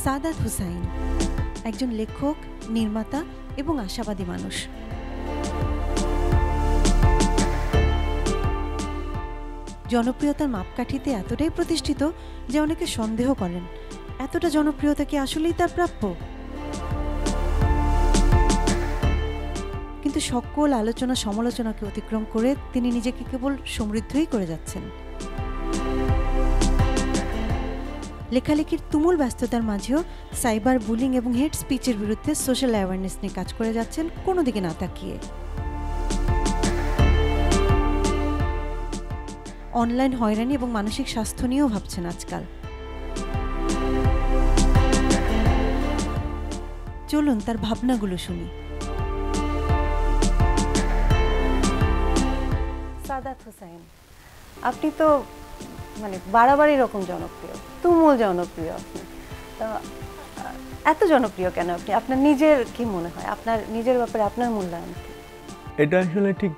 সাদাত হুসাইন একজন লেখক, নির্মাতা এবং আশাবাদী মানুষ। জনপ্রিয়তার মাপকাঠিতে এতটাই প্রতিষ্ঠিত যে অনেকে সন্দেহ করেন এতটা জনপ্রিয়তা কি আসলেই তার প্রাপ্য। কিন্তু সকল আলোচনা সমালোচনাকে অতিক্রম করে তিনি নিজেকে কেবল সমৃদ্ধই করে যাচ্ছেন। লেখালেখির তুমুল ব্যস্ততার মাঝেও সাইবার বুলিং এবং হেট স্পিচের বিরুদ্ধে সোশ্যাল অ্যাওয়ারনেস নিয়ে কাজ করে যাচ্ছেন, কোনো দিকে না তাকিয়ে। অনলাইন হয়রানি এবং মানসিক স্বাস্থ্য নিয়েও ভাবছেন আজকাল। চলুন তার ভাবনাগুলো শুনি। সাদাত হুসাইন, আপনি তো বাড়াবাড়ি রকম জনপ্রিয়, তুমুল জনপ্রিয়। আপনি এত জনপ্রিয় কেন? আপনি আপনার নিজের কি মনে হয়, আপনার নিজের ব্যাপারে আপনার মূল্যায়ন কি? এটা আসলে ঠিক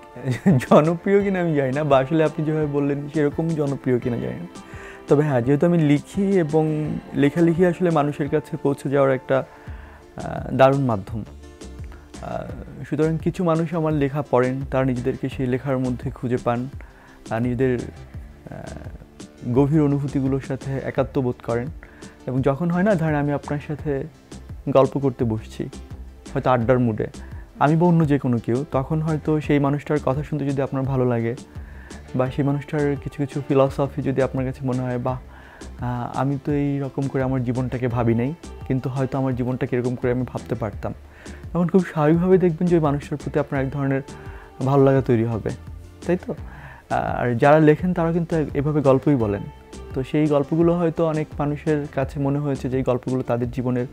জনপ্রিয় কিনা আমি জানি না, বা আসলে আপনি যেভাবে বললেন সেরকম জনপ্রিয় কিনা জানি না। তবে হ্যাঁ, যেহেতু আমি লিখি এবং লেখালেখি আসলে মানুষের কাছে পৌঁছে যাওয়ার একটা দারুণ মাধ্যম, সুতরাং কিছু মানুষ আমার লেখা পড়েন, তারা নিজেদেরকে সেই লেখার মধ্যে খুঁজে পান, নিজেদের গভীর অনুভূতিগুলোর সাথে একাত্ম বোধ করেন। এবং যখন হয় না, ধরেন আমি আপনার সাথে গল্প করতে বসছি, হয়তো আড্ডার মুডে, আমি বা অন্য যে কোনো কেউ, তখন হয়তো সেই মানুষটার কথা শুনতে যদি আপনার ভালো লাগে, বা সেই মানুষটার কিছু কিছু ফিলসফি যদি আপনার কাছে মনে হয়, বা আমি তো এই রকম করে আমার জীবনটাকে ভাবি নাই, কিন্তু হয়তো আমার জীবনটাকে এরকম করে আমি ভাবতে পারতাম, তখন খুব স্বাভাবিকভাবে দেখবেন যে ওই মানুষটার প্রতি আপনার এক ধরনের ভালো লাগা তৈরি হবে, তাই তো? আর যারা লেখেন তারা কিন্তু এভাবে গল্পই বলেন। তো সেই গল্পগুলো হয়তো অনেক মানুষের কাছে মনে হয়েছে যে এই গল্পগুলো তাদের জীবনের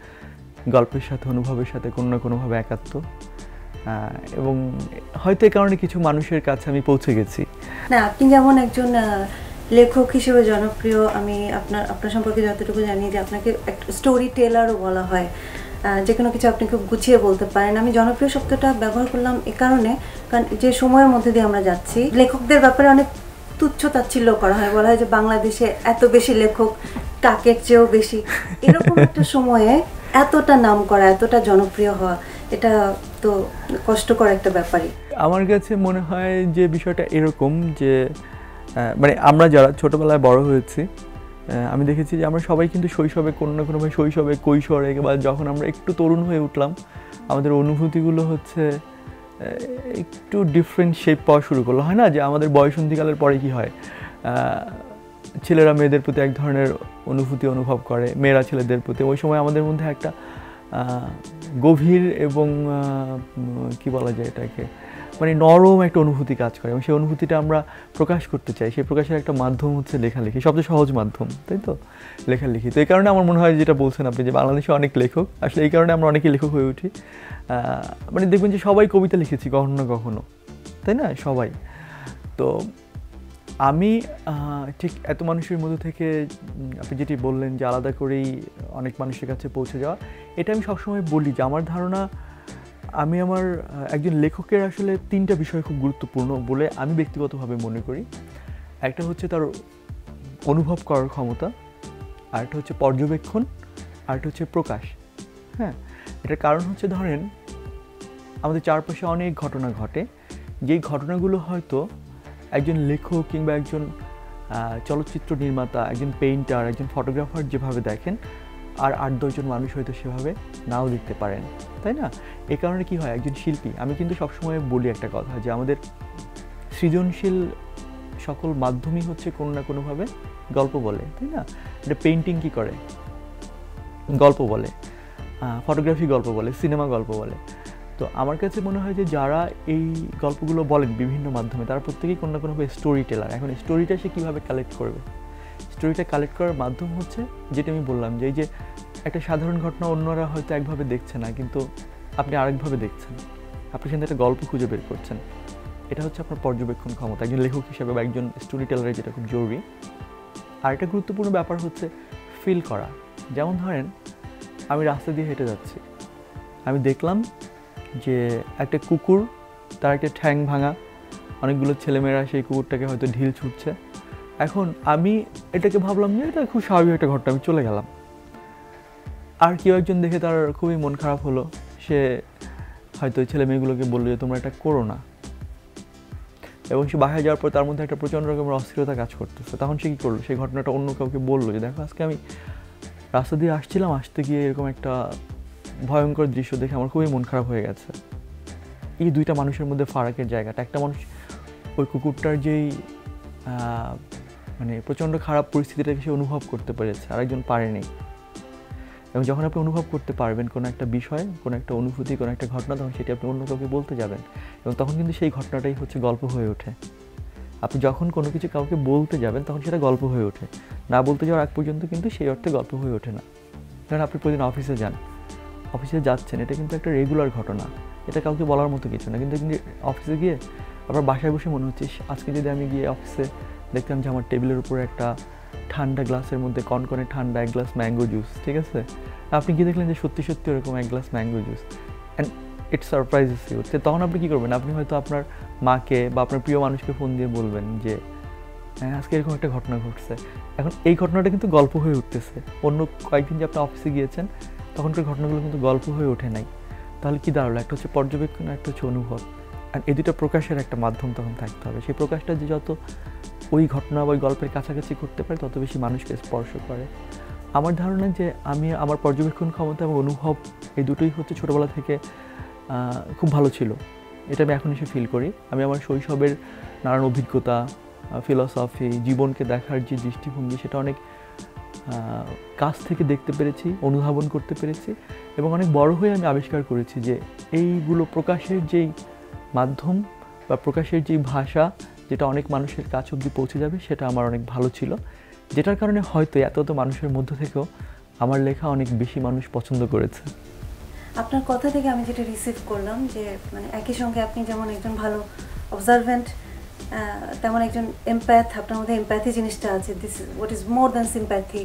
গল্পের সাথে, অনুভবের সাথে কোনো না কোনোভাবে একাত্ম, এবং হয়তো এই কারণে কিছু মানুষের কাছে আমি পৌঁছে গেছি। না, আপনি যেমন একজন লেখক হিসেবে জনপ্রিয়, আমি আপনার সম্পর্কে যতটুকু জানি যে আপনাকে একটা স্টোরি টেলারও বলা হয়, যে কোনো কিছু আপনি খুব গুছিয়ে বলতে পারেন। আমি জনপ্রিয় শব্দটা ব্যবহার করলাম এ কারণে, কারণ যে সময়ের মধ্যে দিয়ে আমরা যাচ্ছি, লেখকদের ব্যাপারে অনেক তুচ্ছ তাচ্ছিল্য করা হয়, বলা হয় যে বাংলাদেশে এত বেশি লেখক, কাকের চেয়েও বেশি। এরকম একটা সময়ে এতটা নাম করা, এতটা জনপ্রিয় হওয়া, এটা তো কষ্টকর একটা ব্যাপারই। আমার কাছে মনে হয় যে বিষয়টা এরকম যে আমরা যারা ছোটোবেলায় বড় হয়েছি, আমি দেখেছি যে আমরা সবাই কিন্তু শৈশবে কোনো না কোনোভাবে, শৈশবে, কৈশোরে, বা যখন আমরা একটু তরুণ হয়ে উঠলাম, আমাদের অনুভূতিগুলো হচ্ছে একটু ডিফারেন্ট শেপ পাওয়া শুরু করলো। হয় না যে আমাদের বয়সন্ধিকালের পরে কি হয়, ছেলেরা মেয়েদের প্রতি এক ধরনের অনুভূতি অনুভব করে, মেয়েরা ছেলেদের প্রতি। ওই সময় আমাদের মধ্যে একটা গভীর এবং কি বলা যায় এটাকে, নরম একটা অনুভূতি কাজ করে, এবং সেই অনুভূতিটা আমরা প্রকাশ করতে চাই। সেই প্রকাশের একটা মাধ্যম হচ্ছে লেখালেখি, সবচেয়ে সহজ মাধ্যম, তাই তো? লেখালেখি। তো এই কারণে আমার মনে হয় যেটা বলছেন আপনি, যে বাংলাদেশে অনেক লেখক, আসলে এই কারণে আমরা অনেকেই লেখক হয়ে উঠি। দেখবেন যে সবাই কবিতা লিখেছি কখনো না কখনো, তাই না? সবাই। তো আমি ঠিক এত মানুষের মধ্যে থেকে আপনি যেটি বললেন যে আলাদা করেই অনেক মানুষের কাছে পৌঁছে যাওয়া, এটা আমি সবসময় বলি যে আমার ধারণা, আমি আমার একজন লেখকের আসলে তিনটা বিষয় খুব গুরুত্বপূর্ণ বলে আমি ব্যক্তিগতভাবে মনে করি। একটা হচ্ছে তার অনুভব করার ক্ষমতা, আরেকটা হচ্ছে পর্যবেক্ষণ, আরেকটা হচ্ছে প্রকাশ। হ্যাঁ, এটার কারণ হচ্ছে, ধরেন আমাদের চারপাশে অনেক ঘটনা ঘটে, যেই ঘটনাগুলো হয়তো একজন লেখক কিংবা একজন চলচ্চিত্র নির্মাতা, একজন পেইন্টার, একজন ফটোগ্রাফার যেভাবে দেখেন, আর 8-10 জন মানুষ হয়তো সেভাবে নাও দেখতে পারেন, তাই না? এই কারণে কি হয়, একজন শিল্পী, আমি কিন্তু সবসময় বলি একটা কথা, যে আমাদের সৃজনশীল সকল মাধ্যমই হচ্ছে কোনো না কোনোভাবে গল্প বলে, তাই না? এটা পেইন্টিং কি করে, গল্প বলে, ফটোগ্রাফি গল্প বলে, সিনেমা গল্প বলে। তো আমার কাছে মনে হয় যে যারা এই গল্পগুলো বলেন বিভিন্ন মাধ্যমে, তারা প্রত্যেকেই কোনো না কোনোভাবে স্টোরি টেলার। এখন স্টোরিটা সে কীভাবে কালেক্ট করবে? স্টোরিটা কালেক্ট করার মাধ্যম হচ্ছে, যেটা আমি বললাম, যে এই যে একটা সাধারণ ঘটনা অন্যরা হয়তো একভাবে দেখছে না, কিন্তু আপনি আরেকভাবে দেখছেন, আপনি সেখানে একটা গল্প খুঁজে বের করছেন। এটা হচ্ছে আপনার পর্যবেক্ষণ ক্ষমতা, একজন লেখক হিসেবে বা একজন স্টোরি টেলারের, যেটা খুব জরুরি। আর একটা গুরুত্বপূর্ণ ব্যাপার হচ্ছে ফিল করা। যেমন ধরেন, আমি রাস্তা দিয়ে হেঁটে যাচ্ছি, আমি দেখলাম যে একটা কুকুর, তার একটা ঠ্যাং ভাঙা, অনেকগুলো ছেলেমেয়েরা সেই কুকুরটাকে হয়তো ঢিল ছুটছে। এখন আমি এটাকে ভাবলাম যে এটা খুব স্বাভাবিক একটা ঘটনা, আমি চলে গেলাম। আর কেউ একজন দেখে তার খুবই মন খারাপ হলো, সে হয়তো ওই ছেলে মেয়েগুলোকে বললো যে তোমরা এটা করো না, এবং সে বাসায় যাওয়ার পর তার মধ্যে একটা প্রচণ্ড রকমের অস্থিরতা কাজ করতেছে। তখন সে কী করলো, সেই ঘটনাটা অন্য কাউকে বললো যে দেখো আজকে আমি রাস্তা দিয়ে আসছিলাম, আসতে গিয়ে এরকম একটা ভয়ঙ্কর দৃশ্য দেখে আমার খুবই মন খারাপ হয়ে গেছে। এই দুইটা মানুষের মধ্যে ফারাকের জায়গাটা, একটা মানুষ ওই কুকুরটার যেই মানে প্রচণ্ড খারাপ পরিস্থিতিটাকে সে অনুভব করতে পেরেছে, আরেকজন পারেনি। এবং যখন আপনি অনুভব করতে পারবেন কোনো একটা বিষয়, কোনো একটা অনুভূতি, কোনো একটা ঘটনা, তখন সেটি আপনি অন্য কাউকে বলতে যাবেন, এবং তখন কিন্তু সেই ঘটনাটাই হচ্ছে গল্প হয়ে ওঠে। আপনি যখন কোনো কিছু কাউকে বলতে যাবেন তখন সেটা গল্প হয়ে ওঠে, না বলতে যাওয়ার আগ পর্যন্ত কিন্তু সেই অর্থে গল্প হয়ে ওঠে না। কারণ আপনি প্রতিদিন অফিসে যান, অফিসে যাচ্ছেন, এটা কিন্তু একটা রেগুলার ঘটনা, এটা কাউকে বলার মতো কিছু না। কিন্তু অফিসে গিয়ে আপনার বাসায় বসে মনে হচ্ছে আজকে যদি আমি গিয়ে অফিসে দেখতাম যে আমার টেবিলের উপরে একটা ঠান্ডা গ্লাসের মধ্যে কনকনে ঠান্ডা এক গ্লাস ম্যাঙ্গো জুস, ঠিক আছে, আপনি কি দেখলেন যে সত্যি সত্যি ওরকম এক glass mango juice, and it surprises you. তখন আপনি কী করবেন, আপনি হয়তো আপনার মাকে বা আপনার প্রিয় মানুষকে ফোন দিয়ে বলবেন যে হ্যাঁ আজকে এরকম একটা ঘটনা ঘটছে। এখন এই ঘটনাটা কিন্তু গল্প হয়ে উঠতেছে, অন্য কয়েকদিন যে আপনি অফিসে গিয়েছেন তখনকার ঘটনাগুলো কিন্তু গল্প হয়ে ওঠে নাই। তাহলে কী দাঁড়ালো, একটা হচ্ছে পর্যবেক্ষণ, একটা হচ্ছে অনুভব, আর এই দুটো প্রকাশের একটা মাধ্যম তখন থাকতে হবে। সেই প্রকাশটা যে যত ওই ঘটনা বা ওই গল্পের কাছাকাছি করতে পারে তত বেশি মানুষকে স্পর্শ করে। আমার ধারণা যে আমি আমার পর্যবেক্ষণ ক্ষমতা এবং অনুভব এই দুটোই হচ্ছে ছোটোবেলা থেকে খুব ভালো ছিল, এটা আমি এখন এসে ফিল করি। আমি আমার শৈশবের নানান অভিজ্ঞতা, ফিলসফি, জীবনকে দেখার যে দৃষ্টিভঙ্গি, সেটা অনেক কাছ থেকে দেখতে পেরেছি, অনুধাবন করতে পেরেছি, এবং অনেক বড় হয়ে আমি আবিষ্কার করেছি যে এইগুলো প্রকাশের যেই মাধ্যম বা প্রকাশের যেই ভাষা, যেটা অনেক মানুষের কাছ অবধি পৌঁছে যাবে, সেটা আমার অনেক ভালো ছিল, যেটার কারণে হয়তো এত মানুষের মধ্য থেকেও আমার লেখা অনেক বেশি মানুষ পছন্দ করেছে। আপনার কথা থেকে আমি যেটা রিসিভ করলাম যে মানে একই সঙ্গে আপনি যেমন একজন ভালো অবজারভেন্ট, তেমন একজন এমপ্যাথ, আপনার মধ্যে এমপ্যাথি জিনিসটা আছে, this is what is more than sympathy,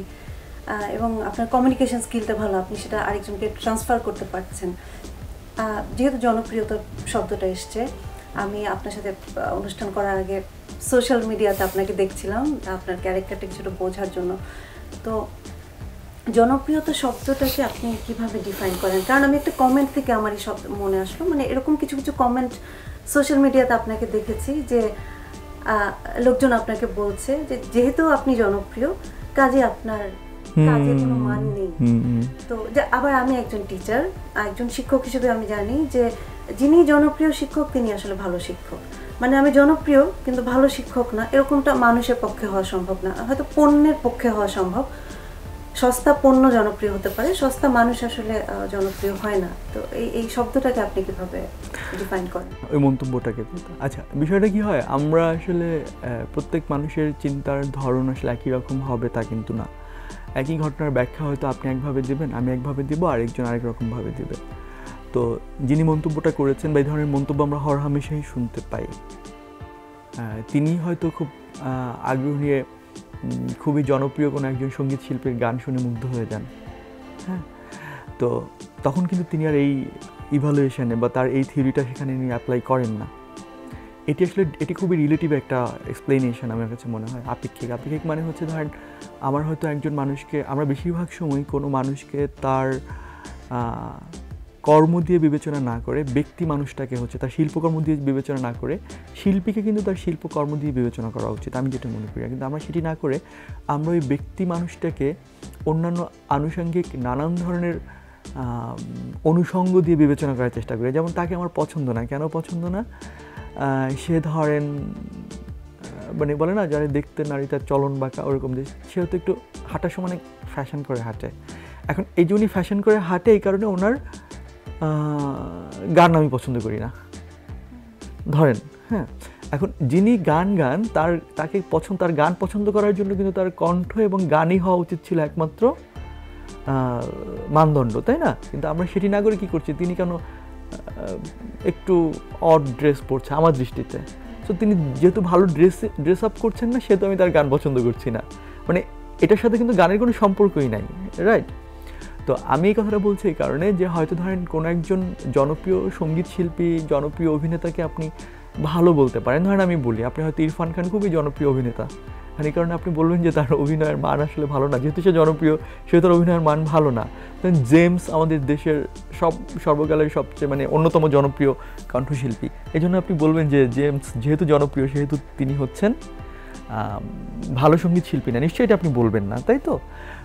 এবং আপনার কমিউনিকেশন স্কিলটা ভালো, আপনি সেটা আরেকজনকে ট্রান্সফার করতে পারছেন। যেহেতু জনপ্রিয়তা শব্দটা এসছে, আমি আপনার সাথে অনুষ্ঠান করার আগে সোশ্যাল মিডিয়াতে আপনাকে দেখছিলাম আপনার ক্যারেক্টারটা কিছুটা বোঝার জন্য। তো জনপ্রিয়তা শব্দটাকে আপনি কিভাবে ডিফাইন করেন? কারণ আমি একটা কমেন্ট থেকে আমার এই শব্দ মনে আসলো, মানে এরকম কিছু কিছু কমেন্ট সোশ্যাল মিডিয়াতে আপনাকে দেখেছি যে লোকজন আপনাকে বলছে যে যেহেতু আপনি জনপ্রিয় কাজে আপনার কাজে কোনো মান নেই। তো আবার আমি একজন টিচার, একজন শিক্ষক হিসেবে আমি জানি যে যিনি জনপ্রিয় শিক্ষক তিনি আসলে ভালো শিক্ষক। মানে আমি জনপ্রিয় কিন্তু ভালো শিক্ষক না, এরকমটা মানুষের পক্ষে হওয়া সম্ভব না, হয়তো পণ্যের পক্ষে হওয়া সম্ভব। সস্তা পণ্য জনপ্রিয় হতে পারে, সস্তা মানুষ আসলে জনপ্রিয় হয় না। তো এই শব্দটাকে আপনি কিভাবে ডিফাইন করেন, ওই মন্তব্যটাকে? আচ্ছা, বিষয়টা কি হয়, আমরা আসলে প্রত্যেক মানুষের চিন্তার ধরন আসলে একই রকম হবে তা কিন্তু না। একই ঘটনার ব্যাখ্যা হয়তো আপনি একভাবে দেবেন, আমি একভাবে দেব, আরেকজন আরেক রকমভাবে দেবে। তো যিনি মন্তব্যটা করেছেন বা এই ধরনের মন্তব্য আমরা হরহামেশাই শুনতে পাই, তিনি হয়তো খুব আগ্রহ নিয়ে খুবই জনপ্রিয় কোনো একজন সঙ্গীত শিল্পীর গান শুনে মুগ্ধ হয়ে যান, হ্যাঁ, তো তখন কিন্তু তিনি আর এই ইভ্যালুয়েশনে বা তার এই থিওরিটা সেখানে তিনি অ্যাপ্লাই করেন না। এটি খুবই রিলেটিভ একটা এক্সপ্লেনেশন আমার কাছে মনে হয়। আপেক্ষিক মানে হচ্ছে ধরেন আমার হয়তো একজন মানুষকে, আমরা বেশিরভাগ সময় কোনো মানুষকে তার কর্ম দিয়ে বিবেচনা না করে, ব্যক্তি মানুষটাকে হচ্ছে তার শিল্পকর্ম দিয়ে বিবেচনা না করে, শিল্পীকে কিন্তু তার শিল্পকর্ম দিয়ে বিবেচনা করা উচিত, আমি যেটা মনে করি। কিন্তু আমরা সেটি না করে আমরা ওই ব্যক্তি মানুষটাকে অন্যান্য আনুষঙ্গিক নানান ধরনের অনুষঙ্গ দিয়ে বিবেচনা করার চেষ্টা করি। যেমন তাকে আমার পছন্দ না, কেন পছন্দ না? সে ধরেন মানে বলে না যারা দেখতে নারী তার চলন বাঁকা, ওরকম যে সে হয়তো একটু হাঁটার সময় অনেক ফ্যাশন করে হাঁটে। এখন এই যে উনি ফ্যাশন করে হাঁটে, এই কারণে ওনার গান আমি পছন্দ করি না ধরেন, হ্যাঁ। এখন যিনি গান তাকে তার গান পছন্দ করার জন্য কিন্তু তার কণ্ঠ এবং গানই হওয়া উচিত ছিল একমাত্র মানদণ্ড, তাই না? কিন্তু আমরা সেটি না করে কী করছি, তিনি কেন একটু অড ড্রেস পরছে আমার দৃষ্টিতে, তো তিনি যেহেতু ভালো ড্রেস আপ করছেন না, সেহেতু আমি তার গান পছন্দ করছি না। মানে এটার সাথে কিন্তু গানের কোনো সম্পর্কই নাই, রাইট? তো আমি এই কথাটা বলছি এই কারণে যে হয়তো ধরেন কোনো একজন জনপ্রিয় সঙ্গীত শিল্পী, জনপ্রিয় অভিনেতাকে আপনি ভালো বলতে পারেন। ধরেন আমি বলি, আপনি হয়তো ইরফান খান খুবই জনপ্রিয় অভিনেতা, আর এই কারণে আপনি বলবেন যে তার অভিনয়ের মান আসলে ভালো না, যেহেতু সে জনপ্রিয় সেহেতু তার অভিনয়ের মান ভালো না। দেন জেমস আমাদের দেশের সর্বকালের সবচেয়ে মানে অন্যতম জনপ্রিয় কণ্ঠশিল্পী, এই জন্য আপনি বলবেন যে জেমস যেহেতু জনপ্রিয় সেহেতু তিনি হচ্ছেন ভালো সঙ্গীত শিল্পী না, নিশ্চয়ই এটা আপনি বলবেন না, তাই তো?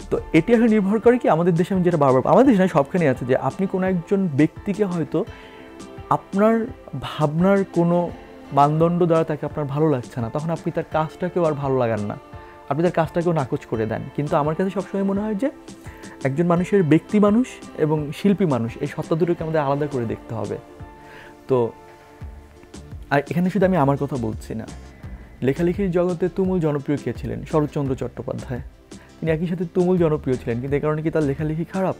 তো এটি আসলে নির্ভর করে কি আমাদের দেশে, আমি যেটা বারবার, আমাদের দেশে সবখানে আছে যে আপনি কোনো একজন ব্যক্তিকে হয়তো আপনার ভাবনার কোনো মানদণ্ড দ্বারা তাকে আপনার ভালো লাগছে না, তখন আপনি তার কাজটাকেও আর ভালো লাগান না, আপনি তার কাজটাকেও নাকচ করে দেন। কিন্তু আমার কাছে সবসময় মনে হয় যে একজন মানুষের ব্যক্তি মানুষ এবং শিল্পী মানুষ, এই সত্তা দুটোকে আমাদের আলাদা করে দেখতে হবে। তো আর এখানে শুধু আমি আমার কথা বলছি না, লেখালেখির জগতে তুমুল জনপ্রিয় কে ছিলেন? শরৎচন্দ্র চট্টোপাধ্যায়। তিনি একই সাথে তুমুল জনপ্রিয় ছিলেন, কিন্তু এই কারণে কি তার লেখালেখি খারাপ?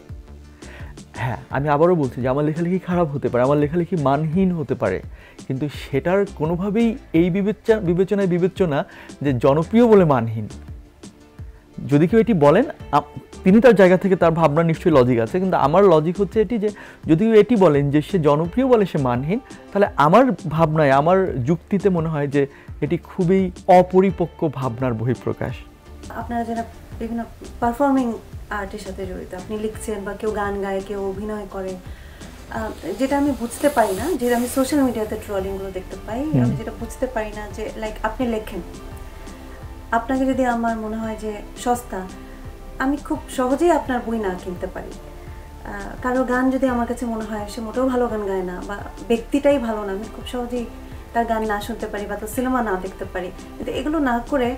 হ্যাঁ, আমি আবারও বলছি যে আমার লেখালেখি খারাপ হতে পারে, আমার লেখালেখি মানহীন হতে পারে, কিন্তু সেটার কোনোভাবেই এই বিবেচনায় বিবেচ্য না যে জনপ্রিয় বলে মানহীন। যদি কেউ এটি বলেন, তিনি তার জায়গা থেকে, তার ভাবনা নিশ্চয়ই লজিক আছে, কিন্তু আমার লজিক হচ্ছে এটি যে যদি কেউ এটি বলেন যে সে জনপ্রিয় বলে সে মানহীন, তাহলে আমার ভাবনায়, আমার যুক্তিতে মনে হয় যে এটি খুবই অপরিপক্ক ভাবনার বহিঃপ্রকাশ। আপনারা যারা বিভিন্ন পারফর্মিং আর্টের সাথে জড়িত, আপনি লিখছেন বা কেউ গান গায়, কেউ অভিনয় করে, যেটা আমি বুঝতে পারি না, যেটা আমি সোশ্যাল মিডিয়াতে ট্রলিংগুলো দেখতে পাই, আমি যেটা বুঝতে পারি না যে লাইক আপনি লেখেন, আপনাকে যদি আমার মনে হয় যে সস্তা, আমি খুব সহজেই আপনার বই না কিনতে পারি। কারো গান যদি আমার কাছে মনে হয় সে মোটেও ভালো গান গায় না বা ব্যক্তিটাই ভালো না, আমি খুব সহজেই তার গান না শুনতে পারি বা তার সিনেমা না দেখতে পারি। কিন্তু এগুলো না করে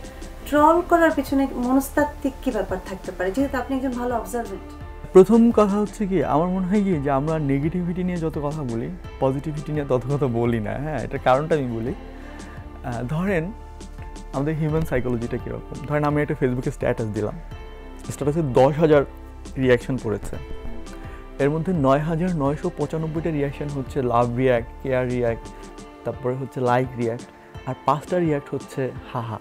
ট্রল করার পিছনে মনস্তাত্ত্বিক কী ব্যাপার থাকতে পারে, যেহেতু আপনি একজন ভালো অবজারভেন্ট? প্রথম কথা হচ্ছে কি, আমার মনে হয় কি যে আমরা নেগেটিভিটি নিয়ে যত কথা বলি, পজিটিভিটি নিয়ে তত কথা বলি না। হ্যাঁ, এটার কারণটা আমি বলি। ধরেন আমাদের হিউম্যান সাইকোলজিটা কীরকম। ধরেন আমি একটা ফেসবুকে স্ট্যাটাস দিলাম, স্ট্যাটাসে 10,000 রিয়াকশন পড়েছে, এর মধ্যে 9,995টা রিয়াকশন হচ্ছে লাভ রিয়াক্ট, কেয়ার রিয়াক্ট, তারপরে হচ্ছে লাইক রিয়াক্ট, আর 5টা রিয়াক্ট হচ্ছে হাহা।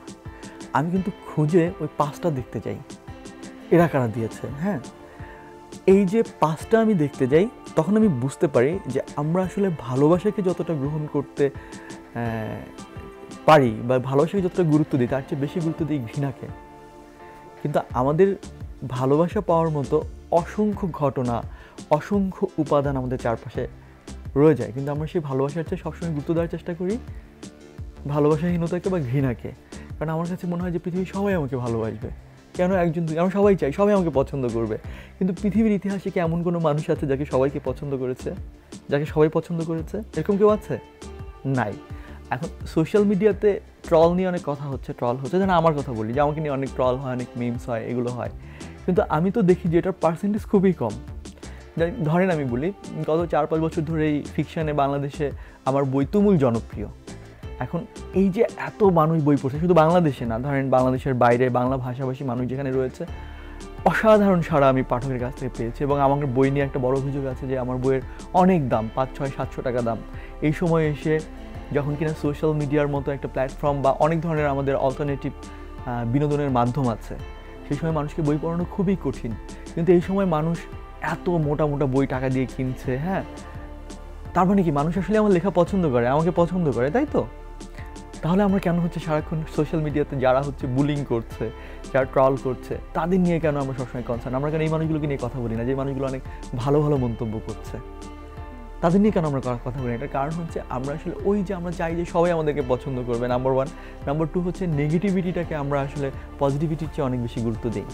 আমি কিন্তু খুঁজে ওই 5টা দেখতে যাই, এরা কারা দিয়েছে। হ্যাঁ, এই যে 5টা আমি দেখতে যাই, তখন আমি বুঝতে পারি যে আমরা আসলে ভালোবাসাকে যতটা গ্রহণ করতে পারি বা ভালোবাসাকে যতটা গুরুত্ব দিই, তার চেয়ে বেশি গুরুত্ব দিই ঘৃণাকে। কিন্তু আমাদের ভালোবাসা পাওয়ার মতো অসংখ্য ঘটনা, অসংখ্য উপাদান আমাদের চারপাশে রয়ে যায়, কিন্তু আমরা সেই ভালোবাসার চেয়ে সবসময় গুরুত্ব দেওয়ার চেষ্টা করি ভালোবাসাহীনতাকে বা ঘৃণাকে। কারণ আমার কাছে মনে হয় যে পৃথিবীর সবাই আমাকে ভালোবাসবে, কেন একজন আমরা সবাই চাই সবাই আমাকে পছন্দ করবে, কিন্তু পৃথিবীর ইতিহাসে কি এমন কোনো মানুষ আছে যাকে সবাইকে পছন্দ করেছে, যাকে সবাই পছন্দ করেছে? এরকম কেউ আছে? নাই। এখন সোশ্যাল মিডিয়াতে ট্রল নিয়ে অনেক কথা হচ্ছে, ট্রল হচ্ছে, যেন আমার কথা বলি যে আমাকে নিয়ে অনেক ট্রল হয়, অনেক মিমস হয়, এগুলো হয়, কিন্তু আমি তো দেখি যে এটার পার্সেন্টেজ খুবই কম। ধরেন আমি বলি, গত 4-5 বছর ধরে এই ফিকশানে বাংলাদেশে আমার বই তুমুল জনপ্রিয়। এখন এই যে এত মানুষ বই পড়ছে, শুধু বাংলাদেশে না, ধরেন বাংলাদেশের বাইরে বাংলা ভাষাভাষী মানুষ যেখানে রয়েছে, অসাধারণ সাড়া আমি পাঠকের কাছ থেকে পেয়েছি। এবং আমার বই নিয়ে একটা বড় অভিযোগ আছে যে আমার বইয়ের অনেক দাম, 500-600 টাকা দাম। এই সময় এসে যখন কিনা সোশ্যাল মিডিয়ার মতো একটা প্ল্যাটফর্ম বা অনেক ধরনের আমাদের অল্টারনেটিভ বিনোদনের মাধ্যম আছে, সেই সময় মানুষকে বই পড়ানো খুবই কঠিন, কিন্তু এই সময় মানুষ এত মোটা মোটা বই টাকা দিয়ে কিনছে। হ্যাঁ, তার মানে কি মানুষ আসলে আমার লেখা পছন্দ করে, আমাকে পছন্দ করে, তাই তো? তাহলে আমরা কেন হচ্ছে সারাক্ষণ সোশ্যাল মিডিয়াতে যারা হচ্ছে বুলিং করছে, যারা ট্রল করছে, তাদের নিয়ে কেন আমরা সবসময় কনসার্ন? আমরা কেন এই মানুষগুলোকে নিয়ে কথা বলি না, যে মানুষগুলো অনেক ভালো ভালো মন্তব্য করছে, তাদের নিয়ে কেন আমরা কথা বলি? এটার কারণ হচ্ছে আমরা আসলে ওই যে আমরা চাই যে সবাই আমাদেরকে পছন্দ করবে, নাম্বার 1। নাম্বার 2 হচ্ছে নেগেটিভিটিটাকে আমরা আসলে পজিটিভিটির চেয়ে অনেক বেশি গুরুত্ব দিই,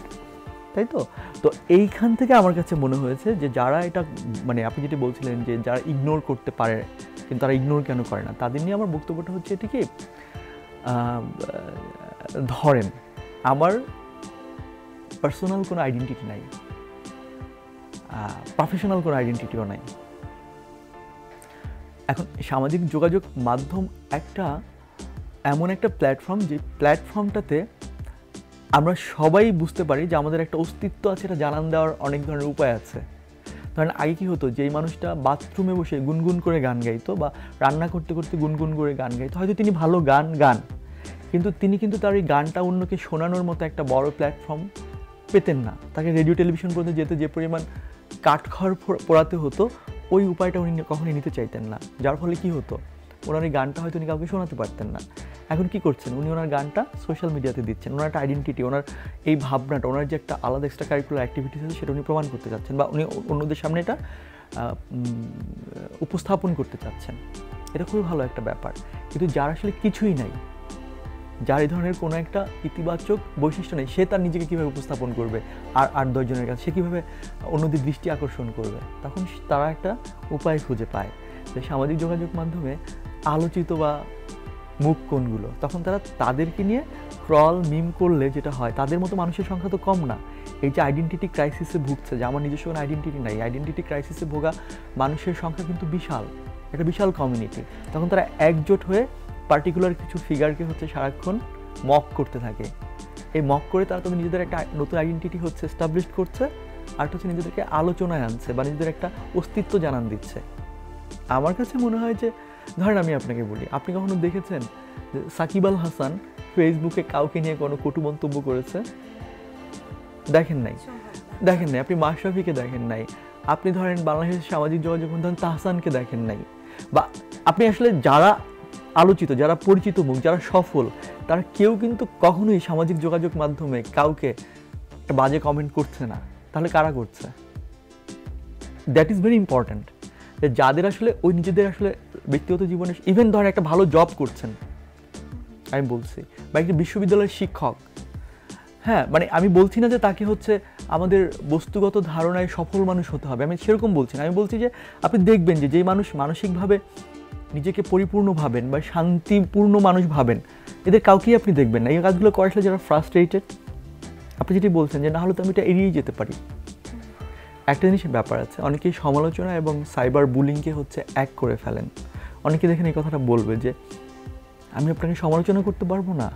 তাই তো? তো এইখান থেকে আমার কাছে মনে হয়েছে যে যারা এটা, মানে আপনি যেটা বলছিলেন যে যারা ইগনোর করতে পারে কিন্তু তারা ইগনোর কেন করে না, তাদের নিয়ে আমার বক্তব্যটা হচ্ছে এটি কি, ধরেন আমার পার্সোনাল কোনো আইডেন্টিটি নাই, প্রফেশনাল কোনো আইডেন্টিটিও নাই। এখন সামাজিক যোগাযোগ মাধ্যম একটা এমন একটা প্ল্যাটফর্ম, যে প্ল্যাটফর্মটাতে আমরা সবাই বুঝতে পারি যে আমাদের একটা অস্তিত্ব আছে, এটা জানান দেওয়ার অনেক ধরনের উপায় আছে। ধরেন আগে কী হতো, যেই মানুষটা বাথরুমে বসে গুনগুন করে গান গাইতো বা রান্না করতে করতে গুনগুন করে গান গাইতো, হয়তো তিনি ভালো গান, কিন্তু তিনি কিন্তু তার এই গানটা অন্যকে শোনানোর মতো একটা বড় প্ল্যাটফর্ম পেতেন না। তাকে রেডিও টেলিভিশন পর্যন্ত যেতে যে পরিমাণ কাঠখড় পোড়াতে হতো, ওই উপায়টা উনি কখনোই নিতে চাইতেন না। যার ফলে কি হতো, ওনার এই গানটা হয়তো উনি কাউকে শোনাতে পারতেন না। এখন কি করছেন, উনি ওনার গানটা সোশ্যাল মিডিয়াতে দিচ্ছেন, ওনার একটা আইডেন্টিটি, ওনার এই ভাবনাটা, ওনার যে একটা আলাদা এক্সট্রা কারিকুলার অ্যাক্টিভিটিস আছে সেটা উনি প্রমাণ করতে চাচ্ছেন, বা উনি অন্যদের সামনে এটা উপস্থাপন করতে চাচ্ছেন। এটা খুবই ভালো একটা ব্যাপার। কিন্তু যার আসলে কিছুই নাই, যার এই ধরনের কোনো একটা ইতিবাচক বৈশিষ্ট্য নেই, সে তার নিজেকে কীভাবে উপস্থাপন করবে আর 8-10 জনের কাছে, সে কীভাবে অন্যদের দৃষ্টি আকর্ষণ করবে? তখন তারা একটা উপায় খুঁজে পায় যে সামাজিক যোগাযোগ মাধ্যমে আলোচিত বা মুখ কোনগুলো, তখন তারা তাদেরকে নিয়ে ট্রল মিম করলে যেটা হয়, তাদের মতো মানুষের সংখ্যা তো কম না। এই যে আইডেন্টিটি ক্রাইসিসে ভুগছে, যে আমার নিজস্ব কোনো আইডেন্টিটি নাই, আইডেন্টিটি ক্রাইসিসে ভোগা মানুষের সংখ্যা কিন্তু বিশাল, একটা বিশাল কমিউনিটি। তখন তারা একজোট হয়ে পার্টিকুলার কিছু ফিগারকে হচ্ছে সারাক্ষণ মক করতে থাকে। এই মক করে তারা তাদের নিজেদের একটা নতুন আইডেন্টিটি হচ্ছে এস্টাবলিশ করছে, আর হচ্ছে নিজেদেরকে আলোচনায় আনছে বা নিজেদের একটা অস্তিত্ব জানান দিচ্ছে। আমার কাছে মনে হয় যে, ধরেন আমি আপনাকে বলি, আপনি কখনো দেখেছেন যে সাকিব আল হাসান ফেসবুকে কাউকে নিয়ে কোনো কটু মন্তব্য করেছে? দেখেন নাই। আপনি মাশরাফিকে দেখেন নাই, আপনি ধরেন বাংলাদেশের সামাজিক যোগাযোগ মাধ্যম তাহসানকে দেখেন নাই, বা আপনি আসলে যারা আলোচিত, যারা পরিচিত মুখ, যারা সফল, তারা কেউ কিন্তু কখনোই সামাজিক যোগাযোগ মাধ্যমে কাউকে একটা বাজে কমেন্ট করছে না। তাহলে কারা করছে? That is very important. যে যাদের আসলে ওই নিজেদের আসলে ব্যক্তিগত জীবনে, ইভেন ধরেন একটা ভালো জব করছেন, আমি বলছি, বা একটা বিশ্ববিদ্যালয়ের শিক্ষক, হ্যাঁ, মানে আমি বলছি না যে তাকে হচ্ছে আমাদের বস্তুগত ধারণায় সফল মানুষ হতে হবে, আমি সেরকম বলছি না। আমি বলছি যে আপনি দেখবেন যে যেই মানুষ মানসিকভাবে নিজেকে পরিপূর্ণ ভাবেন বা শান্তিপূর্ণ মানুষ ভাবেন, এদের কাউকেই আপনি দেখবেন না। এই কাজগুলো করে আসলে যারা ফ্রাস্ট্রেটেড, আপনি যেটি বলছেন যে না হলে তো আমি এটা এড়িয়েই যেতে পারি। একটা জিনিসের ব্যাপার আছে, অনেকেই সমালোচনা এবং সাইবার বুলিংকে হচ্ছে এক করে ফেলেন। অনেকে দেখেন এই কথাটা বলবে যে আমি আপনাকে সমালোচনা করতে পারবো না,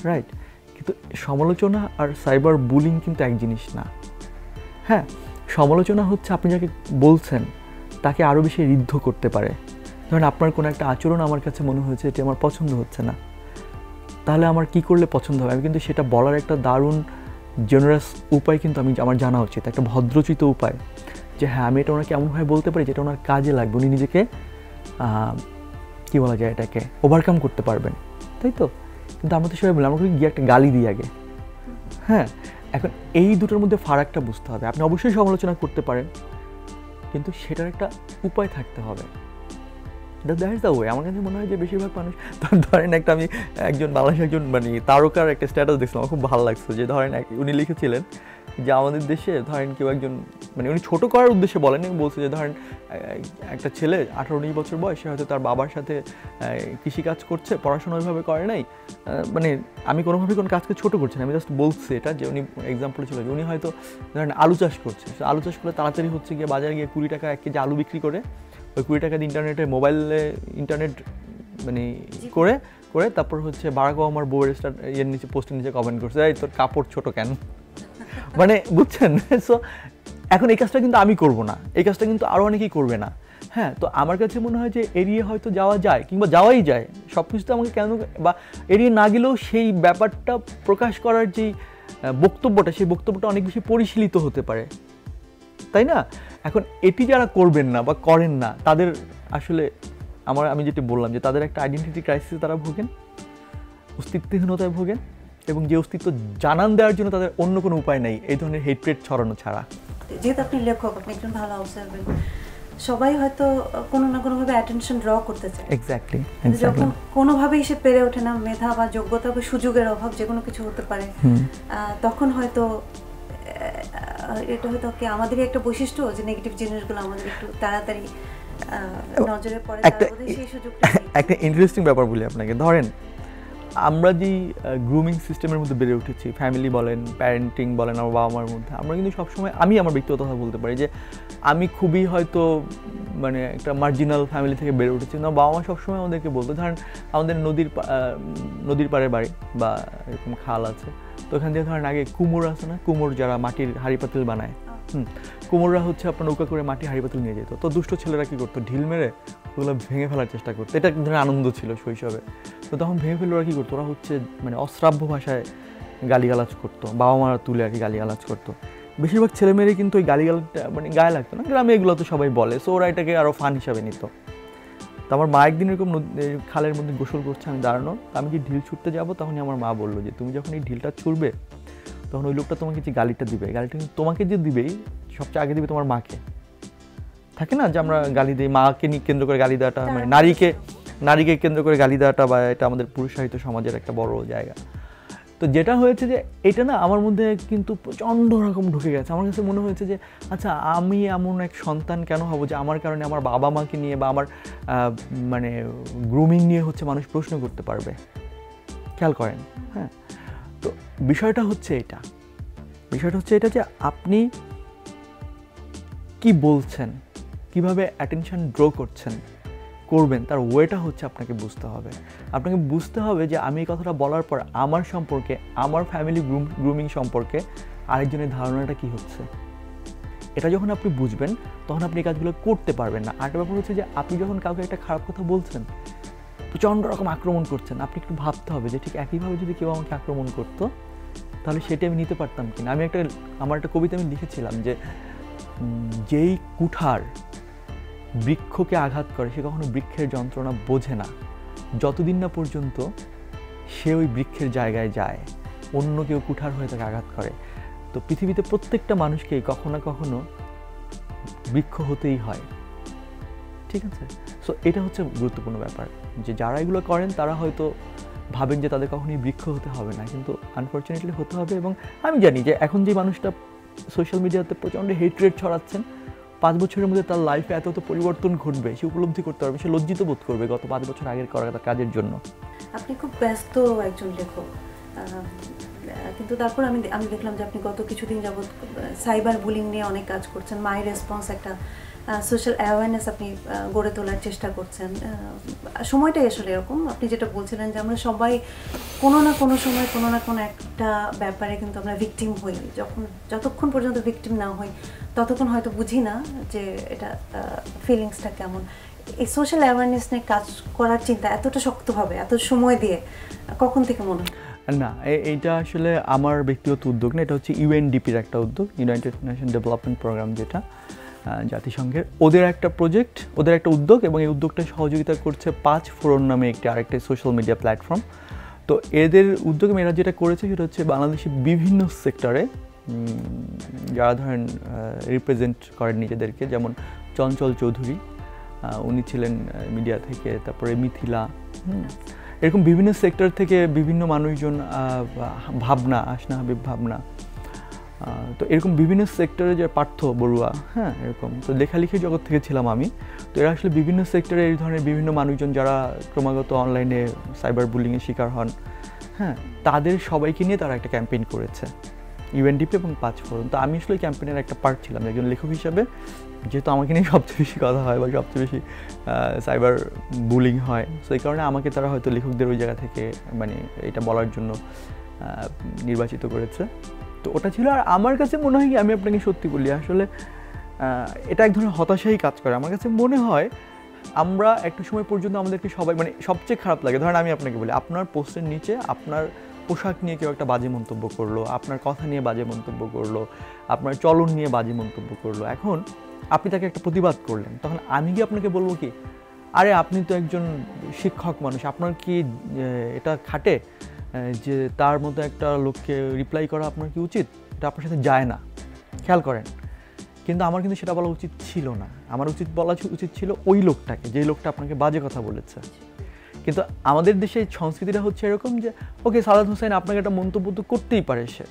রাইট? কিন্তু সমালোচনা আর সাইবার বুলিং কিন্তু এক জিনিস না। হ্যাঁ, সমালোচনা হচ্ছে আপনি যাকে বলছেন তাকে আরও বেশি ঋদ্ধ করতে পারে। ধরেন আপনার কোনো একটা আচরণ আমার কাছে মনে হয়েছে এটি আমার পছন্দ হচ্ছে না, তাহলে আমার কি করলে পছন্দ হবে? আমি কিন্তু সেটা বলার একটা দারুণ জেনারাস উপায় কিন্তু আমার জানা উচিত, একটা ভদ্রচিত উপায়, যে হ্যাঁ আমি এটা ওনাকে এমনভাবে বলতে পারি যেটা ওনার কাজে লাগবে, উনি নিজেকে কী বলা যায় এটাকে ওভারকাম করতে পারবেন, তাই তো? কিন্তু আমরা তো সবাই বলি, আমরা গিয়ে একটা গালি দিই আগে। হ্যাঁ, এখন এই দুটোর মধ্যে ফারাকটা বুঝতে হবে। আপনি অবশ্যই সমালোচনা করতে পারেন, কিন্তু সেটার একটা উপায় থাকতে হবে। That is the way. আমার কাছে মনে হয় যে বেশিরভাগ মানুষ, ধরেন একটা আমি বাংলাদেশের একজন মানে তারকার একটা স্ট্যাটাস দেখছিলাম, আমার খুব ভালো লাগছে, যে ধরেন উনি লিখেছিলেন যে আমাদের দেশে ধরেন কেউ একজন, মানে উনি ছোটো করার উদ্দেশ্যে বলেন, বলছে যে ধরেন একটা ছেলে 18-19 বছর বয়সে হয়তো তার বাবার সাথে কৃষিকাজ করছে, পড়াশোনা ওইভাবে করে নাই, মানে আমি কোনোভাবেই কোনো কাজকে ছোটো করছি না, আমি জাস্ট বলছি এটা, যে উনি এক্সাম্পল ছিল যে উনি হয়তো ধরেন আলু চাষ করছে, আলু চাষ করে তাড়াতাড়ি হচ্ছে গিয়ে বাজারে গিয়ে 20 টাকা 1 কেজি আলু বিক্রি করে, ওই 20 টাকা দিয়ে ইন্টারনেটে মোবাইলে ইন্টারনেট মানে করে তারপর হচ্ছে বারাক ওবামার বউয়ের এর নিচে পোস্টের নিচে কমেন্ট করছে, এই তোর কাপড় ছোট কেন, মানে বুঝছেন? সো এখন এই কাজটা কিন্তু আমি করব না, এই কাজটা কিন্তু আরও অনেকেই করবে না। হ্যাঁ, তো আমার কাছে মনে হয় যে এড়িয়ে হয়তো যাওয়া যায়, কিংবা যাওয়াই যায়, সব কিছুতে আমাকে কেন, বা এড়িয়ে না গেলেও সেই ব্যাপারটা প্রকাশ করার যেই বক্তব্যটা, সেই বক্তব্যটা অনেক বেশি পরিশীলিত হতে পারে, তাই না? এখন এটি যারা করবেন না বা করেন না, তাদের আসলে আমি যেটি বললাম যে তাদের একটা আইডেন্টিটি ক্রাইসিসে তারা ভোগেন, অস্তিত্বহীনতায় ভোগেন, এবং যে অস্তিত্ব জানান দেওয়ার জন্য তাদের অন্য কোনো উপায় নেই এই ধরনের হেট্রেট ছড়ানো ছাড়া। যেহেতু আপনি লেখক, আপনি একজন ভালো অবজারভেন্ট, সবাই হয়তো কোনো না কোনোভাবে অ্যাটেনশন ড্র করতে চায়। এক্স্যাক্টলি। যখন কোনোভাবেই সে পেরে ওঠে না, মেধা বা যোগ্যতা বা সুযোগের অভাব, যে কোনো কিছু হতে পারে, তখন হয়তো এটা হয়তো কি আমাদেরই একটা বৈশিষ্ট্য যে নেগেটিভ জিনিসগুলো আমাদের একটু তাড়াতাড়ি নজরে পড়ে। একটা ইন্টারেস্টিং ব্যাপার বলি আপনাকে, ধরেন আমরা যেই গ্রুমিং সিস্টেমের মধ্যে বেড়ে উঠেছি, ফ্যামিলি বলেন, প্যারেন্টিং বলেন, আমার বাবা মার মধ্যে, আমরা কিন্তু সবসময়, আমি আমার ব্যক্তিগত কথা বলতে পারি যে আমি খুবই হয়তো মানে একটা মার্জিনাল ফ্যামিলি থেকে বেড়ে উঠেছি, না বাবা মা সবসময় আমাদেরকে বলতো, ধরেন আমাদের নদীর পাড়ে বাড়ি বা এরকম খাল আছে, তো ওখান থেকে ধরেন আগে কুমোর আছে না, কুমোর যারা মাটির হাঁড়ি পাতিল বানায়, কুমোররা হচ্ছে আপনার নৌকা করে মাটি হাঁড়ি পাতিল নিয়ে যেত, তো দুষ্ট ছেলেরা কী করতো, ঢিল মেরে ওগুলো ভেঙে ফেলার চেষ্টা করতো, এটা ধরনের আনন্দ ছিল শৈশবে। তো তখন ভেঙে ফেলে ওরা কী করতো, ওরা হচ্ছে মানে অশ্রাব্য ভাষায় গালিগালাজ করতো, বাবা মারা তুলে আর কি গালিগালাজ করতো। বেশিরভাগ ছেলেমেয়েরাই কিন্তু ওই গালিগালাজটা মানে গায়ে লাগতো না, গ্রামে এগুলো তো সবাই বলে, সো ওরা এটাকে আরও ফান হিসাবে নিত। তো আমার মা একদিন এরকম খালের মধ্যে গোসল করছে, আমি দাঁড়ানো, আমি যে ঢিল ছুটতে যাবো তখনই আমার মা বললো যে তুমি যখন এই ঢিলটা ছুড়বে তখন ওই লোকটা তোমাকে যে গালিটা দিবে, গালিটা কিন্তু তোমাকে যে দিবেই সবচেয়ে আগে দিবে তোমার মাকে। থাকে না যে আমরা গালি দিই, মাকে কেন্দ্র করে গালি দেওয়াটা, মানে নারীকে কেন্দ্র করে গালি দেওয়াটা, বা এটা আমাদের পুরুষ সাহিত্য সমাজের একটা বড় জায়গা। তো যেটা হয়েছে যে এটা না আমার মধ্যে কিন্তু প্রচণ্ড রকম ঢুকে গেছে। আমার কাছে মনে হয়েছে যে আচ্ছা আমি এমন এক সন্তান কেন হব যে আমার কারণে আমার বাবা মাকে নিয়ে বা আমার মানে গ্রুমিং নিয়ে হচ্ছে মানুষ প্রশ্ন করতে পারবে। খেয়াল করেন, হ্যাঁ। তো বিষয়টা হচ্ছে এটা যে আপনি কি বলছেন, কিভাবে অ্যাটেনশন ড্র করবেন, তার ওয়েটা হচ্ছে আপনাকে বুঝতে হবে। আপনাকে বুঝতে হবে যে আমি এই কথাটা বলার পর আমার সম্পর্কে, আমার ফ্যামিলি গ্রুমিং সম্পর্কে আরেকজনের ধারণাটা কি হচ্ছে। এটা যখন আপনি বুঝবেন তখন আপনি এই কাজগুলো করতে পারবেন না। আরেকটা ব্যাপার হচ্ছে যে আপনি যখন কাউকে একটা খারাপ কথা বলছেন, প্রচণ্ড রকম আক্রমণ করছেন, আপনি একটু ভাবতে হবে যে ঠিক একইভাবে যদি কেউ আমাকে আক্রমণ করতো তাহলে সেটা আমি নিতে পারতাম কিনা। আমার একটা কবিতা আমি লিখেছিলাম যে যেই কুঠার বৃক্ষকে আঘাত করে সে কখনো বৃক্ষের যন্ত্রণা বোঝে না, যতদিন না পর্যন্ত সে ওই বৃক্ষের জায়গায় যায়, অন্য কেউ কুঠার হয়ে তাকে আঘাত করে। তো পৃথিবীতে প্রত্যেকটা মানুষকেই কখনো না কখনো বৃক্ষ হতেই হয়, ঠিক আছে? সো এটা হচ্ছে গুরুত্বপূর্ণ ব্যাপার, যে যারা এগুলো করেন তারা হয়তো ভাবেন যে তাদের কখনোই বৃক্ষ হতে হবে না, কিন্তু আনফর্চুনেটলি হতে হবে। এবং আমি জানি যে এখন যে মানুষটা সোশ্যাল মিডিয়াতে প্রচণ্ড হেট্রেট ছড়াচ্ছেন, 5 বছরের মধ্যে তার লাইফে এত পরিবর্তন ঘটবে সে উপলব্ধি করতে পারবে, সে লজ্জিত বোধ করবে গত 5 বছর আগের করা কাজের জন্য। আপনি খুব ব্যস্ত একজন লেখক, কিন্তু তারপর আমি দেখলাম যে আপনি গত কিছুদিন যাবৎ সাইবার বুলিং নিয়ে অনেক কাজ করছেন। মাই রেসপন্স একটা সোশ্যাল অ্যাওয়ারনেস আপনি গড়ে তোলার চেষ্টা করছেন। সময়টাই আসলে এরকম, আপনি যেটা বলছিলেন যে আমরা সবাই কোনো না কোনো সময় কোনো না কোনো একটা ব্যাপারে কিন্তু আমরা ভিকটিম হই। যতক্ষণ পর্যন্ত ভিকটিম না হই ততক্ষণ হয়তো বুঝি না যে এটা ফিলিংসটা কেমন। এই সোশ্যাল অ্যাওয়ারনেস নিয়ে কাজ করার চিন্তা এতটা শক্তভাবে এত সময় দিয়ে কখন থেকে মনে হয়? না, এইটা আসলে আমার ব্যক্তিগত উদ্যোগ না, এটা হচ্ছে ইউএনডিপির একটা উদ্যোগ, ইউনাইটেড নেশন ডেভেলপমেন্ট প্রোগ্রাম, যেটা জাতিসংঘের, ওদের একটা প্রজেক্ট, ওদের একটা উদ্যোগ, এবং এই উদ্যোগটা সহযোগিতা করছে 5 ফোরন নামে আরেকটা সোশ্যাল মিডিয়া প্ল্যাটফর্ম। তো এদের উদ্যোগে এরা যেটা করেছে সেটা হচ্ছে বাংলাদেশের বিভিন্ন সেক্টরে যারা ধরেন রিপ্রেজেন্ট করেন নিজেদেরকে, যেমন চঞ্চল চৌধুরী, উনি ছিলেন মিডিয়া থেকে, তারপরে মিথিলা, এরকম বিভিন্ন সেক্টর থেকে বিভিন্ন মানুষজন, ভাবনা, আসনা হাবিব ভাবনা, তো এরকম বিভিন্ন সেক্টরে, যে পার্থ বড়ুয়া, হ্যাঁ, এরকম। তো লেখালেখির জগৎ থেকে ছিলাম আমি। তো এরা আসলে বিভিন্ন সেক্টরে এই ধরনের বিভিন্ন মানুষজন যারা ক্রমাগত অনলাইনে সাইবার বুলিংয়ের শিকার হন, হ্যাঁ, তাদের সবাইকে নিয়ে তারা একটা ক্যাম্পেইন করেছে, ইউএনডিপি এবং 5 ফোরন। তো আমি আসলে ক্যাম্পেইনের একটা পার্ট ছিলাম একজন লেখক হিসাবে, যেহেতু আমাকে নিয়ে সবচেয়ে বেশি কথা হয় বা সবচেয়ে বেশি সাইবার বুলিং হয়, তো এই কারণে আমাকে তারা হয়তো লেখকদের ওই জায়গা থেকে মানে এটা বলার জন্য নির্বাচিত করেছে। তো ওটা ছিল। আর আমার কাছে মনে হয় কি, আমি আপনাকে সত্যি বলি, আসলে এটা এক ধরনের হতাশাই কাজ করে। আমার কাছে মনে হয় আমরা একটা সময় পর্যন্ত আমাদেরকে সবাই, মানে সবচেয়ে খারাপ লাগে, ধরেন আমি আপনাকে বলি, আপনার পোস্টের নিচে আপনার পোশাক নিয়ে কেউ একটা বাজে মন্তব্য করলো, আপনার কথা নিয়ে বাজে মন্তব্য করলো, আপনার চলন নিয়ে বাজে মন্তব্য করলো, এখন আপনি তাকে একটা প্রতিবাদ করলেন, তখন আমি কি আপনাকে বলবো কি, আরে আপনি তো একজন শিক্ষক মানুষ, আপনার কি এটা খাটে যে তার মতো একটা লোককে রিপ্লাই করা আপনার কি উচিত? এটা আপনার সাথে যায় না, খেয়াল করেন। কিন্তু আমার কিন্তু সেটা বলা উচিত ছিল না, আমার বলা উচিত ছিল ওই লোকটাকে, যেই লোকটা আপনাকে বাজে কথা বলেছে। কিন্তু আমাদের দেশে সংস্কৃতিটা হচ্ছে এরকম যে ওকে, সালাদ হোসেন আপনাকে একটা মন্তব্য তো করতেই পারে সে,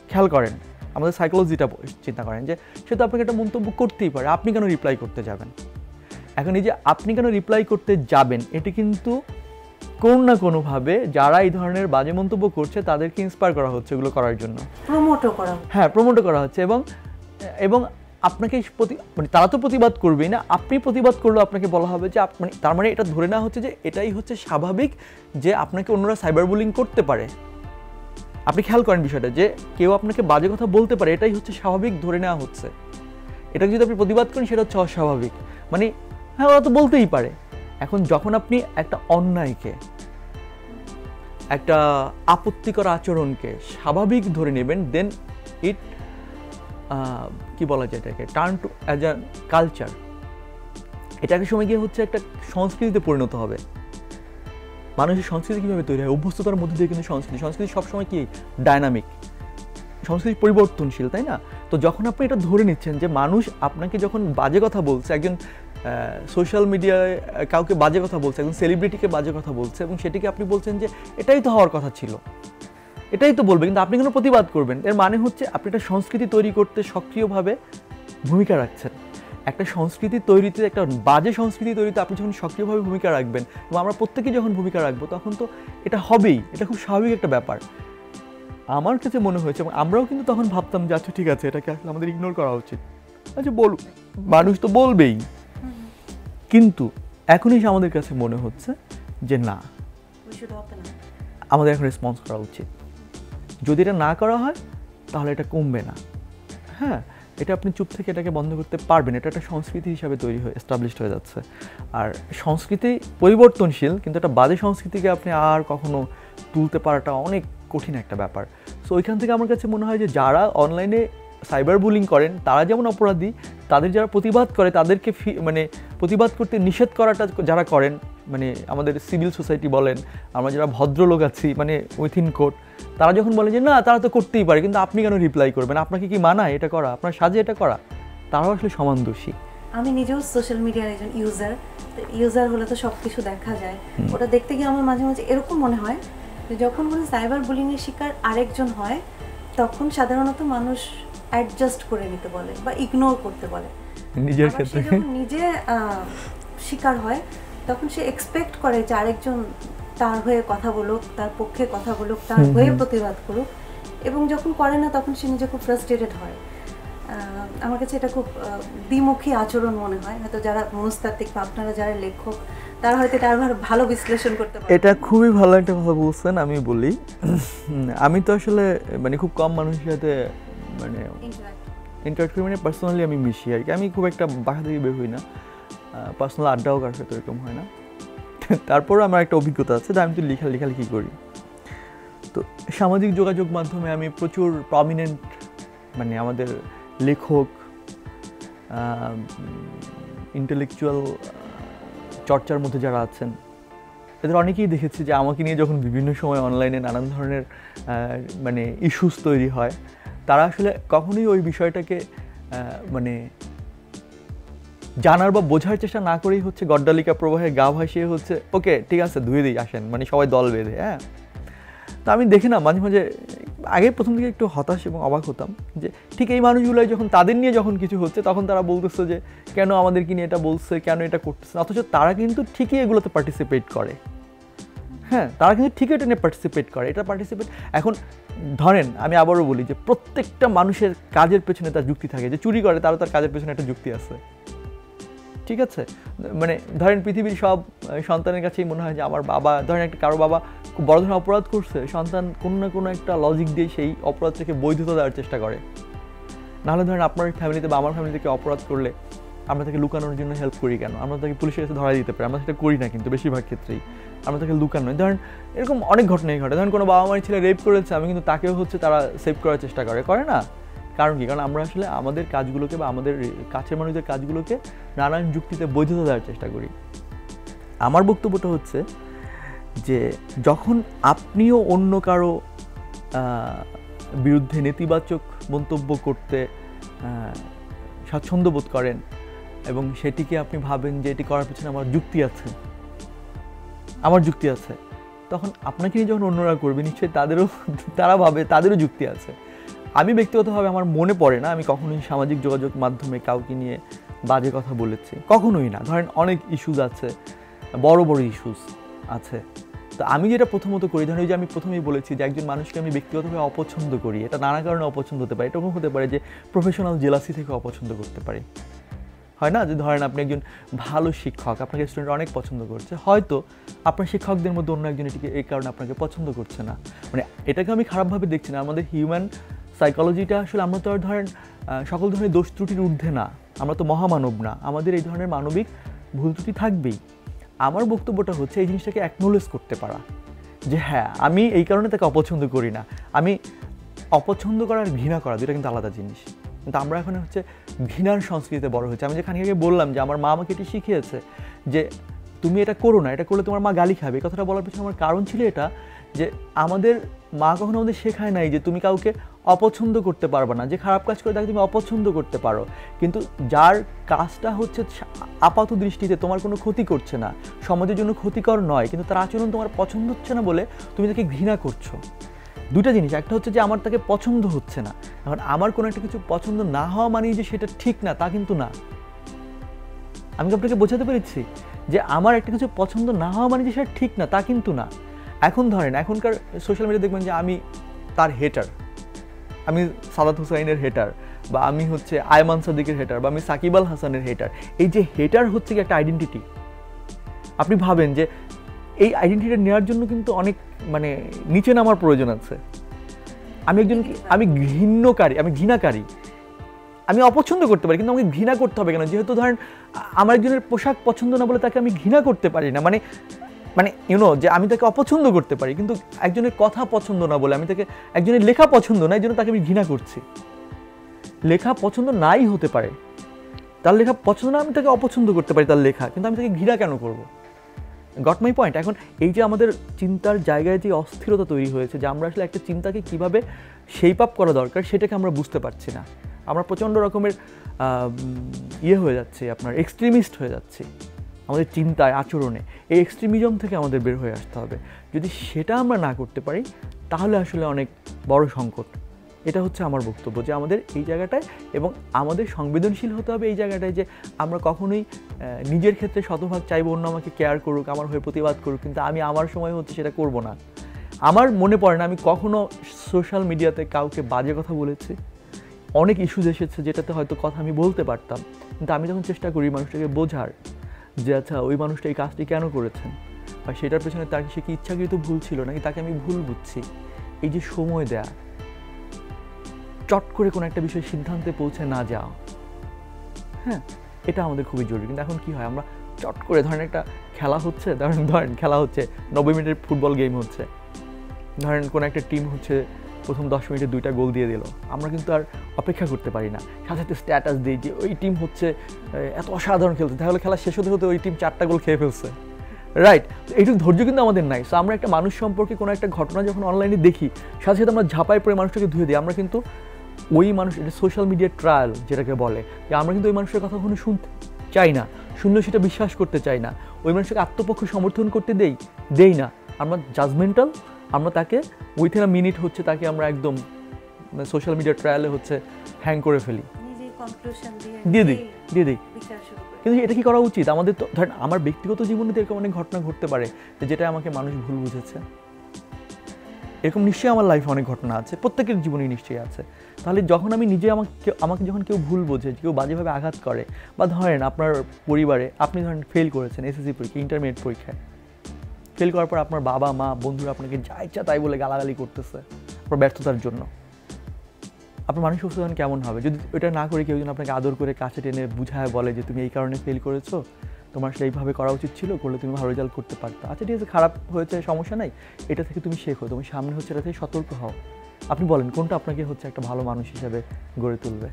খেয়াল করেন আমাদের সাইকোলজিটা চিন্তা করেন যে সে তো আপনাকে একটা মন্তব্য করতেই পারে, আপনি কেন রিপ্লাই করতে যাবেন? এখন এই যে আপনি কেন রিপ্লাই করতে যাবেন, এটি কিন্তু কোনো না কোনোভাবে যারা এই ধরনের বাজে মন্তব্য করছে তাদেরকে ইন্সপায়ার করা হচ্ছে এগুলো করার জন্য, প্রমোটও করা হচ্ছে। এবং আপনাকে মানে তারা তো প্রতিবাদ করবেই না, আপনি প্রতিবাদ করলেও আপনাকে বলা হবে যে তার মানে এটা ধরে নেওয়া হচ্ছে যে এটাই হচ্ছে স্বাভাবিক যে আপনাকে অন্যরা সাইবার বুলিং করতে পারে। আপনি খেয়াল করেন বিষয়টা, যে কেউ আপনাকে বাজে কথা বলতে পারে, এটাই হচ্ছে স্বাভাবিক ধরে নেওয়া হচ্ছে। এটা যদি আপনি প্রতিবাদ করেন সেটা হচ্ছে অস্বাভাবিক, মানে হ্যাঁ ওরা তো বলতেই পারে। এখন যখন আপনি একটা অন্যায়কে, একটা আপত্তিকর আচরণকে স্বাভাবিক ধরে নেবেন, দেন ইট কি বলা যায় এটাকে, turn to as a culture. এটা একটা সময় গিয়ে হচ্ছে একটা সংস্কৃতিতে পরিণত হবে। মানুষের সংস্কৃতি কীভাবে তৈরি হয়? অভ্যস্ততার মধ্যে দিয়ে কিন্তু সংস্কৃতি সবসময় কি ডায়নামিক, সংস্কৃতি পরিবর্তনশীল, তাই না? তো যখন আপনি এটা ধরে নিচ্ছেন যে মানুষ আপনাকে যখন বাজে কথা বলছে, একজন সোশ্যাল মিডিয়ায় কাউকে বাজে কথা বলছে, একজন সেলিব্রিটিকে বাজে কথা বলছে, এবং সেটিকে আপনি বলছেন যে এটাই তো হওয়ার কথা ছিল, এটাই তো বলবে, কিন্তু আপনি কেন প্রতিবাদ করবেন? এর মানে হচ্ছে আপনি একটা সংস্কৃতি তৈরি করতে সক্রিয়ভাবে ভূমিকা রাখছেন। একটা সংস্কৃতি তৈরিতে, একটা বাজে সংস্কৃতি তৈরিতে আপনি যখন সক্রিয়ভাবে ভূমিকা রাখবেন, এবং আমরা প্রত্যেকেই যখন ভূমিকা রাখবো, তখন তো এটা হবেই, এটা খুব স্বাভাবিক একটা ব্যাপার। আমার কাছে মনে হয়েছে, এবং আমরাও কিন্তু তখন ভাবতাম যে আচ্ছা ঠিক আছে, এটাকে আসলে আমাদের ইগনোর করা উচিত, আচ্ছা বলুক, মানুষ তো বলবেই। কিন্তু এখন এসে আমাদের কাছে মনে হচ্ছে যে না, আমাদের এখন রেসপন্স করা উচিত। যদি এটা না করা হয় তাহলে এটা কমবে না। হ্যাঁ, এটা আপনি চুপ থেকে এটাকে বন্ধ করতে পারবেন, এটা একটা সংস্কৃতি হিসাবে তৈরি হয়ে এস্টাবলিশড হয়ে যাচ্ছে। আর সংস্কৃতি পরিবর্তনশীল, কিন্তু একটা বাজে সংস্কৃতিকে আপনি আর কখনো তুলতে পারাটা অনেক কঠিন একটা ব্যাপার। সো ওইখান থেকে আমার কাছে মনে হয় যে যারা অনলাইনে সাইবার বুলিং করেন তারা যেমন অপরাধী, তাদের যারা প্রতিবাদ করে তাদেরকে মানে প্রতিবাদ করতে নিষেধ করাটা যারা করেন, মানে আমাদের সিভিল সোসাইটি বলেন, আমরা যারা ভদ্রলোক আছি মানে উইথিন কোর্ট, তারা যখন বলেন যে না তারা তো করতেই পারে, কিন্তু আপনি কেন রিপ্লাই করবেন, আপনাকে কি মানায় এটা করা, আপনার সাজে এটা করা, তারাও আসলে সমান দোষী। আমি নিজেও সোশ্যাল মিডিয়ার একজন ইউজার হলে তো সব কিছু দেখা যায়। ওটা দেখতে গিয়ে আমার মাঝে মাঝে এরকম মনে হয় যে যখন কোনো সাইবার বুলিংয়ের শিকার আরেকজন হয়, তখন সাধারণত মানুষ অ্যাডজাস্ট করে নিতে বলে বা ইগনোর করতে বলে। নিজের ক্ষেত্রে যখন নিজে শিকার হয়, তখন সে এক্সপেক্ট করে যে আরেকজন তার হয়ে কথা বলুক, তার পক্ষে কথা বলুক, তার হয়ে প্রতিবাদ করুক, এবং যখন করে না তখন সে নিজে খুব ফ্রাস্ট্রেটেড হয়। আমার কাছে এটা খুব দ্বিমুখী আচরণ মনে হয়। হয়তো যারা মনস্তাত্ত্বিক বা আপনারা যারা লেখক, তারা হয়তো এটা আরো ভালো বিশ্লেষণ করতে পারে। এটা খুবই ভালো একটা কথা বলছেন। আমি বলি, আমি তো আসলে মানে খুব কম মানুষের সাথে মানে ইন্টারাক্ট করি, মানে পার্সোনালি আমি মিশি আর কি। আমি খুব একটা বাসা থেকে বের হই না, পার্সোনাল আড্ডাও কার সাথে এরকম হয় না। তারপরও আমার একটা অভিজ্ঞতা আছে যে আমি তো লেখালেখি করি। তো সামাজিক যোগাযোগ মাধ্যমে আমি প্রচুর প্রমিনেন্ট মানে আমাদের লেখক, ইন্টেলেকচুয়াল চর্চার মধ্যে যারা আছেন, এদের অনেকেই দেখেছি যে আমাকে নিয়ে যখন বিভিন্ন সময় অনলাইনে নানান ধরনের মানে ইস্যুস তৈরি হয়, তারা আসলে কখনোই ওই বিষয়টাকে মানে জানার বা বোঝার চেষ্টা না করেই হচ্ছে গড্ডালিকা প্রবাহে গা ভাসিয়ে হচ্ছে ওকে ঠিক আছে ধুয়ে দিই আসেন, মানে সবাই দল বেঁধে। হ্যাঁ, তো আমি দেখি না মাঝে মাঝে, আগে প্রথম দিকে একটু হতাশ এবং অবাক হতাম যে ঠিক এই মানুষগুলোই যখন তাদের নিয়ে যখন কিছু হচ্ছে তখন তারা বলতেছে যে কেন আমাদেরকে নিয়ে এটা বলছে, কেন এটা করতেছে, অথচ তারা কিন্তু ঠিকই এগুলোতে পার্টিসিপেট করে। হ্যাঁ, তারা কিন্তু ঠিকই এটা নিয়ে পার্টিসিপেট করে। এটা পার্টিসিপেট, এখন ধরেন আমি আবারও বলি যে প্রত্যেকটা মানুষের কাজের পেছনে তার যুক্তি থাকে। যে চুরি করে তারও তার কাজের পেছনে একটা যুক্তি আছে, ঠিক আছে? মানে ধরেন পৃথিবীর সব সন্তানের কাছেই মনে হয় যে আমার বাবা, ধরেন একটা কারো বাবা খুব বড় ধরনের অপরাধ করছে, সন্তান কোনো না কোনো একটা লজিক দিয়ে সেই অপরাধটাকে বৈধতা দেওয়ার চেষ্টা করে। নাহলে ধরেন আপনার ফ্যামিলিতে বা আমার ফ্যামিলি থেকে অপরাধ করলে আমরা তাকে লুকানোর জন্য হেল্প করি কেন? আমরা তাকে পুলিশের কাছে ধরা দিতে পারি, আমরা সেটা করি না, কিন্তু বেশিরভাগ ক্ষেত্রেই আমরা তাকে লুকানো। ধরেন এরকম অনেক ঘটনাই ঘটে। ধরেন কোনো বাবা মায়ের ছেলে রেপ করেছে, আমি কিন্তু তাকেও হচ্ছে তারা সেভ করার চেষ্টা করে না? কারণ কি? কারণ আমরা আসলে আমাদের কাজগুলোকে বা আমাদের কাছের মানুষদের কাজগুলোকে নানান যুক্তিতে বৈধতা দেওয়ার চেষ্টা করি। আমার বক্তব্যটা হচ্ছে যে যখন আপনিও অন্য কারো বিরুদ্ধে নেতিবাচক মন্তব্য করতে স্বাচ্ছন্দ্য বোধ করেন এবং সেটিকে আপনি ভাবেন যে এটি করার পিছনে আমার যুক্তি আছে, তখন আপনাকে নিয়ে যখন অন্যরা করবে নিশ্চয়ই তারা ভাবে তাদেরও যুক্তি আছে। আমি ব্যক্তিগতভাবে আমার মনে পড়ে না আমি কখনোই সামাজিক যোগাযোগ মাধ্যমে কাউকে নিয়ে বাজে কথা বলেছি, কখনোই না। ধরেন অনেক ইস্যুস আছে, বড় বড় ইস্যুস আছে, তো আমি যেটা প্রথমত করি, ধরেন ওই যে আমি প্রথমেই বলেছি যে একজন মানুষকে আমি ব্যক্তিগতভাবে অপছন্দ করি, এটা নানা কারণে অপছন্দ হতে পারে। এরকম হতে পারে যে প্রফেশনাল জেলাসি থেকে অপছন্দ করতে পারি, হয় না? যে ধরেন আপনি একজন ভালো শিক্ষক, আপনাকে স্টুডেন্ট অনেক পছন্দ করছে, হয়তো আপনার শিক্ষকদের মধ্যে অন্য একজন এটিকে এই কারণে আপনাকে পছন্দ করছে না। মানে এটাকে আমি খারাপভাবে দেখছি না। আমাদের হিউম্যান সাইকোলজিটা আসলে, আমরা তো আর ধরেন সকল ধরনের দোষ ত্রুটির ঊর্ধ্বে না, আমরা তো মহামানব না, আমাদের এই ধরনের মানবিক ভুল ত্রুটি থাকবেই। আমার বক্তব্যটা হচ্ছে এই জিনিসটাকে অ্যাকনোলেজ করতে পারা যে হ্যাঁ আমি এই কারণে তাকে অপছন্দ করি না। আমি অপছন্দ করা আর ঘৃণা করা দুটো কিন্তু আলাদা জিনিস। কিন্তু আমরা এখন হচ্ছে ঘৃণার সংস্কৃতিতে বড় হয়েছে। আমি যে খানিক আগে বললাম যে আমার মা আমাকে এটি শিখিয়েছে যে তুমি এটা করো না, এটা করলে তোমার মা গালি খাবে। এই কথাটা বলার পিছনে আমার কারণ ছিল এটা যে আমাদের মা কখনো আমাদের শেখায় নাই যে তুমি কাউকে অপছন্দ করতে পারবে না, যে খারাপ কাজ করে তাকে তুমি অপছন্দ করতে পারো, কিন্তু যার কাজটা হচ্ছে আপাত দৃষ্টিতে তোমার কোনো ক্ষতি করছে না, সমাজের জন্য ক্ষতিকর নয়, কিন্তু তার আচরণ তোমার পছন্দ হচ্ছে না বলে তুমি তাকে ঘৃণা করছো। দুটা জিনিস, একটা হচ্ছে যে আমার তাকে পছন্দ হচ্ছে না। এখন আমার কোনো একটা কিছু পছন্দ না হওয়া মানেই যে সেটা ঠিক না তা কিন্তু না। আমি আপনাকে বোঝাতে পেরেছি যে আমার একটা কিছু পছন্দ না হওয়া মানে যে সেটা ঠিক না তা কিন্তু না। এখন ধরেন এখনকার সোশ্যাল মিডিয়া দেখবেন যে আমি তার হেটার, আমি সাদাত হুসাইনের হেটার, বা আমি হচ্ছে আয়মান সাদিকের হেটার, বা আমি সাকিব আল হাসানের হেটার। এই যে হেটার হচ্ছে কি একটা আইডেন্টিটি। আপনি ভাবেন যে এই আইডেন্টিটি নেওয়ার জন্য কিন্তু অনেক মানে নিচে নামার প্রয়োজন আছে। আমি ঘৃণ্যকারী, আমি ঘৃণাকারী, আমি অপছন্দ করতে পারি, কিন্তু আমাকে ঘৃণা করতে হবে কেন? যেহেতু ধরেন আমার একজনের পোশাক পছন্দ না বলে তাকে আমি ঘৃণা করতে পারি না, মানে যে আমি তাকে অপছন্দ করতে পারি, কিন্তু একজনের কথা পছন্দ না বলে, আমি তাকে একজনের লেখা পছন্দ না এই জন্য তাকে আমি ঘৃণা করছি। লেখা পছন্দ নাই হতে পারে, তার লেখা পছন্দ না, আমি তাকে অপছন্দ করতে পারি তার লেখা, কিন্তু আমি তাকে ঘৃণা কেন করব? Got my point? এখন এই যে আমাদের চিন্তার জায়গায় যে অস্থিরতা তৈরি হয়েছে, যে আমরা আসলে একটা চিন্তাকে কীভাবে শেপ আপ করা দরকার সেটাকে আমরা বুঝতে পারছি না। আমরা প্রচণ্ড রকমের হয়ে যাচ্ছে, আপনার এক্সট্রিমিস্ট হয়ে যাচ্ছে আমাদের চিন্তায়, আচরণে। এই এক্সট্রিমিজম থেকে আমাদের বের হয়ে আসতে হবে। যদি সেটা আমরা না করতে পারি তাহলে আসলে অনেক বড় সংকট। এটা হচ্ছে আমার বক্তব্য, যে আমাদের এই জায়গাটায়, এবং আমাদের সংবেদনশীল হতে হবে এই জায়গাটায়, যে আমরা কখনোই নিজের ক্ষেত্রে শতভাগ চাইবো অন্য আমাকে কেয়ার করুক, আমার হয়ে প্রতিবাদ করুক, কিন্তু আমি আমার সময় হচ্ছে সেটা করব না। আমার মনে পড়ে না আমি কখনো সোশ্যাল মিডিয়াতে কাউকে বাজে কথা বলেছি। অনেক ইস্যুজ এসেছে যেটাতে হয়তো কথা আমি বলতে পারতাম, কিন্তু আমি যখন চেষ্টা করি মানুষটাকে বোঝার যে আচ্ছা ওই মানুষটা এই কাজটি কেন করেছেন, বা সেটার পেছনে তার সে কি ইচ্ছাকৃত ভুল ছিল নাকি তাকে আমি ভুল বুঝছি, এই যে সময় দেয়া, চট করে কোনো একটা বিষয়ে সিদ্ধান্তে পৌঁছে না যাওয়া, হ্যাঁ, এটা আমাদের খুবই জরুরি। কিন্তু এখন কি হয়, আমরা চট করে ধরেন একটা খেলা হচ্ছে, ধরেন খেলা হচ্ছে 90 মিনিটের ফুটবল গেম হচ্ছে, ধরেন কোনো একটা টিম হচ্ছে প্রথম 10 মিনিটে 2টা গোল দিয়ে দিল, আমরা কিন্তু আর অপেক্ষা করতে পারি না, সাথে সাথে স্ট্যাটাস দিই যে ওই টিম হচ্ছে এত অসাধারণ খেলছে, তাহলে খেলা শেষ হতে হতে ওই টিম 4টা গোল খেয়ে ফেলছে, রাইট? এইটুকু ধৈর্য কিন্তু আমাদের নাই। সো আমরা একটা মানুষ সম্পর্কে কোনো একটা ঘটনা যখন অনলাইনে দেখি, সাথে সাথে আমরা ঝাঁপাই পড়ে মানুষটাকে ধুয়ে দিই। আমরা কিন্তু ওই মানুষ, এটা সোশ্যাল মিডিয়ার ট্রায়াল যেটাকে বলে, যে আমরা কিন্তু ওই মানুষের কথা কখনো শুনতে চাই না, শুনলেও সেটা বিশ্বাস করতে চাই না, ওই মানুষকে আত্মপক্ষ সমর্থন করতে দেই না, আমরা জাজমেন্টাল, আমরা তাকে উইথিন আ মিনিট হচ্ছে তাকে আমরা একদম সোশ্যাল মিডিয়ার ট্রায়ালে হচ্ছে হ্যাং করে ফেলি, দিয়ে দিই। কিন্তু এটা কি করা উচিত? আমাদের তো ধরেন আমার ব্যক্তিগত জীবনে তো এরকম অনেক ঘটনা ঘটতে পারে যেটা আমাকে মানুষ ভুল বুঝেছে, এরকম নিশ্চয়ই আমার লাইফে অনেক ঘটনা আছে, প্রত্যেকের জীবনেই নিশ্চয়ই আছে। তাহলে যখন আমি নিজে আমাকে যখন কেউ ভুল বোঝে, কেউ বাজেভাবে আঘাত করে, বা ধরেন আপনার পরিবারে আপনি ধরেন ফেল করেছেন এসএসসি পরীক্ষা, ইন্টারমিডিয়েট পরীক্ষায় ফেল করার পর আপনার বাবা মা বন্ধুরা আপনাকে যা ইচ্ছা তাই বলে গালাগালি করতেছে আপনার ব্যর্থতার জন্য, আপনার মানসিক অবস্থা কেমন হবে? যদি ওইটা না করে কেউ যেন আপনাকে আদর করে কাছে টেনে বুঝায় বলে যে তুমি এই কারণে ফেল করেছো, তোমার আসলে এইভাবে করা উচিত ছিল, করলে তুমি ভালো রেজাল্ট করতে পারতো, আচ্ছা ঠিক আছে খারাপ হয়েছে সমস্যা নাই, এটা থেকে তুমি শেখো, তুমি সামনে হচ্ছে এটা থেকে সতর্ক হও। আপনি বলেন কোনটা আপনাকে হচ্ছে একটা ভালো মানুষ হিসেবে গড়ে তুলবে?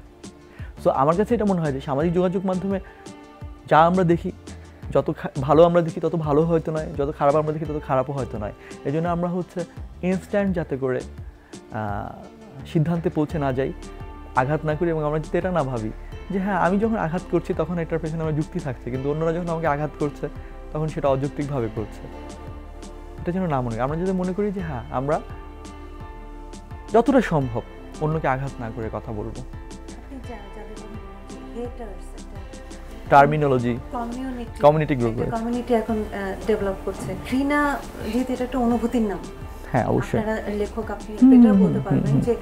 সো আমার কাছে এটা মনে হয় যে সামাজিক যোগাযোগ মাধ্যমে যা আমরা দেখি, যত ভালো আমরা দেখি তত ভালো হয়তো নয়, যত খারাপ আমরা দেখি তত খারাপও হয়তো নয়। এই জন্য আমরা হচ্ছে ইনস্ট্যান্ট যাতে করে সিদ্ধান্তে পৌঁছে না যাই, আঘাত না করি, এবং আমরা যাতে এটা না ভাবি যে হ্যাঁ আমি যখন আঘাত করছি তখন এটার পেছনে আমার যুক্তি থাকছে, কিন্তু অন্যরা যখন আমাকে আঘাত করছে তখন সেটা অযৌক্তিকভাবে করছে, এটা যেন না মনে করি। আমরা যদি মনে করি যে হ্যাঁ আমরা যতটা সম্ভব অন্যকে আঘাত না করে কথা বলবো। টার্মিনোলজি কমিউনিটি গ্রুপ, কমিউনিটি এখন ডেভেলপ করছে। ঘৃণা যেহেতু এটা একটা অনুভূতির নাম, হ্যাঁ অবশ্যই লেখক আপনি এটা বলতে পারবেন যে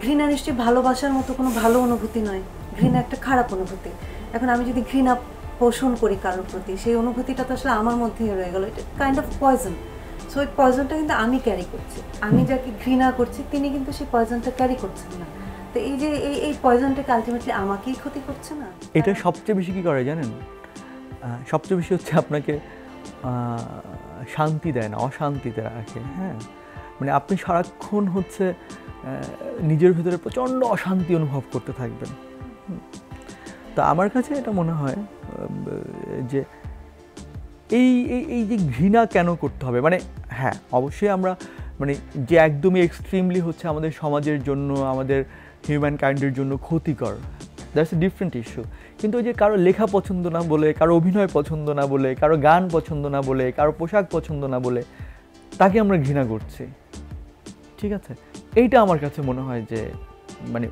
ঘৃণা নিশ্চয়ই ভালোবাসার মতো কোনো ভালো অনুভূতি নয়, ঘৃণা একটা খারাপ অনুভূতি। এখন আমি যদি ঘৃণা পোষণ করি কারোর প্রতি, সেই অনুভূতিটা তো আসলে আমার মধ্যেই রয়ে গেল, এটা কাইন্ড অফ পয়জন। সো ওই পয়জনটা কিন্তু আমি ক্যারি করছি, আমি যাকে ঘৃণা করছি তিনি কিন্তু সেই পয়জনটা ক্যারি করছেন না। তো এই যে এই পয়জনটাকে আলটিমেটলি আমাকেই ক্ষতি করছে না? এটা সবচেয়ে বেশি কি করে জানেন? সবচেয়ে বেশি হচ্ছে আপনাকে শান্তি দেয় না, অশান্তিতে রাখে। হ্যাঁ, মানে আপনি সারাক্ষণ হচ্ছে নিজের ভিতরে প্রচণ্ড অশান্তি অনুভব করতে থাকবেন। তো আমার কাছে এটা মনে হয় যে এই এই এই যে ঘৃণা কেন করতে হবে, মানে হ্যাঁ অবশ্যই আমরা মানে যে একদমই এক্সট্রিমলি হচ্ছে আমাদের সমাজের জন্য, আমাদের হিউম্যান কাইন্ডের জন্য ক্ষতিকর, দ্যাটস এ ডিফারেন্ট ইস্যু। কিন্তু ওই যে কারো লেখা পছন্দ না বলে, কারো অভিনয় পছন্দ না বলে, কারো গান পছন্দ না বলে, কারো পোশাক পছন্দ না বলে তাকে আমরা ঘৃণা করছি, ঠিক আছে? এইটা আমার কাছে মনে হয় যে মানে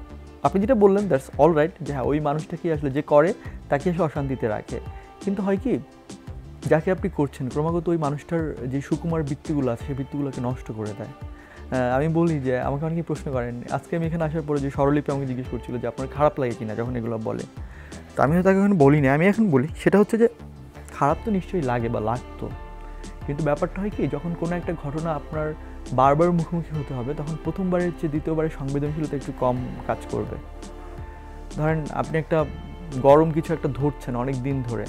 আপনি যেটা বললেন দ্যাটস অল রাইট, যে হ্যাঁ ওই মানুষটাকে আসলে যে করে তাকে আসলে অশান্তিতে রাখে। কিন্তু হয় কি, যাকে আপনি করছেন ক্রমাগত ওই মানুষটার যে সুকুমার বৃত্তিগুলো আছে সেই বৃত্তিগুলোকে নষ্ট করে দেয়। আমি বলি যে আমাকে অনেকেই প্রশ্ন করেন, আজকে আমি এখানে আসার পরে যে স্বরলিপি আমাকে জিজ্ঞেস করছিল যে আপনার খারাপ লাগে কিনা যখন এগুলো বলে, তো আমি তাকে এখন বলি না, আমি এখন বলি সেটা হচ্ছে যে খারাপ তো নিশ্চয়ই লাগে বা লাগতো, কিন্তু ব্যাপারটা হয় কি যখন কোনো একটা ঘটনা আপনার বারবার মুখোমুখি হতে হবে তখন প্রথমবারের চেয়ে দ্বিতীয়বারের সংবেদনশীলতা একটু কম কাজ করবে। ধরেন আপনি একটা গরম কিছু একটা ধরছেন অনেক দিন ধরে,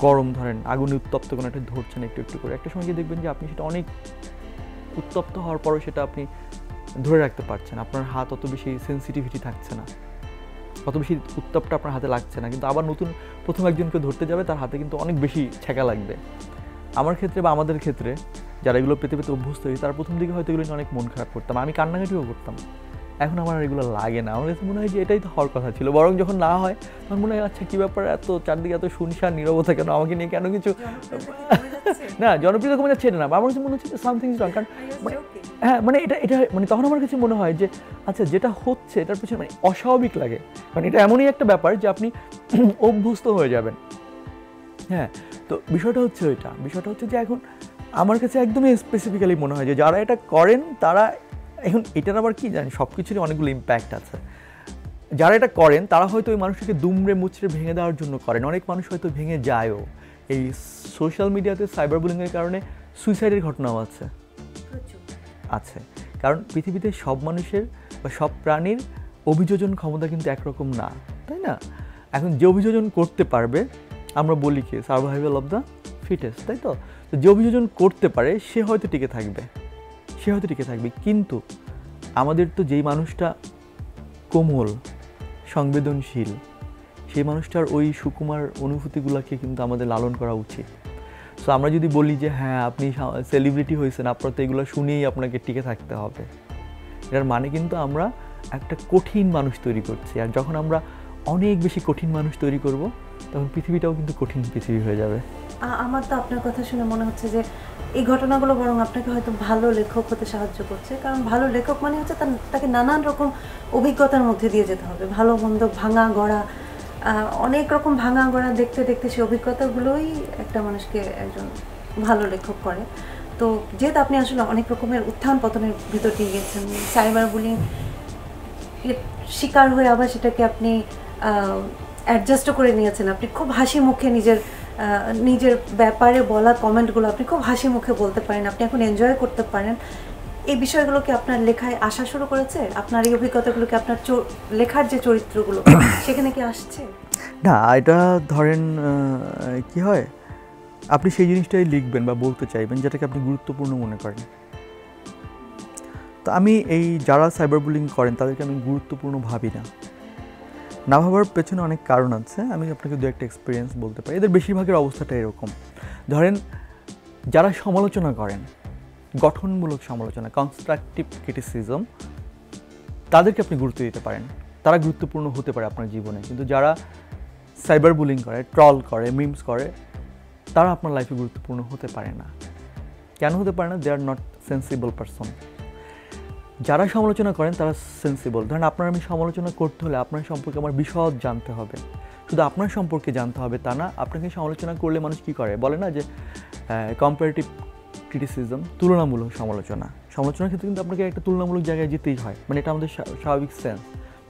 গরম ধরেন আগুনে উত্তপ্ত কোনো একটা ধরছেন একটু একটু করে, একটা সময় গিয়ে দেখবেন যে আপনি সেটা অনেক উত্তপ্ত হওয়ার পরও সেটা আপনি ধরে রাখতে পারছেন, আপনার হাত অত বেশি সেন্সিটিভিটি থাকছে না, অত বেশি উত্তপ্তটা আপনার হাতে লাগছে না। কিন্তু আবার নতুন প্রথম একজনকে ধরতে যাবে তার হাতে কিন্তু অনেক বেশি ছেঁকা লাগবে। আমার ক্ষেত্রে বা আমাদের ক্ষেত্রে যারা এগুলো পেতে পেতে অভ্যস্ত হয়েছে তারা প্রথম দিকে হয়তো এগুলো নিয়ে অনেক মন খারাপ করতাম, আমি কান্নাকাটিও করতাম। এখন আমার আর এগুলো লাগে না, আমার কাছে মনে হয় যে এটাই তো হওয়ার কথা ছিল। বরং যখন না হয় তখন মনে হয় আচ্ছা কী ব্যাপার, এত চারদিকে এত শুনশান নীরবতা কেন, আমাকে নিয়ে কেন কিছু না, জনপ্রিয়তা কমে যাচ্ছে এটা না, আমার কাছে মনে হচ্ছে সামথিং ইজ রং। কারণ হ্যাঁ মানে এটা এটা মানে তখন আমার কাছে মনে হয় যে আচ্ছা যেটা হচ্ছে এটার পেছনে মানে অস্বাভাবিক লাগে, কারণ এটা এমনই একটা ব্যাপার যে আপনি অভ্যস্ত হয়ে যাবেন। হ্যাঁ, তো বিষয়টা হচ্ছে ওইটা, বিষয়টা হচ্ছে যে এখন আমার কাছে একদমই স্পেসিফিক্যালি মনে হয় যে যারা এটা করেন তারা এখন এটার আবার কি জানি সব কিছুরই অনেকগুলো ইম্প্যাক্ট আছে। যারা এটা করেন তারা হয়তো ওই মানুষটাকে দুমড়ে মুচড়ে ভেঙে দেওয়ার জন্য করেন, অনেক মানুষ হয়তো ভেঙে যায়ও। এই সোশ্যাল মিডিয়াতে সাইবার বুলিংয়ের কারণে সুইসাইডের ঘটনাও আছে আছে, কারণ পৃথিবীতে সব মানুষের বা সব প্রাণীর অভিযোজন ক্ষমতা কিন্তু একরকম না, তাই না? এখন যে অভিযোজন করতে পারবে আমরা বলি কি সার্ভাইভাল অফ দ্য ফিটেস্ট, তাই তো? তো যে অভিযোজন করতে পারে সে হয়তো টিকে থাকবে, সে হয়তো টিকে থাকবে। কিন্তু আমাদের তো যেই মানুষটা কোমল সংবেদনশীল সেই মানুষটার ওই সুকুমার অনুভূতিগুলোকে কিন্তু আমাদের লালন করা উচিত। সো আমরা যদি বলি যে হ্যাঁ আপনি সেলিব্রিটি হয়েছেন, আপনার তো এগুলো শুনেই আপনাকে টিকে থাকতে হবে, এটার মানে কিন্তু আমরা একটা কঠিন মানুষ তৈরি করছি। আর যখন আমরা অনেক বেশি কঠিন মানুষ তৈরি করব তখন পৃথিবীটাও কিন্তু কঠিন পৃথিবী হয়ে যাবে। আমার তো আপনার কথা শুনে মনে হচ্ছে যে এই ঘটনাগুলো বরং আপনাকে হয়তো ভালো লেখক হতে সাহায্য করছে, কারণ ভালো লেখক মানে হচ্ছে তাকে নানান রকম অভিজ্ঞতার মধ্যে দিয়ে যেতে হবে, ভালো মন্দ ভাঙা গড়া অনেক রকম ভাঙা গড়া দেখতে দেখতে সেই অভিজ্ঞতাগুলোই একটা মানুষকে একজন ভালো লেখক করে। তো যেহেতু আপনি আসলে অনেক রকমের উত্থান পতনের ভিতর দিয়ে গেছেন, সাইবার বুলিং শিকার হয়ে আবার সেটাকে আপনি অ্যাডজাস্টও করে নিয়েছেন, আপনি খুব হাসি মুখে নিজের ব্যাপারে বলা কমেন্টগুলো আপনি খুব হাসি মুখে বলতে পারেন, আপনি এখন এনজয় করতে পারেন। এই বিষয়গুলোকে আপনার লেখায় আসা শুরু করেছে? আপনার এই অভিজ্ঞতাগুলোকে আপনার লেখার যে চরিত্রগুলো সেখানে কি আসছে? না, এটা ধরেন কি হয়, আপনি সেই জিনিসটাই লিখবেন বা বলতে চাইবেন যেটাকে আপনি গুরুত্বপূর্ণ মনে করেন। তো আমি এই যারা সাইবার বুলিং করেন তাদেরকে আমি গুরুত্বপূর্ণ ভাবি না। না ভাবার পেছনে অনেক কারণ আছে, আমি আপনাকে দু একটা এক্সপিরিয়েন্স বলতে পারি। এদের বেশিরভাগের অবস্থাটা এরকম। ধরেন যারা সমালোচনা করেন, গঠনমূলক সমালোচনা, কনস্ট্রাকটিভ ক্রিটিসিজম, তাদেরকে আপনি গুরুত্ব দিতে পারেন, তারা গুরুত্বপূর্ণ হতে পারে আপনার জীবনে। কিন্তু যারা সাইবার বুলিং করে, ট্রল করে, মিমস করে, তারা আপনার লাইফে গুরুত্বপূর্ণ হতে পারে না। কেন হতে পারে না? দে আর নট সেন্সিবল পারসন। যারা সমালোচনা করেন তারা সেন্সিবল। ধরেন আপনার আমি সমালোচনা করতে হলে আপনার সম্পর্কে আমার বিশদ জানতে হবে, শুধু আপনার সম্পর্কে জানতে হবে তা না। আপনাকে সমালোচনা করলে মানুষ কী করে বলে না যে কম্পারেটিভ ক্রিটিসিজম, তুলনামূলক সমালোচনা। সমালোচনার ক্ষেত্রে কিন্তু আপনাকে একটা তুলনামূলক জায়গায় যেতেই হয়, মানে এটা আমাদের স্বাভাবিক সেন্স।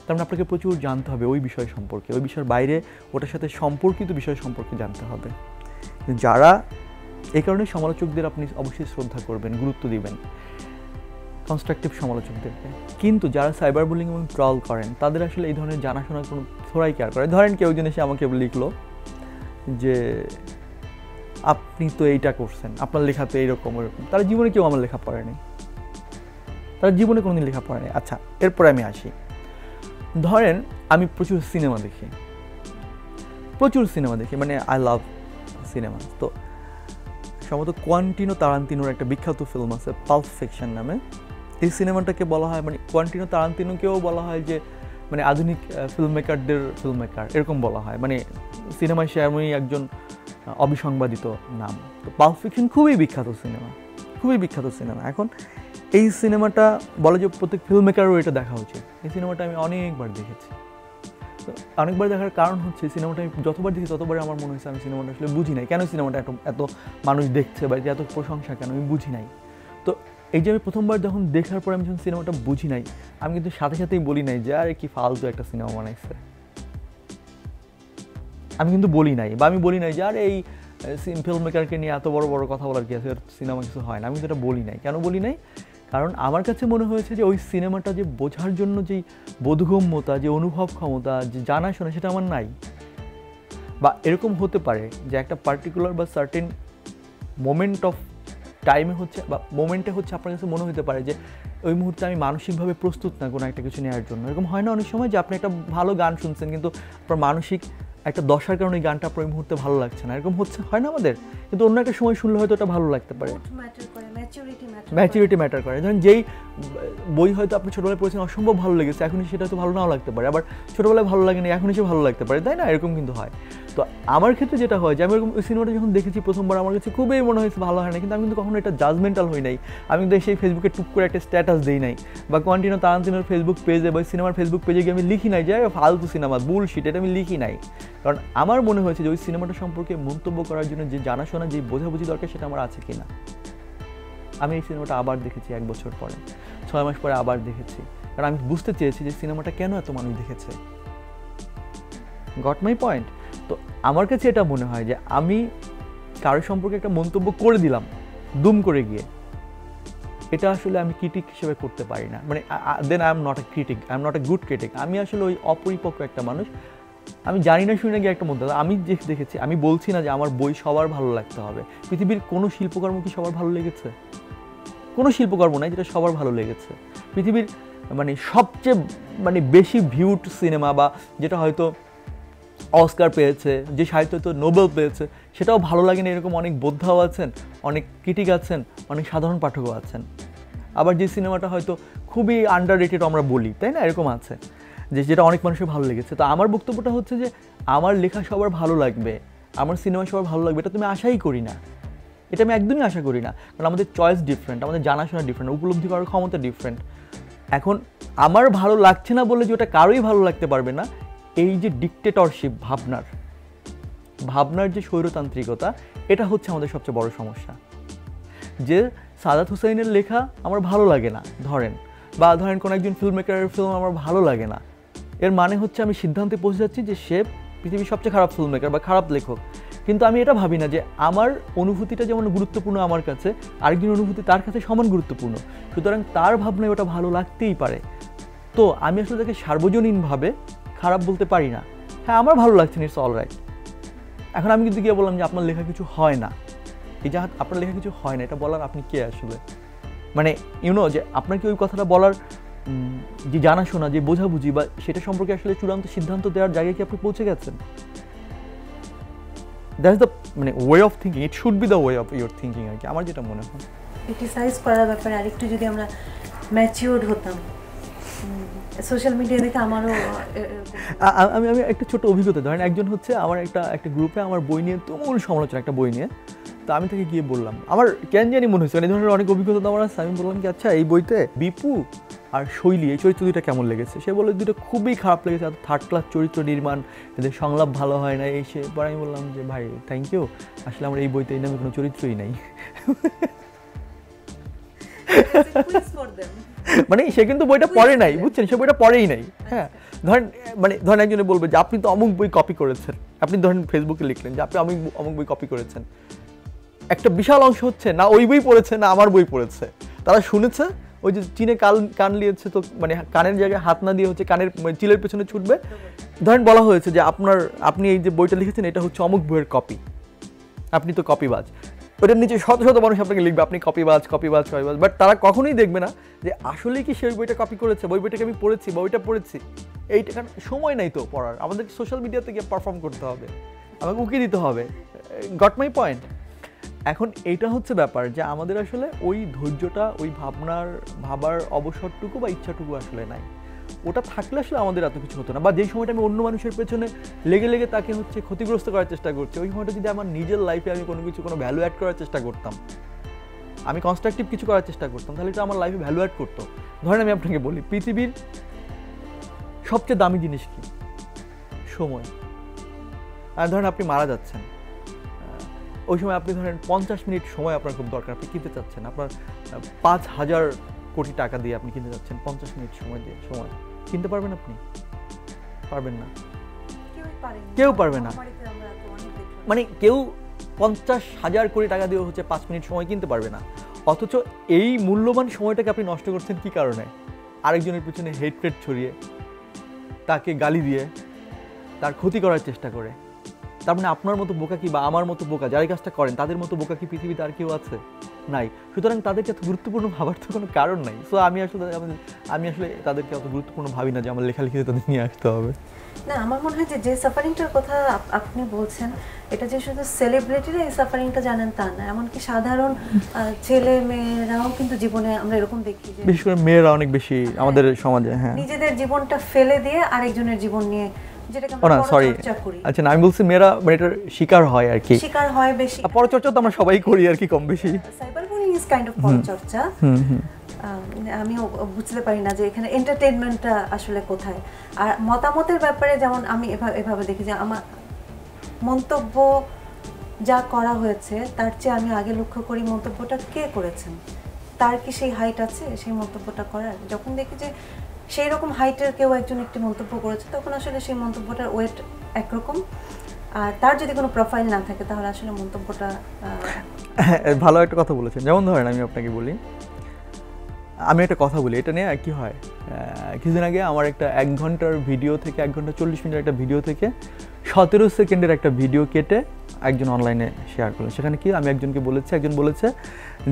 তার মানে আপনাকে প্রচুর জানতে হবে ওই বিষয় সম্পর্কে, ওই বিষয়ের বাইরে ওটার সাথে সম্পর্কিত বিষয় সম্পর্কে জানতে হবে। যারা এই কারণে সমালোচকদের আপনি অবশ্যই শ্রদ্ধা করবেন, গুরুত্ব দিবেন, কনস্ট্রাকটিভ সমালোচকদেরকে। কিন্তু যারা সাইবার বুলিং এবং ট্রল করেন তাদের আসলে এই ধরনের জানাশোনার কোনো থোড়াই কেয়ার করে। ধরেন কেউ একজন এসে আমাকে লিখলো যে আপনি তো এইটা করছেন, আপনার লেখা তো এইরকম ওরকম। তারা জীবনে কেউ আমার লেখা পড়েনি, তারা জীবনে কোনোদিন লেখাপড়া নেই। আচ্ছা, এরপরে আমি আসি। ধরেন আমি প্রচুর সিনেমা দেখি, মানে আই লাভ সিনেমা। তো সম্ভবত কোয়ান্টিনো তারান্তিনোর একটা বিখ্যাত ফিল্ম আছে পাল্প ফিকশন নামে। এই সিনেমাটাকে বলা হয়, মানে কোয়ান্টিনো তারান্তিনোকেও বলা হয় যে মানে আধুনিক ফিল্ম মেকার এরকম বলা হয়, মানে সিনেমায় সে এমনই একজন অবিসংবাদিত নাম। তো পাল্প ফিকশন খুবই বিখ্যাত সিনেমা। এখন এই সিনেমাটা বলে যে প্রত্যেক ফিল্ম মেকারও এটা দেখা উচিত। এই সিনেমাটা আমি অনেকবার দেখেছি। তো অনেকবার দেখার কারণ হচ্ছে সিনেমাটা আমি যতবার দেখি ততবার আমার মনে হয়েছে আমি সিনেমাটা আসলে বুঝি নাই, কেন সিনেমাটা এত মানুষ দেখছে বা এত প্রশংসা কেন, আমি বুঝি নাই। তো এই যে আমি প্রথমবার যখন দেখার পর আমি যখন সিনেমাটা বুঝি নাই, আমি কিন্তু সাথে সাথেই বলি নাই যে আরে কি ফালতু একটা সিনেমা বানাইছে। আমি কিন্তু বলি নাই, বা আমি বলি নাই যে আরে এই ফিল্ম মেকারকে নিয়ে এত বড় বড় কথা বলার কি আছে, সিনেমা কিছু হয় না। আমি কিন্তু এটা বলি নাই। কেন বলি নাই? কারণ আমার কাছে মনে হয়েছে যে ওই সিনেমাটা যে বোঝার জন্য যেই বোধগম্যতা, যে অনুভব ক্ষমতা, যে জানাশোনা, সেটা আমার নাই। বা এরকম হতে পারে যে একটা পার্টিকুলার বা সার্টেন মোমেন্ট অফ টাইমে হচ্ছে বা মোমেন্টে হচ্ছে আপনার কাছে মনে হতে পারে যে ওই মুহূর্তে আমি মানসিকভাবে প্রস্তুত না কোনো একটা কিছু নেওয়ার জন্য। এরকম হয় না অনেক সময় যে আপনি একটা ভালো গান শুনছেন কিন্তু আপনার মানসিক একটা দশার কারণে এই গানটা আপনার ওই মুহূর্তে ভালো লাগছে না, এরকম হয় না আমাদের? কিন্তু অন্য একটা সময় শুনলে হয়তো ওটা ভালো লাগতে পারে। ম্যাচুরিটি ম্যাটার করে। ধরেন যেই বই হয়তো আপনি ছোটোবেলায় পড়েছেন অসম্ভব ভালো লেগেছে, এখনই সেটা হয়তো ভালো নাও লাগতে পারে, আবার ছোটোবেলায় ভালো লাগেনি এখনই সে ভালো লাগতে পারে, তাই না? এরকম কিন্তু হয়। তো আমার ক্ষেত্রে যেটা হয় যে আমি এরকম ওই সিনেমাটা যখন দেখেছি প্রথমবার আমার কাছে খুবই মনে হয়েছে ভালো হয় না, কিন্তু আমি কিন্তু কখনো এটা জাজমেন্টাল হই নাই। আমি কিন্তু সেই ফেসবুকে টুক করে একটা স্ট্যাটাস দিই নাই, বা কোয়ান্টিনো তারান্তিনোর ফেসবুক পেজে বা সিনেমার ফেসবুক পেজে গিয়ে আমি লিখি নাই যে ফালতু সিনেমা বুলশিট, এটা আমি লিখি নাই। কারণ আমার মনে হয়েছে যে ওই সিনেমাটা সম্পর্কে মন্তব্য করার জন্য যে জানাশোনা, যে বোঝাবুঝি দরকার সেটা আমার আছে কিনা। আমি এই সিনেমাটা আবার দেখেছি 1 বছর পরে, 6 মাস পরে আবার দেখেছি, কারণ আমি বুঝতে চেয়েছি যে সিনেমাটা কেন এত মানুষ দেখেছে। Got my point? তো আমার কাছে এটা মনে হয় যে আমি কারোর সম্পর্কে একটা মন্তব্য করে দিলাম দুম করে গিয়ে, এটা আসলে আমি ক্রিটিক হিসেবে করতে পারি না। মানে then I am not a critic, I am not a good critic. আমি আসলে ওই অপরিপক্ক একটা মানুষ, আমি জানি না শুনে গিয়ে একটা মন্তব্য। আমি যে দেখেছি, আমি বলছি না যে আমার বই সবার ভালো লাগতে হবে। পৃথিবীর কোনো শিল্পকর্ম কি সবার ভালো লেগেছে? কোনো শিল্পকর্ম নাই যেটা সবার ভালো লেগেছে। পৃথিবীর মানে সবচেয়ে মানে বেশি ভিউড সিনেমা বা যেটা হয়তো অস্কার পেয়েছে, যে সাহিত্য হয়তো নোবেল পেয়েছে, সেটাও ভালো লাগে না এরকম অনেক বোদ্ধাও আছেন, অনেক ক্রিটিক আছেন, অনেক সাধারণ পাঠকও আছেন। আবার যে সিনেমাটা হয়তো খুবই আন্ডাররেটেড আমরা বলি, তাই না, এরকম আছে যে যেটা অনেক মানুষের ভালো লেগেছে। তো আমার বক্তব্যটা হচ্ছে যে আমার লেখা সবার ভালো লাগবে, আমার সিনেমা সবার ভালো লাগবে, এটা তুমি আশাই করি না। এটা আমি একদমই আশা করি না, কারণ আমাদের চয়েস ডিফারেন্ট, আমাদের জানাশোনা ডিফারেন্ট, উপলব্ধি করার ক্ষমতা ডিফারেন্ট। এখন আমার ভালো লাগছে না বলে যে ওটা কারোই ভালো লাগতে পারবে না, এই যে ডিকটেটরশিপ ভাবনার যে স্বৈরতান্ত্রিকতা, এটা হচ্ছে আমাদের সবচেয়ে বড় সমস্যা। যে সাদাত হুসাইনের লেখা আমার ভালো লাগে না ধরেন, বা ধরেন কোনো একজন ফিল্ম মেকারের ফিল্ম আমার ভালো লাগে না, এর মানে হচ্ছে আমি সিদ্ধান্তে পৌঁছে যাচ্ছি যে সে পৃথিবীর সবচেয়ে খারাপ ফিল্ম মেকার বা খারাপ লেখক। কিন্তু আমি এটা ভাবি না যে আমার অনুভূতিটা যেমন গুরুত্বপূর্ণ আমার কাছে, আরেকজন অনুভূতি তার কাছে সমান গুরুত্বপূর্ণ, সুতরাং তার ভাবনায় ওটা ভালো লাগতেই পারে। তো আমি আসলে তাকে সার্বজনীনভাবে খারাপ বলতে পারি না। হ্যাঁ, আমার ভালো লাগছে, ইটস অল রাইট। এখন আমি কিন্তু গিয়ে বললাম যে আপনার লেখা কিছু হয় না, এই যে আপনার লেখা কিছু হয় না, এটা বলার আপনি কে আসলে? মানে যে আপনার কি ওই কথাটা বলার যে জানাশোনা, যে বোঝাবুঝি বা সেটা সম্পর্কে আসলে চূড়ান্ত সিদ্ধান্ত দেওয়ার জায়গায় কি আপনি পৌঁছে গেছেন? দ্যাটস দ্য মানে way of thinking, it should be the way of your thinking আর কি, আমার যেটা মনে হয়। ক্রিটিসাইজ করার ব্যাপারে আরেকটু যদি আমরা ম্যাচিউরড হতাম, সোশ্যাল মিডিয়া দেখে আমারও আমি একটা ছোট অভিজ্ঞতা, ধরেন একজন হচ্ছে আমার একটা গ্রুপে আমার বই নিয়ে তুমুল সমালোচনা, একটা বই নিয়ে। তো আমি তাকে গিয়ে বললাম, আমার কেন জানি মনে হয়েছে এই ধরনের অনেক অভিজ্ঞতা আমার আছে, আমি বললাম কি আচ্ছা এই বইতে বিপু আর শৈলী এই চরিত্র দুইটা কেমন লেগেছে? সে বলে দুটো খুবই খারাপ লেগেছে, এত থার্ড ক্লাস চরিত্র নির্মাণ, এদের সংলাপ ভালো হয় না এই সে। পরে আমি বললাম যে ভাই থ্যাংক ইউ, আসলে আমার এই বইতে এই নামে কোনো চরিত্রই নাই। মানে সে কিন্তু বইটা পড়ে নাই, বুঝছেন, সে বইটা পড়েই নাই। হ্যাঁ, ধরেন একজনে বলবে যে আপনি তো অমুক বই কপি করেছেন, আপনি ধরেন ফেসবুকে লিখলেন যে আপনি অমুক বই কপি করেছেন, একটা বিশাল অংশ হচ্ছে না ওই বই পড়েছে না আমার বই পড়েছে, তারা শুনেছে ওই যে চিনে কান লিয়েছে, তো মানে কানের জায়গায় হাত না দিয়ে হচ্ছে কানের চিলের পেছনে ছুটবে। ধরেন বলা হয়েছে যে আপনি এই যে বইটা লিখেছেন এটা হচ্ছে অমুক বইয়ের কপি, আপনি তো কপিবাজ। ওটার নিচে শত শত মানুষ আপনাকে লিখবে আপনি কপিবাজ, বাট তারা কখনোই দেখবে না যে আসলে কি সেই বইটা কপি করেছে, বইটাকে আমি পড়েছি বা ওইটা পড়েছি। এইটা কারণ সময় নাই তো পড়ার, আমাদেরকে সোশ্যাল মিডিয়াতে গিয়ে পারফর্ম করতে হবে, আমাকে উকি দিতে হবে। Got my point? এখন এইটা হচ্ছে ব্যাপার যে আমাদের আসলে ওই ধৈর্যটা, ওই ভাবার অবসরটুকু বা ইচ্ছাটুকু আসলে নাই। ওটা থাকলে আসলে আমাদের এত কিছু হতো না। বা যেই সময়টা আমি অন্য মানুষের পেছনে লেগে তাকে হচ্ছে ক্ষতিগ্রস্ত করার চেষ্টা করছি, ওই সময়টা যদি আমার নিজের লাইফে আমি কোনো ভ্যালু অ্যাড করার চেষ্টা করতাম, আমি কনস্ট্রাকটিভ কিছু করার চেষ্টা করতাম, তাহলে এটা আমার লাইফে ভ্যালু অ্যাড করতো। ধরেন আমি আপনাকে বলি, পৃথিবীর সবচেয়ে দামি জিনিস কি? সময়। আর ধরেন আপনি মারা যাচ্ছেন, ওই সময় আপনি ধরেন 50 মিনিট সময় আপনার খুব দরকার, আপনি কিনতে চাচ্ছেন, আপনার 5,000 কোটি টাকা দিয়ে আপনি কিনতে যাচ্ছেন 50 মিনিট সময় দিয়ে। সময় কিনতে পারবেন আপনি? পারবেন না, কেউ পারবে না। মানে কেউ 50,000 কোটি টাকা দিয়ে হচ্ছে 5 মিনিট সময় কিনতে পারবে না। অথচ এই মূল্যবান সময়টাকে আপনি নষ্ট করছেন কি কারণে? আরেকজনের পিছনে হেট্রেট ছড়িয়ে, তাকে গালি দিয়ে, তার ক্ষতি করার চেষ্টা করে। তার মানে আপনার মতো বোকা কি বা আমার মতো বোকা যারা কাজটা করেন, তাদের মতো বোকা কি পৃথিবীতে আর কেউ আছে? নাই। সুতরাং তাদেরকে এত গুরুত্বপূর্ণ ভাবার তো কোনো কারণ নাই। সো আমি আসলে তাদেরকে অত গুরুত্বপূর্ণ ভাবি না যে আমার লেখালেখিতে তাদের নিয়ে আসতে হবে। না, আমার মনে হয় যে সাফারিংটার কথা আপনি বলছেন, এটা যে শুধু সেলিব্রিটিরা এই সাফারিংটা জানেন তা না, এমনকি সাধারণ ছেলে মেয়েরাও কিন্তু জীবনে আমরা এরকম দেখি যে বিশেষ করে মেয়েরা অনেক বেশি আমাদের সমাজে নিজেদের জীবনটা ফেলে দিয়ে আরেকজনের জীবন নিয়ে, যেটাকে আমরা পরচর্চা করি। আচ্ছা, না আমি বলছি মেয়েরা এটার শিকার হয় আর কি, শিকার হয় বেশি। পরচর্চা তো আমরা সবাই করি আর কি কম বেশি। Cyber bullying is kind of পরচর্চা। আমিও বুঝতে পারি না যে এখানে এন্টারটেইনমেন্টটা আসলে কোথায়। আর মতামতের ব্যাপারে যেমন আমি এভাবে দেখি যে আমার মন্তব্য যা করা হয়েছে তার চেয়ে আমি আগে লক্ষ্য করি মন্তব্যটা কে করেছেন, তার কি সেই হাইট আছে সেই মন্তব্যটা করার। যখন দেখি যে সেই রকম হাইটের কেউ একজন একটি মন্তব্য করেছে, তখন আসলে সেই মন্তব্যটার ওয়েট একরকম, আর তার যদি কোনো প্রোফাইল না থাকে তাহলে আসলে মন্তব্যটা ভালো একটা কথা বলেছেন। যেমন ধরেন আমি আপনাকে বলি, আমি একটা কথা বলি, এটা নিয়ে কি হয়, কিছুদিন আগে আমার একটা 1 ঘন্টার ভিডিও থেকে 1 ঘন্টা 40 মিনিটের একটা ভিডিও থেকে 17 সেকেন্ডের একটা ভিডিও কেটে একজন অনলাইনে শেয়ার করলেন। সেখানে কি আমি একজন বলেছে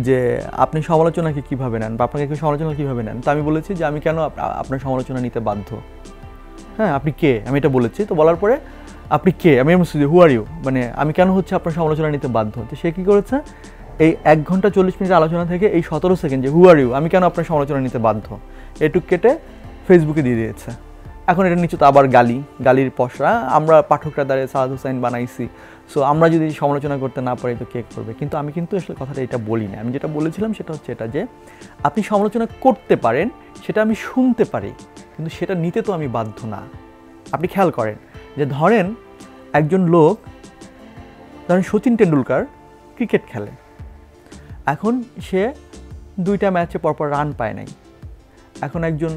যে আপনি সমালোচনাকে কীভাবে নেন বা আপনাকে কেউ সমালোচনা কীভাবে নেন। তো আমি বলেছি যে আমি কেন আপনার সমালোচনা নিতে বাধ্য, হ্যাঁ আপনি কে, আমি এটা বলেছি। তো বলার পরে আপনি কে, আমি বলছি যে হু আর ইউ, মানে আমি কেন হচ্ছে আপনার সমালোচনা নিতে বাধ্য। তো সে কী করেছে, এই 1 ঘন্টা 40 মিনিটের আলোচনা থেকে এই 17 সেকেন্ড যে হু আর ইউ, আমি কেন আপনার সমালোচনা নিতে বাধ্য, এটুক কেটে ফেসবুকে দিয়ে দিয়েছে। এখন এটার নিচে তো আবার গালির পসরা, আমরা পাঠকরা দ্বারা সাদ হুসাইন বানাইছি, সো আমরা যদি সমালোচনা করতে না পারি তো কে করবে। কিন্তু আমি কিন্তু আসলে কথাটা এটা বলি না। আমি যেটা বলেছিলাম সেটা হচ্ছে এটা যে আপনি সমালোচনা করতে পারেন, সেটা আমি শুনতে পারি, কিন্তু সেটা নিতে তো আমি বাধ্য না। আপনি খেয়াল করেন যে ধরেন একজন লোক, ধরেন সচিন টেন্ডুলকার ক্রিকেট খেলে, এখন সে 2টা ম্যাচে পরপর রান পায় নাই। এখন একজন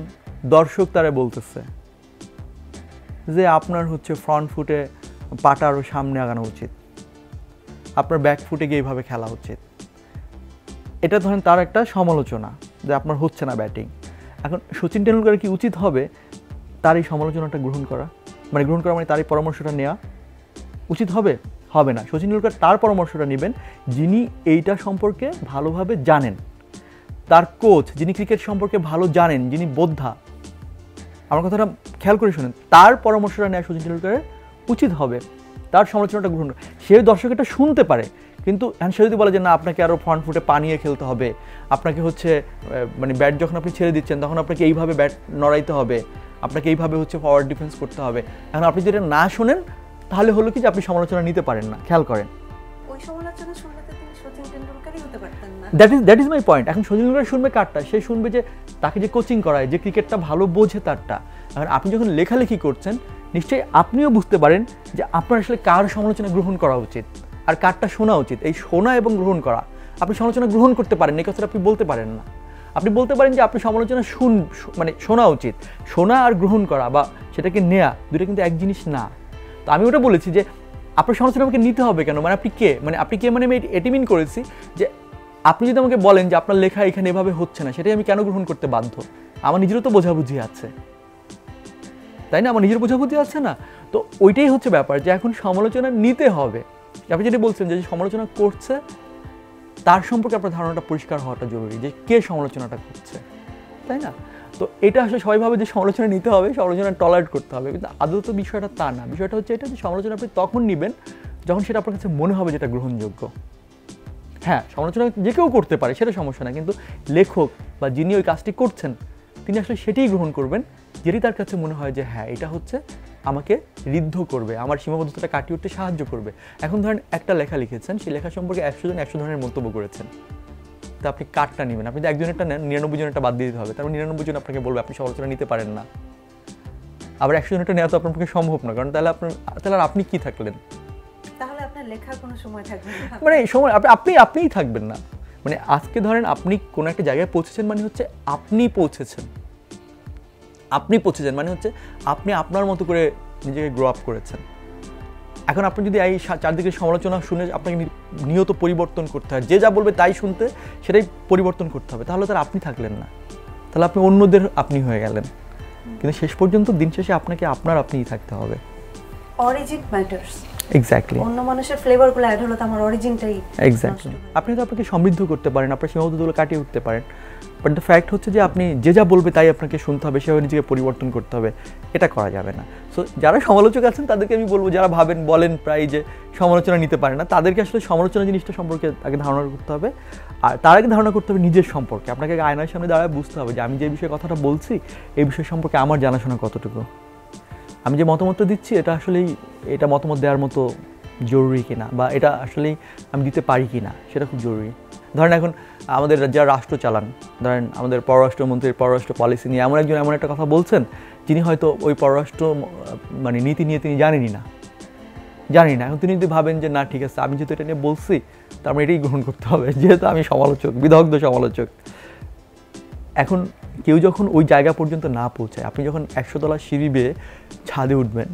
দর্শক তারা বলতেছে যে আপনার হচ্ছে ফ্রন্ট ফুটে পাটা আরও সামনে আগানো উচিত, আপনার ব্যাক ফুটে গিয়ে এইভাবে খেলা উচিত। এটা ধরেন তার একটা সমালোচনা যে আপনার হচ্ছে না ব্যাটিং। এখন সচিন টেন্ডুলকার কি উচিত হবে তার এই সমালোচনাটা গ্রহণ করা মানে তার এই পরামর্শটা নেওয়া উচিত হবে? হবে না। সচিন টেন্ডুলকার তার পরামর্শটা নেবেন যিনি এইটা সম্পর্কে ভালোভাবে জানেন, তার কোচ যিনি ক্রিকেট সম্পর্কে ভালো জানেন, যিনি বোদ্ধা। আমার কথাটা খেয়াল করে শোনেন, তার পরামর্শটা নেওয়া সচিন টেন্ডুলকারের উচিত হবে, তার সমালোচনাটা গ্রহণ করে। সে দর্শক এটা শুনতে পারে, কিন্তু সে যদি বলে যে না আপনাকে আরও ফ্রন্ট ফুটে পা নিয়ে খেলতে হবে, আপনাকে হচ্ছে মানে ব্যাট যখন আপনি ছেড়ে দিচ্ছেন তখন আপনাকে এইভাবে ব্যাট নড়াইতে হবে, আপনাকে এইভাবে হচ্ছে ফরওয়ার্ড ডিফেন্স করতে হবে। এখন আপনি যদি না শোনেন তাহলে হলো কি যে আপনি সমালোচনা নিতে পারেন না। খেয়াল করেন, ওই সমালোচনা শুনলে তো তিনি সচিন টেন্ডুলকারই হতে পারতেন না। That is my point. এখন সচিন টেন্ডুলকার শুনবে কারটা? সে শুনবে যে তাকে যে কোচিং করায়, যে ক্রিকেটটা ভালো বোঝে তারটা। এখন আপনি যখন লেখালেখি করছেন নিশ্চয়ই আপনিও বুঝতে পারেন যে আপনার আসলে কার সমালোচনা গ্রহণ করা উচিত আর কারটা শোনা উচিত। এই শোনা এবং গ্রহণ করা, আপনি সমালোচনা গ্রহণ করতে পারেন, এই কথাটা আপনি বলতে পারেন না। আপনি বলতে পারেন যে আপনি সমালোচনা মানে শোনা উচিত। শোনা আর গ্রহণ করা বা সেটাকে নেয়া দুটো কিন্তু এক জিনিস না। তো আমি ওটা বলেছি যে আপনার সমালোচনা আমাকে নিতে হবে কেন, মানে আপনি কে, মানে আমি এটি মিন করেছি যে আপনি যদি আমাকে বলেন যে আপনার লেখা এখানে এভাবে হচ্ছে না, সেটাই আমি কেন গ্রহণ করতে বাধ্য? আমার নিজেরও তো বোঝাবুঝি আছে, তাই না? আমার নিজের বোঝাবুঝি আছে না? তো ওইটাই হচ্ছে ব্যাপার যে এখন সমালোচনা নিতে হবে। আপনি যেটা বলছেন যে সমালোচনা করছে তার সম্পর্কে আপনার ধারণাটা পরিষ্কার হওয়াটা জরুরি, যে কে সমালোচনাটা করছে, তাই না? তো এটা আসলে সবাই ভাবে যে সমালোচনা নিতে হবে, সমালোচনা টলারেট করতে হবে, কিন্তু আদৌ তো বিষয়টা তা না। বিষয়টা হচ্ছে এটা যে সমালোচনা আপনি তখন নেবেন যখন সেটা আপনার কাছে মনে হবে যেটা গ্রহণযোগ্য। হ্যাঁ, সমালোচনা যে কেউ করতে পারে, সেটা সমস্যা না, কিন্তু লেখক বা যিনি ওই কাজটি করছেন তিনি আসলে সেটাই গ্রহণ করবেন যেটি তার কাছে মনে হয় যে হ্যাঁ এটা হচ্ছে আমাকে ঋদ্ধ করবে, আমার সীমাবদ্ধতাটা কাটিয়ে উঠতে সাহায্য করবে। এখন ধরেন একটা লেখা লিখেছেন, সেই লেখা সম্পর্কে 100 জন 100 ধরনের মন্তব্য করেছেন, তো আপনি কারটা নেবেন? আপনি যদি একজনেরটা নেন, 99 জনেরটা বাদ দিয়ে দিতে হবে, তারপর 99 জন আপনাকে বলবে আপনি সমালোচনা নিতে পারেন না। আবার 100 জনেরটা নেওয়া তো আপনার পক্ষে সম্ভব না, কারণ তাহলে আর আপনি কি থাকলেন? তাহলে আপনার লেখার কোনো সময় থাকবে না, মানে সময় আপনিই থাকবেন না। মানে আজকে ধরেন আপনি কোনো একটা জায়গায় পৌঁছেছেন, মানে হচ্ছে আপনি পৌঁছেছেন মানে হচ্ছে আপনি আপনার মতো করে নিজেকে গ্রো আপ করেছেন। এখন আপনি যদি এই চারদিকে সমালোচনা শুনে আপনাকে নিয়ত পরিবর্তন করতে হয়, যে যা বলবে তাই শুনতে, সেটাই পরিবর্তন করতে হবে, তাহলে তার আপনি থাকলেন না, তাহলে আপনি অন্যদের আপনি হয়ে গেলেন। কিন্তু শেষ পর্যন্ত দিন শেষে আপনাকে আপনিই থাকতে হবে। Origin matters. এক্স্যাক্টলি। অন্য মানুষের ফ্লেভারগুলো অ্যাড হলো তো আমার অরিজিনটাই। এক্স্যাক্টলি। আপনি তো আপনাকে সমৃদ্ধ করতে পারেন, আপনার সীমাবদ্ধতাগুলো কাটিয়ে উঠতে পারেন, বাট দ্য ফ্যাক্ট হচ্ছে যে আপনি যে যা বলবে তাই আপনাকে শুনতে হবে, সেভাবে নিজেকে পরিবর্তন করতে হবে, এটা করা যাবে না। সো যারা সমালোচক আছেন তাদেরকে আমি বলবো, যারা বলেন প্রায় যে সমালোচনা নিতে পারে না, তাদেরকে আসলে সমালোচনা জিনিসটা সম্পর্কে আগে ধারণা করতে হবে। আর তার আগে ধারণা করতে হবে নিজের সম্পর্কে। আপনাকে আয়নার সামনে দাঁড়ায় বুঝতে হবে যে আমি যে বিষয়ে কথাটা বলছি, এই বিষয় সম্পর্কে আমার জানাশোনা কতটুকু, আমি যে মতামতটা দিচ্ছি এটা মতামত দেওয়ার মতো জরুরি কিনা, বা এটা আসলেই আমি দিতে পারি কিনা, সেটা খুব জরুরি। ধরেন এখন আমাদের যারা রাষ্ট্র চালান, ধরেন আমাদের পররাষ্ট্রমন্ত্রীর পররাষ্ট্র পলিসি নিয়ে এমন একটা কথা বলছেন, যিনি হয়তো ওই পররাষ্ট্র নীতি নিয়ে তিনি জানি না। এখন তিনি যদি ভাবেন যে না ঠিক আছে, আমি যেহেতু এটা নিয়ে বলছি, তার মানে এটাই গ্রহণ করতে হবে, যেহেতু আমি সমালোচক, বিদগ্ধ সমালোচক। এখন কেউ যখন ওই জায়গা পর্যন্ত না পৌঁছায়, আপনি যখন 100 তলা সিঁড়ি বেয়ে ছাদে উঠবেন,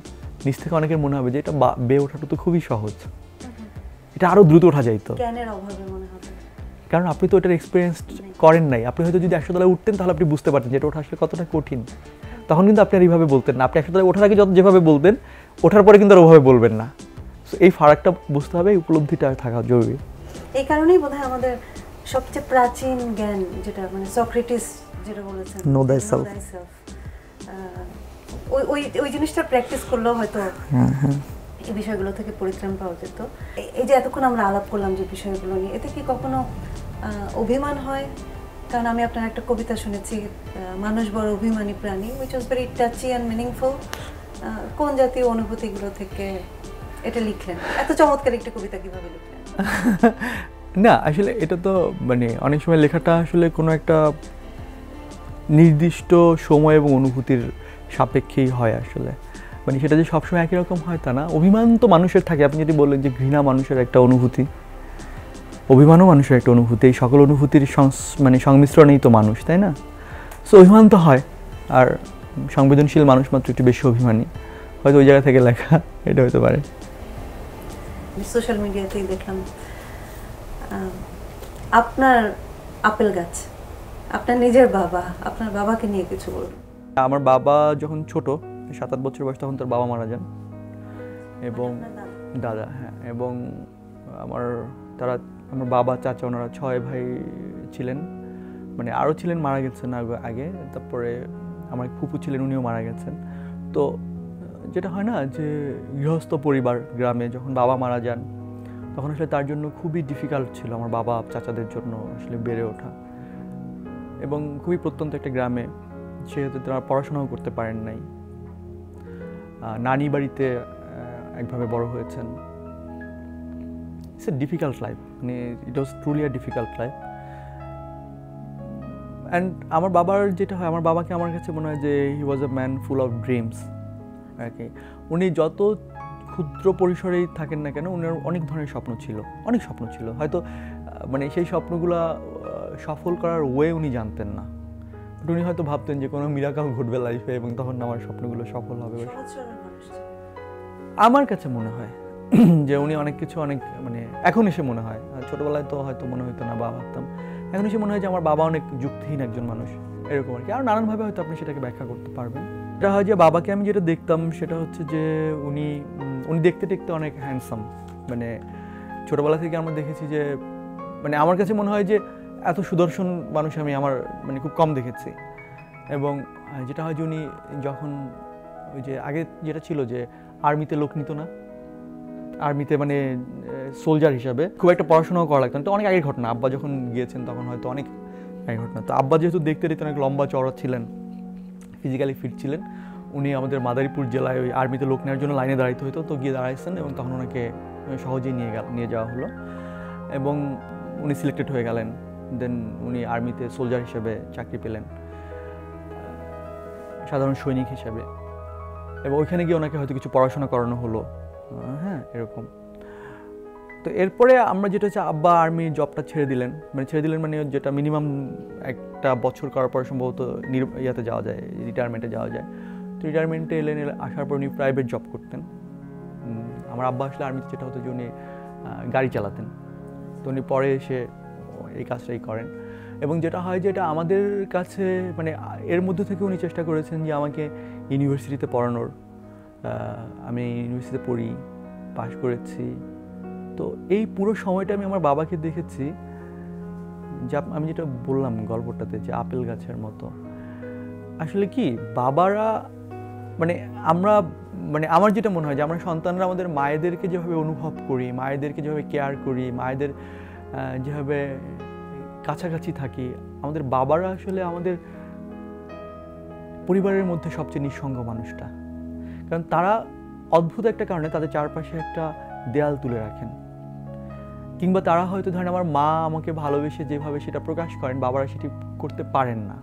নিচ থেকে অনেকের মনে হবে যে এটা বেয়ে ওঠাটা তো খুবই সহজ, এটা আরও দ্রুত ওঠা যাইতো, জ্ঞানের অভাবে মনে হবে, কারণ আপনি তো এটার এক্সপিরিয়েন্স করেন নাই। আপনি হয়তো যদি 100 তলায় উঠতেন, তাহলে আপনি বুঝতে পারতেন যে এটা ওঠা আসলে কতটা কঠিন। তখন কিন্তু আপনি আর এইভাবে বলতেন না, আপনি 100 তলায় ওঠার আগে যেভাবে বলতেন, ওঠার পরে কিন্তু আর ওভাবে বলবেন না। এই ফারাকটা বুঝতে হবে, এই উপলব্ধিটা থাকা জরুরি। এই কারণেই বোধহয় আমাদের সবচেয়ে প্রাচীন জ্ঞান যেটা মানে সক্রেটিস যেটা বলেছেন, নো দ্যাট সেলফ, ওই জিনিসটা প্র্যাকটিস করলেও হয়তো এই বিষয়গুলো থেকে পরিত্রাণ পাওয়া যেত। এই যে এতক্ষণ আমরা আলাপ করলাম যে বিষয়গুলো নিয়ে, এতে কি কখনো অভিমান হয়? কারণ আমি আপনার একটা কবিতা শুনেছি, মানুষ বড় অভিমানী প্রাণী, which was very touchy and meaningful. কোন জাতীয় অনুভূতিগুলো থেকে এটা লিখলেন? এত চমৎকার একটা কবিতা কিভাবে লিখলেন? না আসলে এটা তো মানে অনেক সময় লেখাটা আসলে কোনো একটা নির্দিষ্ট সময় এবং অনুভূতির সাপেক্ষেই হয় আসলে, মানে সেটা যে সবসময় একই রকম হয় তা না। অভিমান তো মানুষের থাকে, আপনি যদি বললেন যে ঘৃণা মানুষের একটা অনুভূতি, অভিমানও মানুষের একটা অনুভূতি, এই সকল অনুভূতির সংমিশ্রণেই তো মানুষ, তাই না? সো অভিমান তো হয়, আর সংবেদনশীল মানুষ মাত্র একটু বেশি অভিমানী, হয়তো ওই জায়গা থেকে লেখা, এটা হতে পারে। সোশ্যাল মিডিয়াতেই দেখলাম আপনার আপেল গাছ, আপনার নিজের বাবা, আপনার বাবাকে নিয়ে কিছু বলুন। আমার বাবা যখন ছোট 7-8 বছর বয়স, তখন তার বাবা মারা যান, এবং দাদা, হ্যাঁ, এবং আমার বাবা চাচা ওনারা 6 ভাই ছিলেন, মানে আরও ছিলেন, মারা গেছেন আগে। তারপরে আমার ফুপু ছিলেন, উনিও মারা গেছেন। তো যেটা হয় না যে গৃহস্থ পরিবার গ্রামে যখন বাবা মারা যান, তখন আসলে তার জন্য খুবই ডিফিকাল্ট ছিল আমার বাবা চাচাদের জন্য আসলে বেড়ে ওঠা, এবং খুবই প্রত্যন্ত একটা গ্রামে, সেহেতু তারা পড়াশোনাও করতে পারেন নাই। নানি বাড়িতে একভাবে বড় হয়েছেন। ইটস এ ডিফিকাল্ট লাইফ, মানে it was truly a difficult life. And আমার বাবার যেটা হয়, আমার বাবাকে আমার কাছে মনে হয় যে he was a man full of dreams আর কি। উনি যত ক্ষুদ্র পরিসরেই থাকেন না কেন, উনার অনেক ধরনের স্বপ্ন ছিল, হয়তো মানে সেই স্বপ্নগুলো সফল করার ওয়ে উনি জানতেন না, বাট উনি হয়তো ভাবতেন যে কোনো মিরাকেল ঘটবে লাইফে, এবং তখন আমার স্বপ্নগুলো সফল হবে। আমার কাছে মনে হয় যে উনি অনেক কিছু মানে এখন এসে মনে হয়, ছোটবেলায় তো হয়তো মনে হতো না বা ভাবতাম, এখন এসে মনে হয় যে আমার বাবা অনেক যুক্তিহীন একজন মানুষ, এরকম আর কি। আর নানানভাবে হয়তো আপনি সেটাকে ব্যাখ্যা করতে পারবেন। এটা হয় যে বাবাকে আমি যেটা দেখতাম সেটা হচ্ছে যে উনি দেখতে অনেক হ্যান্ডসাম, মানে ছোটবেলা থেকে আমরা দেখেছি যে মানে আমার কাছে মনে হয় যে এত সুদর্শন মানুষ আমি আমার মানে খুব কম দেখেছি। এবং যেটা হয় যে উনি যখন ওই যে আগে যেটা ছিল যে আর্মিতে লোক নিত না, আর্মিতে মানে সোলজার হিসাবে খুব একটা পড়াশোনাও করা লাগতো না। তো অনেক আগের ঘটনা, আব্বা যখন গিয়েছেন তখন হয়তো অনেক আগের ঘটনা। তো আব্বা যেহেতু দেখতে অনেক লম্বা চওড়া ছিলেন, ফিজিক্যালি ফিট ছিলেন, উনি আমাদের মাদারীপুর জেলায় ওই আর্মিতে লোক নেওয়ার জন্য লাইনে দাঁড়াইতে হতো। তো গিয়ে দাঁড়াইছেন এবং তখন ওনাকে সহজেই নিয়ে যাওয়া হলো এবং উনি সিলেক্টেড হয়ে গেলেন। দেন উনি আর্মিতে সোলজার হিসেবে চাকরি পেলেন, সাধারণ সৈনিক হিসেবে। এবং ওইখানে গিয়ে ওনাকে হয়তো কিছু পড়াশোনা করানো হলো, হ্যাঁ এরকম। তো এরপরে আমরা যেটা হচ্ছে আব্বা আর্মি জবটা ছেড়ে দিলেন মানে যেটা মিনিমাম একটা বছর করার পর সম্ভবত ইয়াতে যাওয়া যায়, রিটায়ারমেন্টে যাওয়া যায়। তো রিটায়ারমেন্টে আসার পর উনি প্রাইভেট জব করতেন। আমার আব্বা আসলে আর্মিতে যেটা হতো যে উনি গাড়ি চালাতেন, তো উনি পরে এসে এই কাজটাই করেন। এবং যেটা হয় যে এটা আমাদের কাছে মানে এর মধ্যে থেকে উনি চেষ্টা করেছেন যে আমাকে ইউনিভার্সিটিতে পড়ানোর। আমি ইউনিভার্সিটিতে পড়ি, পাশ করেছি। তো এই পুরো সময়টা আমি আমার বাবাকে দেখেছি, যা আমি যেটা বললাম গল্পটাতে যে আপেল গাছের মতো। আসলে কি বাবারা মানে আমরা মানে আমার যেটা মনে হয় যে আমরা সন্তানরা আমাদের মায়েদেরকে যেভাবে অনুভব করি, মায়েদেরকে যেভাবে কেয়ার করি, মায়েদের যেভাবে কাছাকাছি থাকি, আমাদের বাবারা আসলে আমাদের পরিবারের মধ্যে সবচেয়ে নিঃসঙ্গ মানুষটা। কারণ তারা অদ্ভুত একটা কারণে তাদের চারপাশে একটা দেয়াল তুলে রাখেন। কিংবা তারা হয়তো ধরেন আমার মা আমাকে ভালোবেসে যেভাবে সেটা প্রকাশ করেন, বাবারা সেটি করতে পারেন না।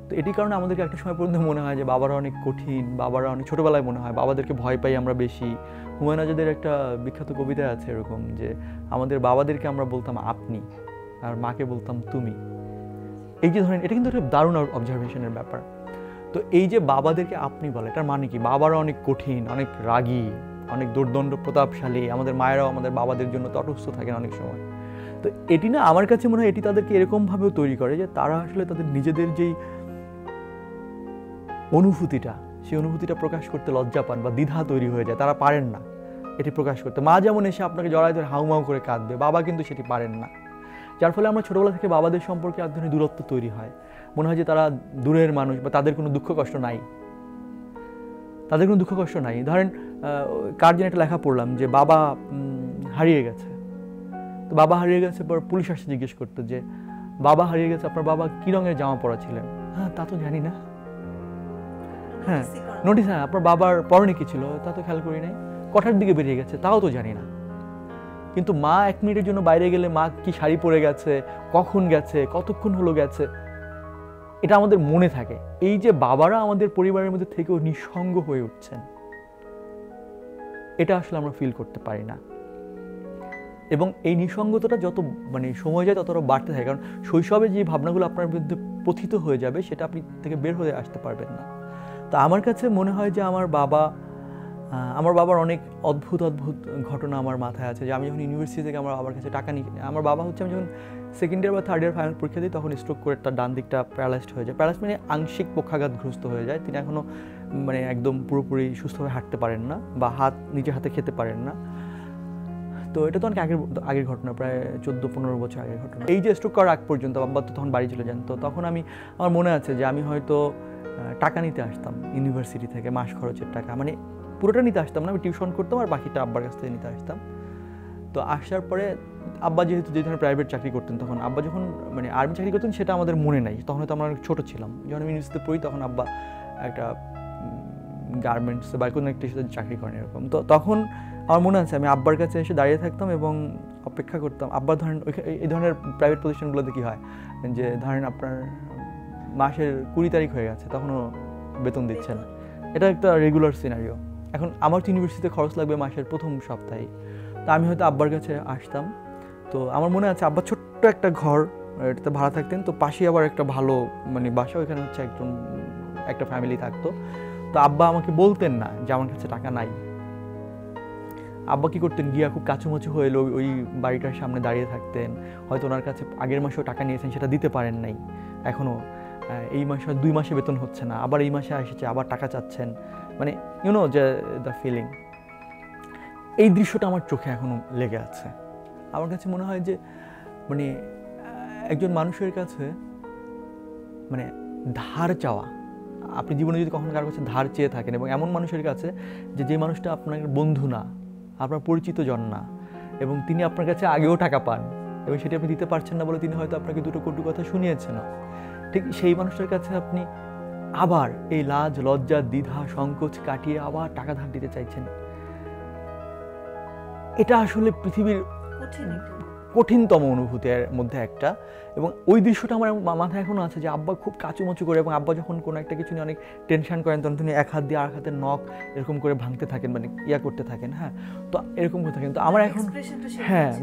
তো এটির কারণে আমাদেরকে একটা সময় পর্যন্ত মনে হয় যে বাবারা অনেক কঠিন, বাবারা অনেক ছোটোবেলায় মনে হয় বাবাদেরকে ভয় পাই আমরা বেশি। হুমায়ুন আজাদের একটা বিখ্যাত কবিতা আছে এরকম যে আমাদের বাবাদেরকে আমরা বলতাম আপনি, আর মাকে বলতাম তুমি। এই যে ধরেন এটা কিন্তু একটা দারুণ অবজারভেশনের ব্যাপার। তো এই যে বাবাদেরকে আপনি বলে, এটার মানে কি বাবারা অনেক কঠিন, অনেক রাগী, অনেক দুর্দণ্ড প্রতাপশালী। আমাদের মায়েরাও আমাদের বাবাদের জন্য তটস্থ থাকেন অনেক সময়। তো এটি না আমার কাছে মনে হয় এটি তাদেরকে এরকমভাবেও তৈরি করে যে তারা আসলে তাদের নিজেদের যেই অনুভূতিটা, সেই অনুভূতিটা প্রকাশ করতে লজ্জা পান বা দ্বিধা তৈরি হয়ে যায়, তারা পারেন না এটি প্রকাশ করতে। মা যেমন এসে আপনাকে জড়ায় ধরে হাউমাউ করে কাঁদবে, বাবা কিন্তু সেটি পারেন না। যার ফলে আমরা ছোটোবেলা থেকে বাবাদের সম্পর্কে এক ধরনের দূরত্ব তৈরি হয়, মনে হয় যে তারা দূরের মানুষ বা তাদের কোনো দুঃখ কষ্ট নাই, তাদের কোনো দুঃখ কষ্ট নাই। ধরেন কার যেন একটা লেখা পড়লাম যে বাবা হারিয়ে গেছে। তো বাবা হারিয়ে গেছে পর পুলিশ আসছে জিজ্ঞেস করতে যে বাবা হারিয়ে গেছে, আপনার বাবা কী রঙের জামা পরা ছিলেন? হ্যাঁ তা তো জানি না। হ্যাঁ নোটিস, হ্যাঁ আপনার বাবার পরনে কি ছিল তা তো খেয়াল করি নাই। কটার দিকে বেরিয়ে গেছে তাও তো জানি না। কিন্তু মা 1 মিনিটের জন্য বাইরে গেলে মা কি শাড়ি পরে গেছে, কখন গেছে, কতক্ষণ হলো গেছে, এটা আমাদের মনে থাকে। এই যে বাবারা আমাদের পরিবারের মধ্যে থেকেও নিঃসঙ্গ হয়ে উঠছেন, এটা আসলে আমরা ফিল করতে পারি না। এবং এই নিঃসঙ্গতাটা যত মানে সময় যায় ততটা বাড়তে থাকে, কারণ শৈশবে যে ভাবনাগুলো আপনার মধ্যে পথিত হয়ে যাবে সেটা আপনি থেকে বের হয়ে আসতে পারবেন না। তো আমার কাছে মনে হয় যে আমার বাবার অনেক অদ্ভুত ঘটনা আমার মাথায় আছে। যে আমি যখন ইউনিভার্সিটি থেকে আমার বাবার কাছে টাকা নিই, আমার বাবা হচ্ছে আমি যখন 2nd ইয়ার বা 3rd ইয়ার ফাইনাল পরীক্ষা দিই তখন স্ট্রোক করে তার ডান দিকটা প্যারালাইজড হয়ে যায়। প্যারালাইজড মানে আংশিক পক্ষাঘাতগ্রস্ত হয়ে যায়। তিনি এখনও মানে একদম পুরোপুরি সুস্থভাবে হাঁটতে পারেন না বা নিজের হাতে খেতে পারেন না। তো এটা তো অনেক আগের ঘটনা, প্রায় 14-15 বছর আগের ঘটনা। এই যে স্ট্রোক করার আগ পর্যন্ত বাবা তো তখন বাড়ি চলে যান। তো তখন আমার মনে আছে যে আমি হয়তো টাকা নিতে আসতাম ইউনিভার্সিটি থেকে, মাস খরচের টাকা, মানে পুরোটা নিতে আসতাম না, আমি টিউশন করতাম আর বাকিটা আব্বার কাছ থেকে নিতে আসতাম। তো আসার পরে আব্বা যেহেতু যে ধরনের প্রাইভেট চাকরি করতেন, তখন আব্বা যখন মানে আর্মি চাকরি করতেন সেটা আমাদের মনে নাই, তখন হয়তো আমরা অনেক ছোটো ছিলাম। যখন আমি ইউনিভার্সিটিতে পড়ি তখন আব্বা একটা গার্মেন্টস বা কোনো একটা সাথে চাকরি করেন এরকম। তো তখন আমার মনে আছে আমি আব্বার কাছে এসে দাঁড়িয়ে থাকতাম এবং অপেক্ষা করতাম। আব্বার ধরেন এই ধরনের প্রাইভেট প্রতিষ্ঠানগুলোতে কী হয় যে ধরেন আপনার মাসের 20 তারিখ হয়ে গেছে তখনও বেতন দিচ্ছে না, এটা একটা রেগুলার সিনারিও। এখন আমার তো ইউনিভার্সিটিতে খরচ লাগবে মাসের প্রথম সপ্তাহে, তো আমি হয়তো আব্বার কাছে আসতাম। তো আমার মনে আছে আব্বা ছোট্ট একটা ঘর এটাতে ভাড়া থাকতেন, তো পাশেই আবার একটা ভালো মানে বাসা, ওইখানে হচ্ছে একটা ফ্যামিলি থাকতো। তো আব্বা আমাকে বলতেন না যে আমার কাছে টাকা নাই। আব্বা কী করতেন, গিয়া খুব কাছুমাছু হয়ে ওই বাড়িটার সামনে দাঁড়িয়ে থাকতেন। হয়তো ওনার কাছে আগের মাসেও টাকা নিয়েছেন, সেটা দিতে পারেন নাই এখনও। এই মাসে 2 মাসে বেতন হচ্ছে না, আবার এই মাসে এসেছে আবার টাকা চাচ্ছেন, মানে যে দ্য ফিলিং। এই দৃশ্যটা আমার চোখে এখনও লেগে আছে। আমার কাছে মনে হয় যে মানে একজন মানুষের কাছে মানে ধার চাওয়া, আপনি জীবনে যদি কখনো কারোর কাছে ধার চেয়ে থাকেন এবং এমন মানুষের কাছে যে মানুষটা আপনার বন্ধু না, আপনার পরিচিত জন না, এবং তিনি আপনার কাছে আগেও টাকা পান এবং সেটি আপনি দিতে পারছেন না বলে তিনি হয়তো আপনাকে দুটো কটু কথা শুনিয়েছেন, ঠিক সেই মানুষটার কাছে আপনি আবার এই লাজ লজ্জা দ্বিধা সংকোচ কাটিয়ে আবার টাকা ধার দিতে চাইছেন, এটা আসলে পৃথিবীর কঠিনতম অনুভূতির মধ্যে একটা। এবং ওই দৃশ্যটা আমার মাথায় এখনো আছে যে আব্বা খুব কাচুমাচু করে, এবং আব্বা যখন কোনো একটা কিছু নিয়ে অনেক টেনশন করেন তখন তিনি এক হাত দিয়ে আর হাতের নখ এরকম করে ভাঙতে থাকেন, মানে করতে থাকেন। হ্যাঁ, তো এরকম করে থাকেন। তো আমার এখন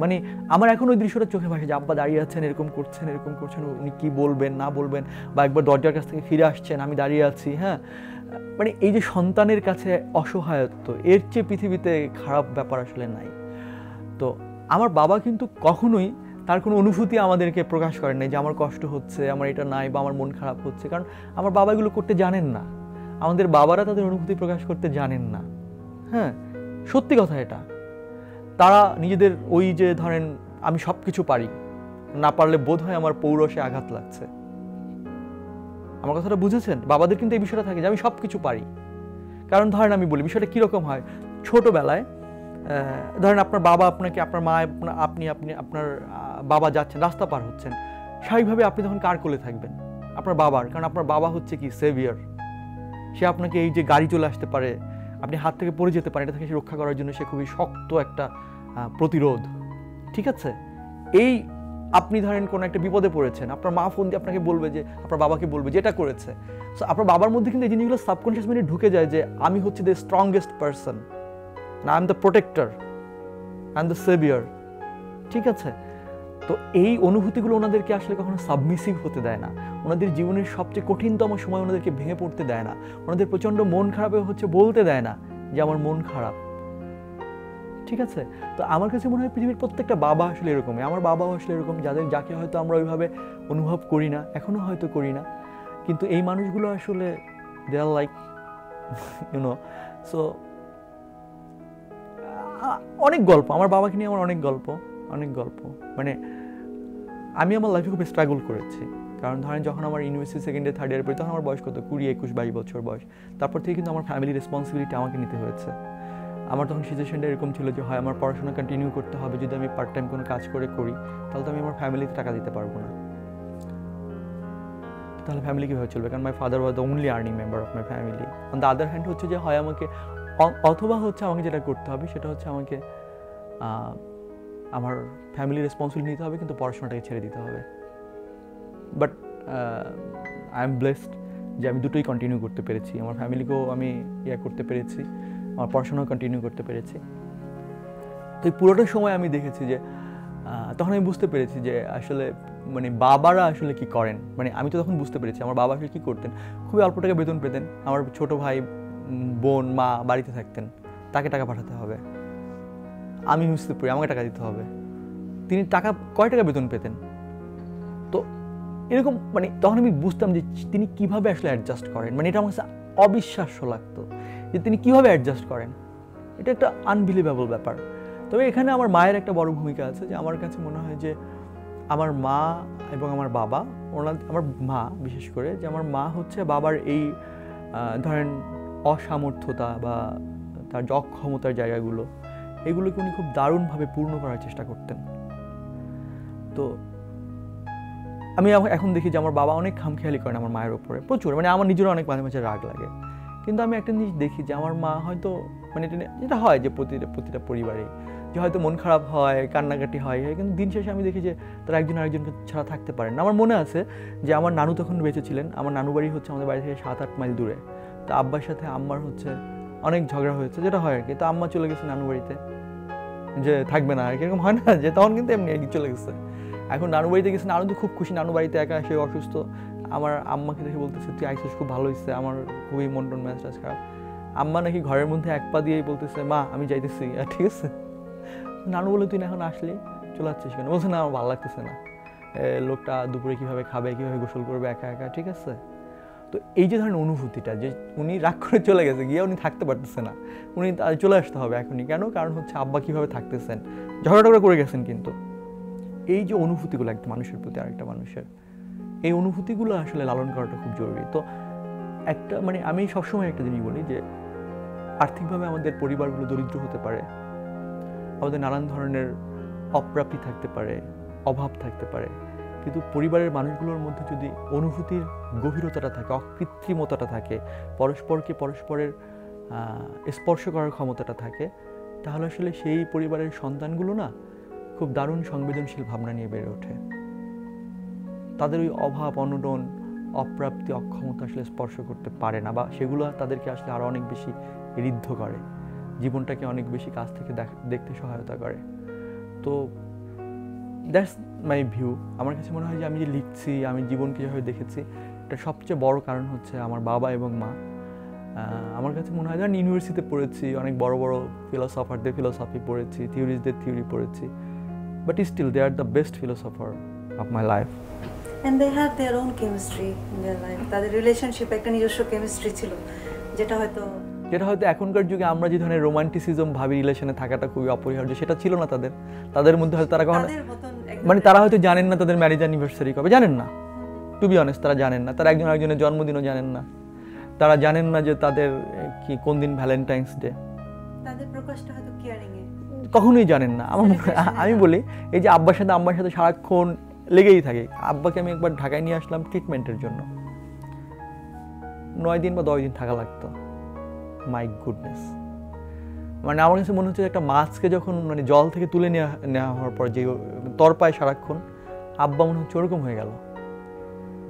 মানে আমার এখন ওই দৃশ্যটা চোখে ভাসে যে আব্বা দাঁড়িয়ে আছেন, এরকম করছেন, উনি কি বলবেন না বলবেন, বা একবার দরজার কাছ থেকে ফিরে আসছেন, আমি দাঁড়িয়ে আছি। হ্যাঁ, মানে এই যে সন্তানের কাছে অসহায়ত্ব, এর চেয়ে পৃথিবীতে খারাপ ব্যাপার আসলে নাই। তো আমার বাবা কিন্তু কখনোই তার কোনো অনুভূতি আমাদেরকে প্রকাশ করেন নাই যে আমার কষ্ট হচ্ছে, আমার এটা নাই, বা আমার মন খারাপ হচ্ছে, কারণ আমার বাবা এগুলো করতে জানেন না। আমাদের বাবারা তাদের অনুভূতি প্রকাশ করতে জানেন না। হ্যাঁ, সত্যি কথা এটা। তারা নিজেদের ওই যে ধরেন আমি সব কিছু পারি, না পারলে বোধ হয় আমার পৌরসে আঘাত লাগছে। আমার কথাটা বুঝেছেন? বাবাদের কিন্তু এই বিষয়টা থাকে যে আমি সব কিছু পারি। কারণ ধরেন আমি বলি বিষয়টা কীরকম হয়, ছোটোবেলায় ধরেন আপনার বাবা আপনাকে, আপনার মা, আপনি আপনার বাবা যাচ্ছেন, রাস্তা পার হচ্ছেন, স্বাভাবিকভাবে আপনি তখন কার কোলে থাকবেন? আপনার বাবার, কারণ আপনার বাবা হচ্ছে কি সেভিয়ার। সে আপনাকে এই যে গাড়ি চলে আসতে পারে, আপনি হাত থেকে পড়ে যেতে পারেন, এটা থেকে রক্ষা করার জন্য সে খুবই শক্ত একটা প্রতিরোধ। ঠিক আছে, এই আপনি ধরেন কোনো একটা বিপদে পড়েছেন, আপনার মা ফোন দিয়ে আপনাকে বলবে যে, আপনার বাবাকে বলবে যে এটা করেছে। সো আপনার বাবার মধ্যে কিন্তু এই জিনিসগুলো সাবকনশিয়াস মাইন্ডে ঢুকে যায় যে আমি হচ্ছে the strongest person, I am the protector, I am the severe. ঠিক আছে, তো এই অনুভূতিগুলো ওনাদেরকে আসলে কখনো সাবমিসিভ হতে দেয় না, ওনাদের জীবনের সবচেয়ে কঠিনতম সময় ওনাদেরকে ভেঙে পড়তে দেয় না, ওনাদের প্রচণ্ড মন খারাপে হচ্ছে বলতে দেয় না যে আমার মন খারাপ। ঠিক আছে, তো আমার কাছে মনে হয় পৃথিবীর প্রত্যেকটা বাবা আসলে এরকমই। আমার বাবাও আসলে এরকম, যাকে হয়তো আমরা ওইভাবে অনুভব করি না, এখনো হয়তো করি না, কিন্তু এই মানুষগুলো আসলে দে আর লাইক ইউনো। সো অনেক গল্প আমার বাবাকে নিয়ে, আমার অনেক গল্প। মানে আমি আমার লাইফে খুব স্ট্রাগল করেছি, কারণ ধরেন যখন আমার university second year third year পড়ি তখন আমার বয়স কত, 20, 21, 22 বছর বয়স। তারপর থেকে কিন্তু আমার ফ্যামিলি রেসপন্সিবিলিটি আমাকে নিতে হয়েছে। আমার তখন সিচুয়েশনটা এরকম ছিল যে হয় আমার পড়াশোনা কন্টিনিউ করতে হবে, যদি আমি পার্ট টাইম কোনো কাজ করি তাহলে তো আমি আমার ফ্যামিলিতে টাকা দিতে পারবো না, তাহলে ফ্যামিলি কীভাবে চলবে? কারণ my father was the only earning member of my family. On the other hand হচ্ছে যে হয় আমাকে, অথবা হচ্ছে আমাকে যেটা করতে হবে সেটা হচ্ছে আমাকে আমার ফ্যামিলি রেসপন্সিবিলিটি নিতে হবে, কিন্তু পড়াশোনাটাকে ছেড়ে দিতে হবে। বাট আই এম ব্লেসড যে আমি দুটোই কন্টিনিউ করতে পেরেছি, আমার ফ্যামিলিকেও আমি করতে পেরেছি, আমার পড়াশোনাও কন্টিনিউ করতে পেরেছি। তো এই পুরোটা সময় আমি দেখেছি যে তখন আমি বুঝতে পেরেছি যে আসলে মানে বাবারা আসলে কি করেন। মানে আমি তো তখন বুঝতে পেরেছি আমার বাবা আসলে কী করতেন। খুবই অল্প টাকা বেতন পেতেন, আমার ছোট ভাই বোন মা বাড়িতে থাকতেন, তাকে টাকা পাঠাতে হবে, আমি বুঝতে পারি আমাকে টাকা দিতে হবে। তিনি টাকা কয় টাকা বেতন পেতেন, তো এরকম মানে তখন আমি বুঝতাম যে তিনি কিভাবে আসলে অ্যাডজাস্ট করেন। মানে এটা আমার কাছে অবিশ্বাস্য লাগতো যে তিনি কিভাবে অ্যাডজাস্ট করেন, এটা একটা আনবিলিভেবল ব্যাপার। তবে এখানে আমার মায়ের একটা বড় ভূমিকা আছে, যে আমার কাছে মনে হয় যে আমার মা এবং আমার বাবা, আমার মা বিশেষ করে, যে আমার মা হচ্ছে বাবার এই ধরেন অসামর্থ্যতা বা তার যে অক্ষমতার জায়গাগুলো, এগুলোকে উনি খুব দারুণভাবে পূর্ণ করার চেষ্টা করতেন। তো আমি এখন দেখি যে আমার বাবা অনেক খামখেয়ালি করেন আমার মায়ের উপরে, প্রচুর। মানে আমার নিজেরও অনেক মাঝে মাঝে রাগ লাগে, কিন্তু আমি একটা জিনিস দেখি যে আমার মা হয়তো মানে যেটা হয় যে প্রতিটা পরিবারেই যে হয়তো মন খারাপ হয়, কান্নাকাটি হয়, কিন্তু দিন শেষে আমি দেখি যে তারা একজন আরেকজনকে ছাড়া থাকতে পারেন না। আমার মনে আছে যে আমার নানু তখন বেঁচে ছিলেন, আমার নানু বাড়ি হচ্ছে আমাদের বাড়ি থেকে 7-8 মাইল দূরে। তো আব্বার সাথে আম্মার হচ্ছে অনেক ঝগড়া হয়েছে, যেটা হয় আর কি। তো আম্মা চলে গেছে নানু বাড়িতে, যে থাকবে না আর কি, এরকম হয় না যে তখন কিন্তু এমনি আর কি চলে গেছে। এখন নানু বাড়িতে গেছে, নানু তো খুব খুশি, নানু বাড়িতে একা, সে অসুস্থ। আমার আম্মাকে দেখে বলতেছে তুই আইসিস, খুব ভালো হয়েছে, আমার খুবই মন টন মেজাজ খারাপ। আম্মা নাকি ঘরের মধ্যে এক পা দিয়েই বলতেছে মা আমি যাইতেছি, ঠিক আছে। নানু বলে তুই না এখন আসলি, চলে যাচ্ছিস কেন? বলছে না আমার ভালো লাগতেছে না, লোকটা দুপুরে কীভাবে খাবে, কীভাবে গোসল করবে একা একা, ঠিক আছে। তো এই যে ধরেন অনুভূতিটা, যে উনি রাগ করে চলে গেছে, গিয়ে উনি থাকতে পারতেছে না, উনি চলে আসতে হবে এখনই, কেন? কারণ হচ্ছে আব্বা কীভাবে থাকতেছেন, ঝগড়া করে গেছেন, কিন্তু এই যে অনুভূতিগুলো একটা মানুষের প্রতি আরেকটা মানুষের, এই অনুভূতিগুলো আসলে লালন করাটা খুব জরুরি। তো একটা মানে আমি সবসময় একটা জিনিস বলি যে আর্থিকভাবে আমাদের পরিবারগুলো দরিদ্র হতে পারে, আমাদের নানান ধরনের অপ্রাপ্তি থাকতে পারে, অভাব থাকতে পারে, কিন্তু পরিবারের মানুষগুলোর মধ্যে যদি অনুভূতির গভীরতাটা থাকে, অকৃত্রিমতাটা থাকে, পরস্পরের স্পর্শ করার ক্ষমতাটা থাকে, তাহলে আসলে সেই পরিবারের সন্তানগুলো না খুব দারুণ সংবেদনশীল ভাবনা নিয়ে বেড়ে ওঠে। তাদের ওই অভাব, অনটন, অপ্রাপ্তি, অক্ষমতা আসলে স্পর্শ করতে পারে না, বা সেগুলো তাদেরকে আসলে আরও অনেক বেশি ঋদ্ধ করে, জীবনটাকে অনেক বেশি কাছ থেকে দেখতে সহায়তা করে। তো দ্যাটস মাই ভিউ। আমার কাছে মনে হয় যে আমি যে লিখছি, আমি জীবনকে যেভাবে দেখেছি, এটা সবচেয়ে বড় কারণ হচ্ছে আমার বাবা এবং মা। আমার কাছে মনে হয় যে আমি ইউনিভার্সিটিতে পড়েছি, অনেক বড় বড় ফিলোসফারদের ফিলোসফি পড়েছি, থিওরিজদের থিওরি পড়েছি, but still they are the best philosopher of my life. And they have their own chemistry in their life. তাদের রিলেশনশিপ একটা নিজস্ব কেমিস্ট্রি ছিল, যেটা হয়তো এখনকার যুগে আমরা যে ধরনের রোমান্টিসিজম ভাবি রিলেশনে থাকাটা খুবই অপরিহার্য, সেটা ছিল না তাদের মধ্যে। হয়তো তারা কখনো মানে তারা হয়তো জানেন না তাদের ম্যারেজ অ্যানিভার্সারি কবে, জানেন না, টু বি অনেস্ট, তারা জানেন না। তারা একজন আরেকজনের জন্মদিনও জানেন না, তারা জানেন না যে তাদের কি কোন দিন ভ্যালেন্টাইন্স ডে, তাদের প্রকাশটা হয়তো কেয়ারিং এ কখনোই জানেন না। আমি বলি এই যে আব্বার সাথে সারাক্ষণ লেগেই থাকে। আব্বাকে আমি একবার ঢাকায় নিয়ে আসলাম ট্রিটমেন্টের জন্য, 9 দিন বা 10 দিন থাকা লাগতো। মাই গুডনেস, মানে আমার কাছে মনে হচ্ছে একটা মাছকে যখন মানে জল থেকে তুলে নেওয়া হওয়ার পর যে তরপায় সারাক্ষণ, আব্বা মনে হচ্ছে ওরকম হয়ে গেল,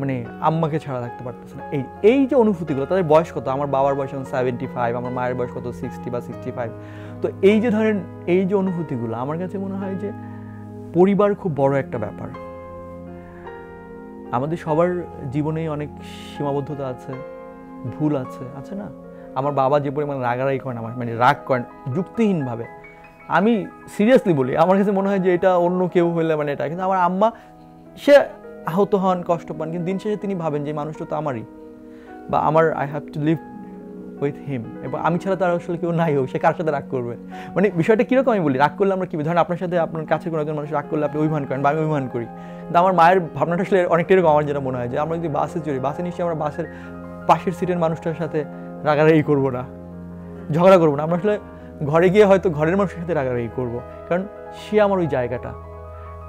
মানে আম্মাকে ছাড়া রাখতে পারতেছে না। এই যে অনুভূতিগুলো, তাদের বয়স কত, আমার বাবার বয়স এখন 75, আমার মায়ের বয়স কত 60 বা 65। তো এই যে ধরেন এই যে অনুভূতিগুলো, আমার কাছে মনে হয় যে পরিবার খুব বড় একটা ব্যাপার। আমাদের সবার জীবনেই অনেক সীমাবদ্ধতা আছে, ভুল আছে না? আমার বাবা যে পরিমাণ রাগারাগি করেন, আমার মানে রাগ করেন যুক্তিহীনভাবে, আমি সিরিয়াসলি বলি, আমার কাছে মনে হয় যে এটা অন্য কেউ হলে মানে এটা, কিন্তু আমার আম্মা সে আহত হন, কষ্ট পান, কিন্তু দিন শেষে তিনি ভাবেন যে মানুষটা তো আমারই, বা আমার I have two live with him, এবং আমি ছাড়া তার আসলে কেউ নাই হোক, সে কার সাথে রাগ করবে। মানে বিষয়টা কীরকম আমি বলি, রাগ করলে আমরা কী, ধরেন আপনার সাথে আপনার কাছে কোনো একজন মানুষ রাগ করলে আপনি অভিমান করেন বা আমি অভিমান করি, কিন্তু আমার মায়ের ভাবনাটা আসলে অনেকটা এরকম। আমার যেটা মনে হয় যে আমরা যদি বাসে চড়ি, বাসে নিশ্চয়ই আমরা বাসের পাশের সিটের মানুষটার সাথে রাগারাগি করবো না, ঝগড়া করবো না, আমরা আসলে ঘরে গিয়ে হয়তো ঘরের মানুষের সাথে রাগারাগি করবো, কারণ সে আমার ওই জায়গাটা।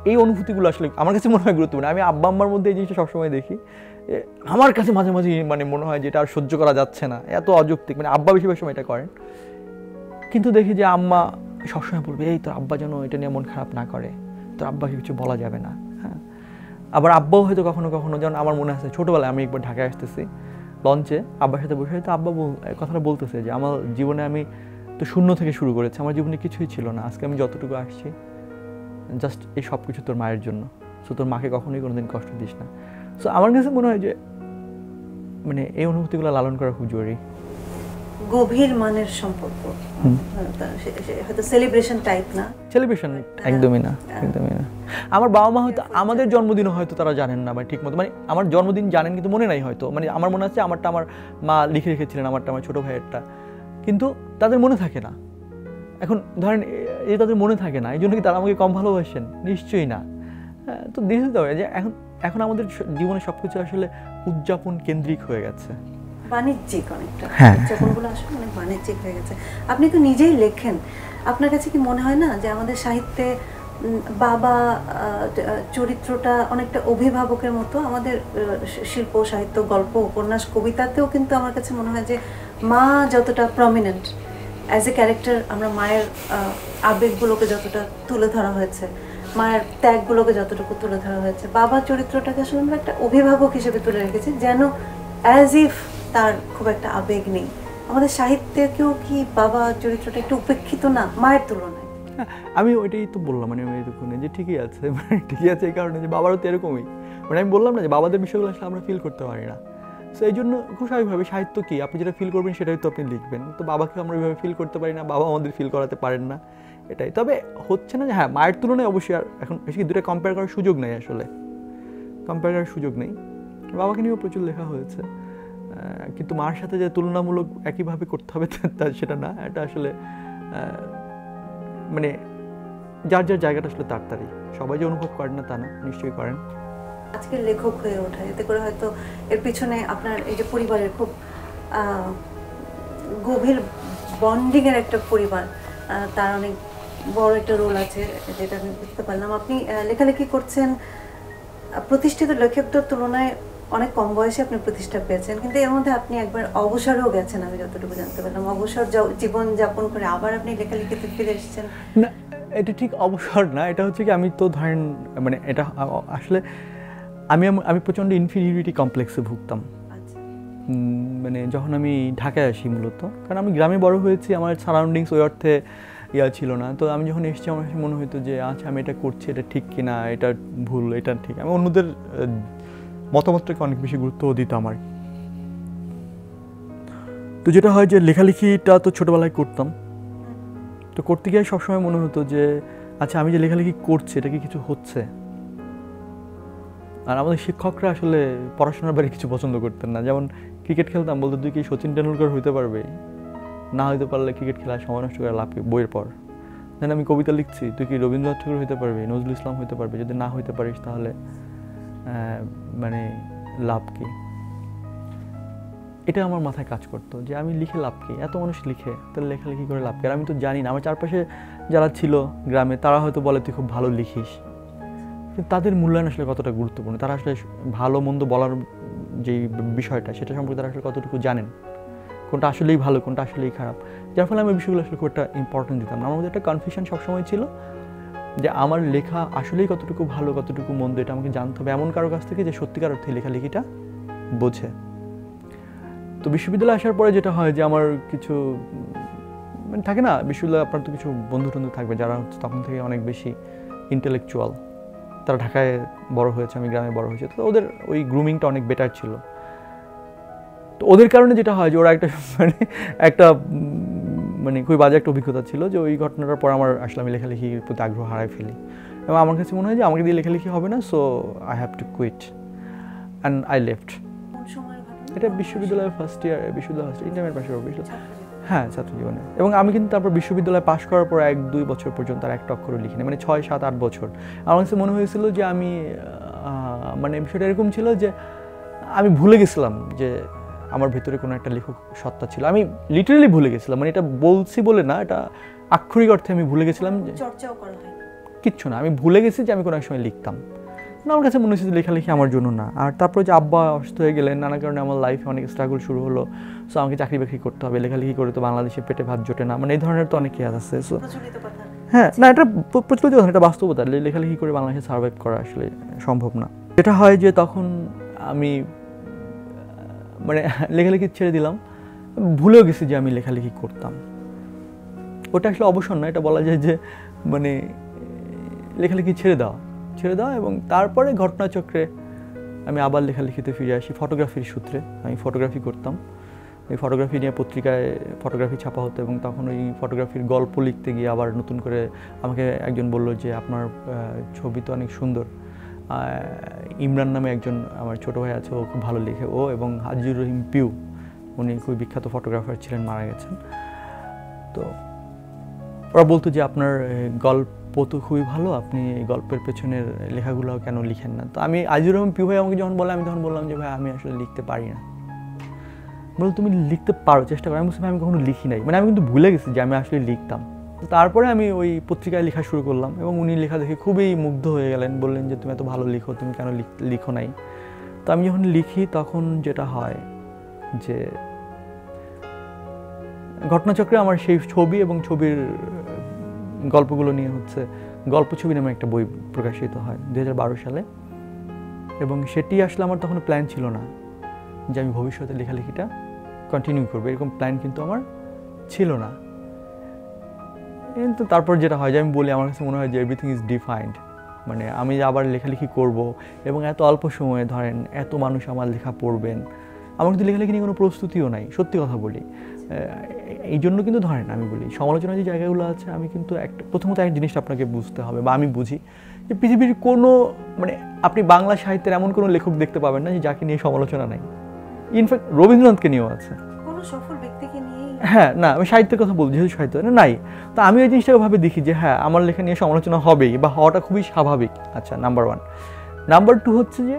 এই অনুভূতিগুলো আসলে আমার কাছে মনে হয় গুরুত্বপূর্ণ। আমি আব্বা আম্মার মধ্যে এই জিনিসটা সবসময় দেখি, আমার কাছে মাঝে মাঝে মানে মনে হয় যে এটা আর সহ্য করা যাচ্ছে না, এত অযৌক্তিক, মানে আব্বা বেশিরভাগ সময় এটা করেন, কিন্তু দেখি যে আম্মা সবসময় বলবে এই তোর আব্বা যেন এটা নিয়ে মন খারাপ না করে, তোর আব্বাকে কিছু বলা যাবে না। হ্যাঁ, আবার আব্বাও হয়তো কখনো কখনো, যেমন আমার মনে আছে ছোটোবেলায় আমি একবার ঢাকায় আসতেছি, লঞ্চে আব্বার সাথে বসে হয়তো আব্বা কথাটা বলতেছে যে আমার জীবনে আমি তো শূন্য থেকে শুরু করেছি, আমার জীবনে কিছুই ছিল না, আজকে আমি যতটুকু আসছি জাস্ট এই সব কিছু তোর মায়ের জন্য, সো তোর মাকে কখনোই কোনোদিন কষ্ট দিস না। সো আমার কাছে মনে হয় যে মানে এই অনুভূতিগুলো লালন করা খুব জরুরি। গভীর মানের সম্পর্ক, হয়তো সেলিব্রেশন টাইপ না, সেলিব্রেশন একদমই না, একদমই না। আমার বাবা মা হয়তো আমাদের জন্মদিনও হয়তো তারা জানেন না, মানে ঠিক মতো, মানে আমার জন্মদিন জানেন কিন্তু মনে নাই হয়তো, মানে আমার মনে আছে আমারটা আমার মা লিখে রেখেছিলেন, আমারটা আমার ছোটো ভাইয়েরটা, কিন্তু তাদের মনে থাকে না। এখন ধরেন এই তাদের মনে থাকে না, এই জন্য কি তারা আমাকে কম ভালোবাসেন? নিশ্চয়ই না। তো দিস ইজ দ্য ওয়ে, যে এখন আমাদের জীবনে সব কিছু আসলে উদযাপন কেন্দ্রিক হয়ে গেছে, বাণিজ্যিক অনেকটা, হ্যাঁ, উদযাপনগুলো আসলে অনেক বাণিজ্যিক হয়ে গেছে। আপনি তো নিজেই লেখেন, আপনার কাছে কি মনে হয় না যে আমাদের সাহিত্যে বাবা চরিত্রটা অনেকটা অভিভাবকের মতো? আমাদের শিল্প, সাহিত্য, গল্প, উপন্যাস, কবিতাতেও কিন্তু আমার কাছে মনে হয় যে মা যতটা প্রমিনেন্ট অ্যাজ এ ক্যারেক্টার, আমরা মায়ের আবেগগুলোকে যতটা তুলে ধরা হয়েছে, মায়ের ত্যাগগুলোকে যতটুকু তুলে ধরা হয়েছে, বাবা চরিত্রটাকে আসলে আমরা একটা অভিভাবক হিসেবে তুলে রেখেছি, যেন অ্যাজ ইফ তার খুব একটা আবেগ নেই। আমাদের সাহিত্যেও কি বাবা চরিত্রটা একটু উপেক্ষিত না মায়ের তুলনায়? আমি ওইটাই তো বললাম, মানে আমি এরকম যে ঠিকই আছে, মানে ঠিকই আছে এই কারণে যে বাবারও তো এরকমই, মানে আমি বললাম না যে বাবাদের বিষয়গুলো আসলে আমরা ফিল করতে পারি না। সো এই জন্য খুব স্বাভাবিকভাবে সাহিত্য কি, আপনি যেটা ফিল করবেন সেটাই তো আপনি লিখবেন। তো বাবাকে আমরা ওইভাবে ফিল করতে পারি না, বাবা আমাদের ফিল করাতে পারেন না, এটাই। তবে হচ্ছে না যে হ্যাঁ, মায়ের তুলনায় অবশ্যই আর এখন বেশি দুটো কম্পেয়ার করার সুযোগ নেই, আসলে কম্পেয়ার করার সুযোগ নেই। বাবাকে নিয়েও প্রচুর লেখা হয়েছে, কিন্তু মার সাথে যে তুলনামূলক একইভাবে করতে হবে তা সেটা না, এটা আসলে মানে যার যার জায়গাটা আসলে তাড়াতাড়ি, সবাই যে অনুভব করেন না তা না, নিশ্চয়ই করেন। আজকের লেখক হয়ে ওঠা, এতে করে হয়তো এর পিছনে আপনার এই যে পরিবারের খুব গভীর বন্ডিংয়ের একটা পরিবার, তার অনেক বড় একটা রোল আছে, যেটা আমি বুঝতে পারলাম। আপনি লেখালেখি করছেন, প্রতিষ্ঠিত লেখকদের তুলনায় অনেক কম বয়সে আপনি প্রতিষ্ঠা পেয়েছেন, কিন্তু এর মধ্যে আপনি একবার অবসরেও গেছেন, আমি যতটুকু জানতে পারলাম। অবসর জীবন যাপন করে আবার আপনি লেখালেখিতে ফিরে এসেছেন। না, এটা ঠিক অবসর না, এটা হচ্ছে কি আমি তো ধরেন মানে এটা আসলে আমি প্রচণ্ড ইনফিরিয়রিটি কমপ্লেক্সে ভুগতাম। মানে যখন আমি ঢাকায় আসি মূলত, কারণ আমি গ্রামে বড় হয়েছি, আমার সারাউন্ডিংস ওই অর্থে ছিল না। তো আমি যখন এসেছি আমার মনে হতো যে আচ্ছা আমি এটা করছি, এটা ঠিক কিনা, এটা ভুল, এটা ঠিক। আমি অন্যদের মতামতটাকে অনেক বেশি গুরুত্ব দিতাম আর। তো যেটা হয় যে লেখালেখিটা তো ছোটোবেলায় করতাম, তো করতে গিয়ে সবসময় মনে হতো যে আচ্ছা আমি যে লেখালেখি করছি এটা কি কিছু হচ্ছে। আর আমাদের শিক্ষকরা আসলে পড়াশোনার বাইরে কিছু পছন্দ করতেন না। যেমন ক্রিকেট খেলতাম, বলতো তুই কি সচিন টেন্ডুলকার হইতে পারবে, না হইতে পারলে ক্রিকেট খেলা সময় নষ্ট করে লাভ বইয়ের পর। দেন আমি কবিতা লিখছি, তুই কি রবীন্দ্রনাথ ঠাকুর হইতে পারবে, নজরুল ইসলাম হইতে পারবে, যদি না হইতে পারিস তাহলে মানে লাভ কি। এটা আমার মাথায় কাজ করতো যে আমি লিখে লাভ কি, এত মানুষ লিখে, তাহলে লেখালেখি করে লাভ কি। আর আমি তো জানি না, আমার চারপাশে যারা ছিল গ্রামে তারা হয়তো বলে তুই খুব ভালো লিখিস, কিন্তু তাদের মূল্যায়ন আসলে কতটা গুরুত্বপূর্ণ, তারা আসলে ভালো মন্দ বলার যে বিষয়টা সেটা সম্পর্কে তারা আসলে কতটুকু জানেন, কোনটা আসলেই ভালো কোনটা আসলেই খারাপ। যার ফলে আমি বিষয়গুলো আসলে খুব একটা ইম্পর্টেন্ট দিতাম না। আমার মধ্যে একটা কনফিউশন সবসময় ছিল যে আমার লেখা আসলেই কতটুকু ভালো কতটুকু মন্দ এটা আমাকে জানতে হবে এমন কারো কাছ থেকে যে সত্যিকার অর্থে লেখালেখিটা বোঝে। তো বিশ্ববিদ্যালয়ে আসার পরে যেটা হয় যে আমার কিছু মানে থাকে না, বিশ্ববিদ্যালয়ে আপনার তো কিছু বন্ধু টন্ধু থাকবে যারা হচ্ছে তখন থেকে অনেক বেশি ইন্টেলেকচুয়াল, তারা ঢাকায় বড় হয়েছে, আমি গ্রামে বড় হয়েছে, তো ওদের ওই গ্রুমিংটা অনেক বেটার ছিল। তো ওদের কারণে যেটা হয় যে ওরা একটা মানে খুবই বাজে একটা অভিজ্ঞতা ছিল যে ওই ঘটনাটার পর আমার আসলে আমি লেখালেখির প্রতি আগ্রহ হারাই ফেলি, এবং আমার কাছে মনে হয় যে আমাকে দিয়ে লেখালেখি হবে না, so I have to quit and I left. এটা বিশ্ববিদ্যালয়ের ফার্স্ট ইয়ার, ইন্টারমিডিয়েট পাশ করার বিষয়, হ্যাঁ ছাত্র জীবনে। এবং আমি কিন্তু তারপর বিশ্ববিদ্যালয়ে পাশ করার পর 1-2 বছর পর্যন্ত আর একটা অক্ষরও লিখিনি, মানে 6-7-8 বছর। আমার কাছে মনে হয়েছিল যে আমি মানে বিষয়টা এরকম ছিল যে আমি ভুলে গেছিলাম যে আমার ভেতরে কোনো একটা লেখক সত্তা ছিল। আমি লিটারালি ভুলে গেছিলাম, মানে এটা বলছি বলে না, এটা আক্ষরিক অর্থে আমি ভুলে গেছিলাম যে চর্চাও করা হয় কিচ্ছু না, আমি ভুলে গেছি যে আমি কোনো এক সময় লিখতাম না। আমার কাছে মনে হচ্ছে যে লেখালেখি আমার জন্য না। আর তারপর যে আব্বা অসুস্থ হয়ে গেলেন, নানা কারণে আমার লাইফে অনেক স্ট্রাগল শুরু হলো, সো আমাকে চাকরি বাকরি করতে হবে, লেখালেখি করে তো বাংলাদেশে পেটে ভাত জোটে না, মানে এই ধরনের তো অনেক কেয়ার আছে। সো হ্যাঁ, না এটা প্রচলিত কথা, এটা বাস্তবতা, লেখালেখি করে বাংলাদেশে সার্ভাইভ করা আসলে সম্ভব না। যেটা হয় যে তখন আমি মানে লেখালেখি ছেড়ে দিলাম, ভুলেও গেছি যে আমি লেখালেখি করতাম। ওটা আসলে অবসর না, এটা বলা যায় যে মানে লেখালেখি ছেড়ে দেওয়া এবং তারপরে ঘটনাচক্রে আমি আবার লেখালেখিতে ফিরে আসি ফটোগ্রাফির সূত্রে। আমি ফটোগ্রাফি করতাম, এই ফটোগ্রাফি নিয়ে পত্রিকায় ফটোগ্রাফি ছাপা হতো, এবং তখন ওই ফটোগ্রাফির গল্প লিখতে গিয়ে আবার নতুন করে আমাকে একজন বলল যে আপনার ছবি তো অনেক সুন্দর। ইমরান নামে একজন আমার ছোটো ভাই আছে, ও খুব ভালো লেখে, ও এবং আজিজুর রহিম পিউ, উনি খুবই বিখ্যাত ফটোগ্রাফার ছিলেন, মারা গেছেন। তো ওরা বলতো যে আপনার গল্প তো খুবই ভালো, আপনি এই গল্পের পেছনের লেখাগুলো কেন লিখেন না। তো আমি আজিজুর রহিম পিউ ভাই আমাকে যখন বলে, আমি তখন বললাম যে ভাই আমি আসলে লিখতে পারি না। বললো তুমি লিখতে পারো, চেষ্টা করো। আমি বলছি আমি কখনো লিখি নাই, মানে আমি কিন্তু ভুলে গেছি যে আমি আসলে লিখতাম। তারপরে আমি ওই পত্রিকায় লেখা শুরু করলাম, এবং উনি লেখা দেখে খুবই মুগ্ধ হয়ে গেলেন, বললেন যে তুমি এত ভালো লিখো, তুমি কেন লিখো নাই। তো আমি যখন লিখি তখন যেটা হয় যে ঘটনাচক্রে আমার সেই ছবি এবং ছবির গল্পগুলো নিয়ে হচ্ছে গল্প ছবি নামে একটা বই প্রকাশিত হয় 2012 সালে, এবং সেটি আসলে আমার তখন প্ল্যান ছিল না যে আমি ভবিষ্যতে লেখালেখিটা কন্টিনিউ করবো, এরকম প্ল্যান কিন্তু আমার ছিল না। কিন্তু তারপর যেটা হয় যে আমি বলি, আমার কাছে মনে হয় যে এভরিথিং ইজ ডিফাইন্ড, মানে আমি আবার লেখালেখি করব এবং এত অল্প সময়ে ধরেন এত মানুষ আমার লেখা পড়বেন, আমার কিন্তু লেখালেখি নিয়ে কোনো প্রস্তুতিও নাই, সত্যি কথা বলি। এই জন্য কিন্তু ধরেন আমি বলি সমালোচনার যে জায়গাগুলো আছে, আমি কিন্তু প্রথমত এক জিনিসটা আপনাকে বুঝতে হবে, বা আমি বুঝি যে পৃথিবীর কোনো মানে আপনি বাংলা সাহিত্যের এমন কোনো লেখক দেখতে পাবেন না যে যাকে নিয়ে সমালোচনা নাই। ইনফ্যাক্ট রবীন্দ্রনাথকে নিয়েও আছে। কোনো সফল ব্যক্তিকে নিয়েই? হ্যাঁ, না আমি সাহিত্যের কথা বলছি, যেহেতু সাহিত্য নাই, তো আমি ওই জিনিসটা ভাবে দেখি যে হ্যাঁ আমার লেখা নিয়ে সমালোচনা হবেই বা হওয়াটা খুবই স্বাভাবিক। আচ্ছা, নাম্বার 1। নাম্বার 2 হচ্ছে যে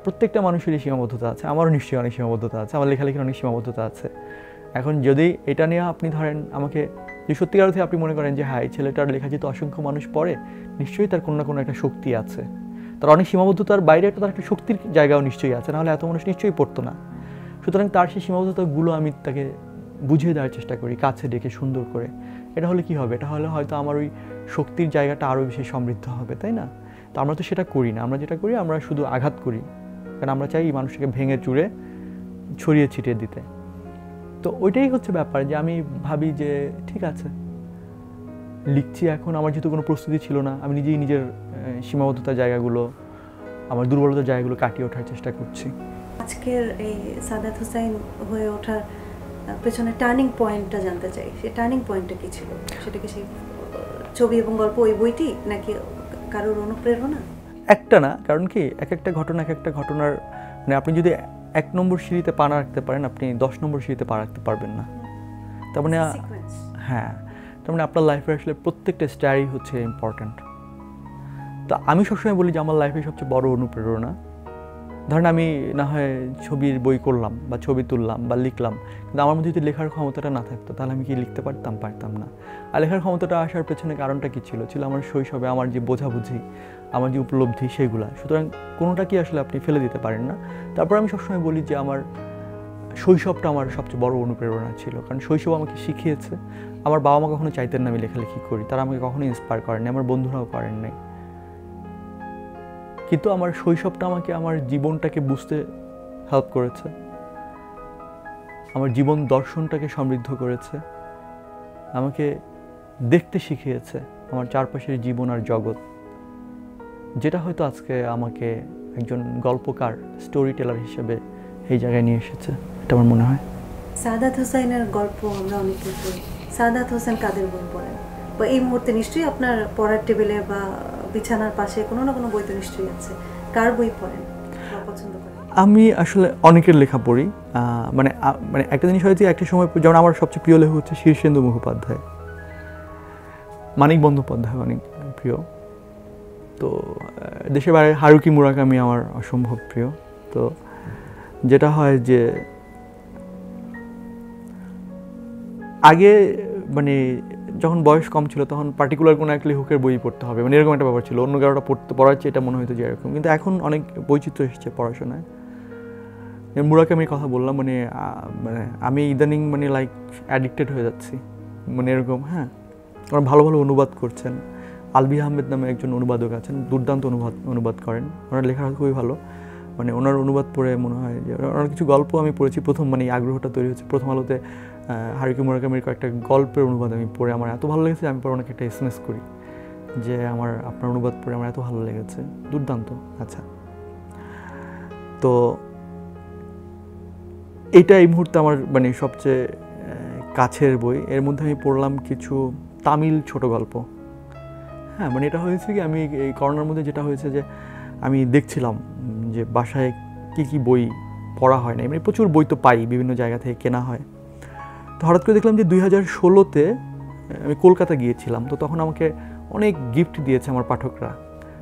প্রত্যেকটা মানুষেরই সীমাবদ্ধতা আছে, আমারও নিশ্চয়ই অনেক সীমাবদ্ধতা আছে, আমার লেখালেখির অনেক সীমাবদ্ধতা আছে। এখন যদি এটা নিয়ে আপনি ধরেন আমাকে, যে সত্যিকার অর্থে আপনি মনে করেন যে হ্যাঁ এই ছেলেটার লেখা যেহেতু অসংখ্য মানুষ পড়ে, নিশ্চয়ই তার কোনো না কোনো একটা শক্তি আছে, তার অনেক সীমাবদ্ধতার বাইরে তার একটা শক্তির জায়গাও নিশ্চয়ই আছে, নাহলে এত মানুষ নিশ্চয়ই পড়তো না। সুতরাং তার সেই সীমাবদ্ধতাগুলো আমি তাকে বুঝিয়ে দেওয়ার চেষ্টা করি, কাছে ডেকে সুন্দর করে। এটা হলে কি হবে? এটা হলে হয়তো আমার ওই শক্তির জায়গাটা আরও বেশি সমৃদ্ধ হবে, তাই না? তো আমরা তো সেটা করি না, আমরা যেটা করি আমরা শুধু আঘাত করি, কারণ আমরা চাই মানুষকে ভেঙে চুরে ছড়িয়ে ছিটিয়ে দিতে। তো ওইটাই হচ্ছে ব্যাপার, যে আমি ভাবি যে ঠিক আছে লিখছি, এখন আমার যেহেতু কোনো প্রস্তুতি ছিল না, আমি নিজেই নিজের সীমাবদ্ধতার জায়গাগুলো, আমার দুর্বলতার জায়গাগুলো কাটিয়ে ওঠার চেষ্টা করছি। আজকের এই সাদাত হোসাইন হয়ে ওঠার পেছনে টার্নিং পয়েন্টটা জানতে চাই। সেই টার্নিং পয়েন্টটা কি ছিল? সেটা কি সেই ছবি এবং গল্প, ওই বইটি, নাকি কারোর অনুপ্রেরণা? একটা না, কারণ কি এক একটা ঘটনা এক একটা ঘটনার, মানে আপনি যদি 1 নম্বর সিঁড়িতে পা না রাখতে পারেন, আপনি 10 নম্বর সিঁড়িতে পা রাখতে পারবেন না। তার মানে হ্যাঁ, তার মানে আপনার লাইফে আসলে প্রত্যেকটা স্টারই হচ্ছে ইম্পর্ট্যান্ট। তো আমি সবসময় বলি যে আমার লাইফে সবচেয়ে বড় অনুপ্রেরণা, ধরেন আমি না হয় ছবির বই করলাম বা ছবি তুললাম বা লিখলাম, কিন্তু আমার মধ্যে যদি লেখার ক্ষমতাটা না থাকতো তাহলে আমি কি লিখতে পারতাম না। আর লেখার ক্ষমতাটা আসার পেছনে কারণটা কি ছিল? আমার শৈশবে আমার যে বোঝাবুঝি, আমার যে উপলব্ধি, সেগুলা। সুতরাং কোনোটা কি আসলে আপনি ফেলে দিতে পারেন না। তারপর আমি সবসময় বলি যে আমার শৈশবটা আমার সবচেয়ে বড় অনুপ্রেরণা ছিল, কারণ শৈশব আমাকে শিখিয়েছে। আমার বাবা মা কখনো চাইতেন না আমি লেখালেখি করি, তারা আমাকে কখনো ইন্সপায়ার করেননি, আমার বন্ধুরাও করেন নাই। কিন্তু আমার শৈশবটা আমাকে আমার জীবনটাকে বুঝতে হেল্প করেছে, আমার জীবন দর্শনটাকে সমৃদ্ধ করেছে, আমাকে দেখতে শিখিয়েছে আমার চারপাশের জীবন আর জগৎ, যেটা হয়তো আজকে আমাকে একজন গল্পকার, স্টোরি টেলার হিসেবে এই জায়গায় নিয়ে এসেছে, এটা আমার মনে হয়। সাদাত হোসাইনের গল্প আমরা অনেকে পড়ি। সাদাত হোসেন কাদের বই পড়েন? বা এই মুহূর্তে নিশ্চয়ই আপনার পড়ার টেবিলে বা বিছানার পাশে কোনো না কোনো বই তো নিশ্চয়ই আছে। কার বই পড়েন বা পছন্দ করেন? আমি আসলে অনেকের লেখা পড়ি। মানে একটা জিনিস হয়েছে, একটা সময় যেমন আমার সবচেয়ে প্রিয় লেখক হচ্ছে শীর্ষেন্দু মুখোপাধ্যায়, মানিক বন্দ্যোপাধ্যায় অনেক প্রিয়। তো দেশের বাইরে হারুকি মুরাকামি আমার অসম্ভব প্রিয়। তো যেটা হয় যে আগে মানে যখন বয়স কম ছিল তখন পার্টিকুলার কোনো এক লেখকের বই পড়তে হবে, মানে এরকম একটা ব্যাপার ছিল, অন্য কারোটা পড়ার চেয়ে এটা মনে হতো যে এরকম। কিন্তু এখন অনেক বৈচিত্র্য এসেছে পড়াশোনায়। মুরাকামির কথা বললাম, মানে আমি ইদানিং মানে লাইক অ্যাডিক্টেড হয়ে যাচ্ছি, মানে এরকম। হ্যাঁ, ওরা ভালো ভালো অনুবাদ করছেন। আলবি আহমেদ নামে একজন অনুবাদক আছেন, দুর্দান্ত অনুবাদ করেন, ওনার লেখা খুবই ভালো। মানে ওনার অনুবাদ পড়ে মনে হয় যে ওনার কিছু গল্প আমি পড়েছি প্রথম, মানে এই আগ্রহটা তৈরি হচ্ছে প্রথম আলোতে হারুকি মুরাকামির কয়েকটা গল্পের অনুবাদ আমি পড়ে আমার এত ভালো লেগেছে, আমি পরে ওনাকে একটা SMS করি যে আপনার অনুবাদ পড়ে আমার এত ভালো লেগেছে, দুর্দান্ত। আচ্ছা, তো এটা এই মুহূর্তে আমার মানে সবচেয়ে কাছের বই। এর মধ্যে আমি পড়লাম কিছু তামিল ছোট গল্প। হ্যাঁ, মানে এটা হয়েছে কি, আমি এই করোনার মধ্যে যেটা হয়েছে যে আমি দেখছিলাম যে বাসায় কি বই পড়া হয় না, মানে প্রচুর বই তো পাই, বিভিন্ন জায়গা থেকে কেনা হয়। তো হঠাৎ করে দেখলাম যে 2016-তে আমি কলকাতা গিয়েছিলাম, তো তখন আমাকে অনেক গিফট দিয়েছে আমার পাঠকরা।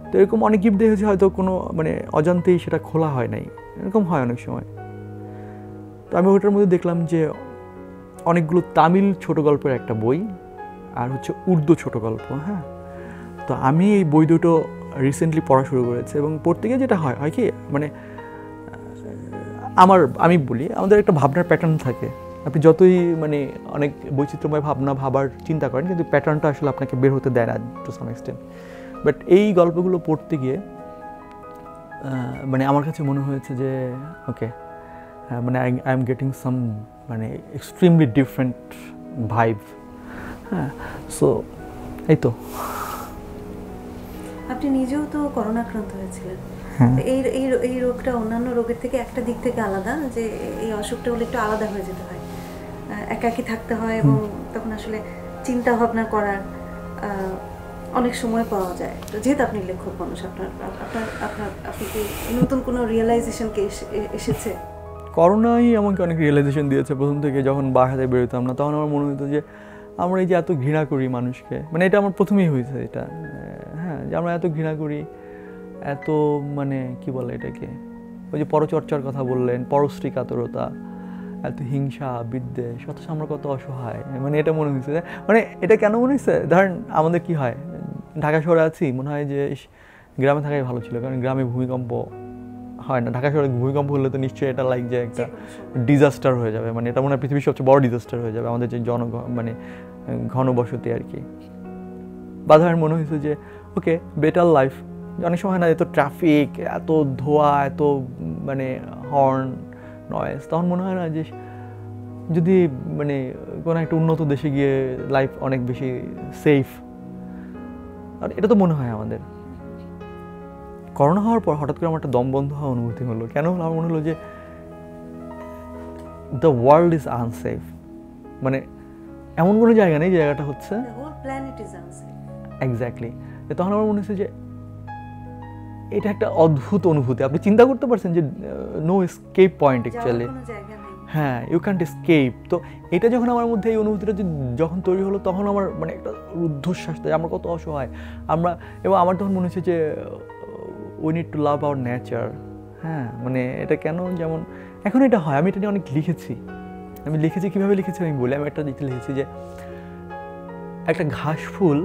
তো এরকম অনেক গিফট দিয়েছে, হয়তো কোনো মানে অজান্তেই সেটা খোলা হয় নাই, এরকম হয় অনেক সময়। তো আমি ওটার মধ্যে দেখলাম যে অনেকগুলো তামিল ছোট গল্পের একটা বই আর হচ্ছে উর্দু ছোট গল্প। হ্যাঁ, তো আমি এই বই দুটো রিসেন্টলি পড়া শুরু করেছি, এবং পড়তে গিয়ে যেটা হয় কি, মানে আমি বলি আমাদের একটা ভাবনার প্যাটার্ন থাকে। আপনি যতই মানে অনেক বৈচিত্র্যময় ভাবার চিন্তা করেন, কিন্তু প্যাটার্নটা আসলে আপনাকে বের হতে দেয় না টু সাম এক্সটেন্ট। বাট এই গল্পগুলো পড়তে গিয়ে মানে আমার কাছে মনে হয়েছে যে ওকে, মানে আই এম গেটিং সাম মানে এক্সট্রিমলি ডিফারেন্ট ভাইব। হ্যাঁ, সো এই তো। আপনি নিজেও তো করোনা আক্রান্ত হয়েছিলেন। এই রোগটা অন্যান্য রোগের থেকে একটা দিক থেকে আলাদা, যে এই অসুখটা হলে একটু আলাদা হয়ে যেতে হয়, একাকী থাকতে হয়, এবং তখন আসলে চিন্তা ভাবনা করার অনেক সময় পাওয়া যায়। তো যেহেতু আপনি লেখক মানুষ, আপনি কি নতুন কোনো রিয়েলাইজেশনকে এসেছে? করোনাই আমাকে অনেক রিয়েলাইজেশন দিয়েছে। প্রথম থেকে যখন বাসাতে বেরোতাম না, তখন আমার মনে হতো যে আমরা এই যে এত ঘৃণা করি মানুষকে, মানে এটা আমার প্রথমেই হয়েছে এটা, হ্যাঁ, যে আমরা এত ঘৃণা করি, এত মানে কি বলে এটাকে, ওই যে পরচর্চার কথা বললেন, পরশ্রী কাতরতা, এত হিংসা বিদ্বেষ, অথচ আমরা কত অসহায়, মানে এটা মনে হয়েছে। মানে এটা কেন মনে হয়েছে, ধরেন আমাদের কি হয়, ঢাকা শহরে আছি, মনে হয় যে গ্রামে থাকাই ভালো ছিল, কারণ গ্রামে ভূমিকম্প হয় না। ঢাকা শহরে ভূমিকম্প হলে তো নিশ্চয়ই এটা লাইক যে একটা ডিজাস্টার হয়ে যাবে, মানে এটা মনে হয় পৃথিবীর সবচেয়ে বড় ডিজাস্টার হয়ে যাবে আমাদের যে মানে ঘনবসতি আর কি। বাধার মনে হয়েছে যে ওকে বেটার লাইফ, অনেক সময় না এত ট্রাফিক, এত ধোঁয়া, এত মানে হর্ন নয়েজ, তখন মনে হয় না যে যদি মানে কোনো একটা উন্নত দেশে গিয়ে লাইফ অনেক বেশি সেফ, আর এটা তো মনে হয় আমাদের। করোনা হওয়ার পর হঠাৎ করে আমার একটা দম বন্ধ হওয়া অনুভূতি হলো। কেন হলো? আমার মনে হলো যে দ্য ওয়ার্ল্ড ইজ আনসেফ, মানে এমন কোনো জায়গা নেই যে জায়গাটা হচ্ছে এক্স্যাক্টলি। তখন আমার মনে হচ্ছে যে এটা একটা অদ্ভুত অনুভূতি। আপনি চিন্তা করতে পারছেন যে নো এসকেপ পয়েন্ট অ্যাকচুয়ালি, হ্যাঁ, ইউ ক্যান্ট এসকেপ। তো এটা যখন আমার মধ্যে এই অনুভূতিটা যখন তৈরি হলো, তখন আমার মানে একটা রুদ্ধশ্বাস, আমরা কত অসহায় আমরা। এবং আমার তখন মনে হচ্ছে যে we need to love our nature. হ্যাঁ, মানে এটা কেন, যেমন এখন এটা হয়, আমি এটা নিয়ে অনেক লিখেছি। কীভাবে লিখেছি আমি বলি। আমি একটা লিখেছি যে একটা ঘাস ফুল,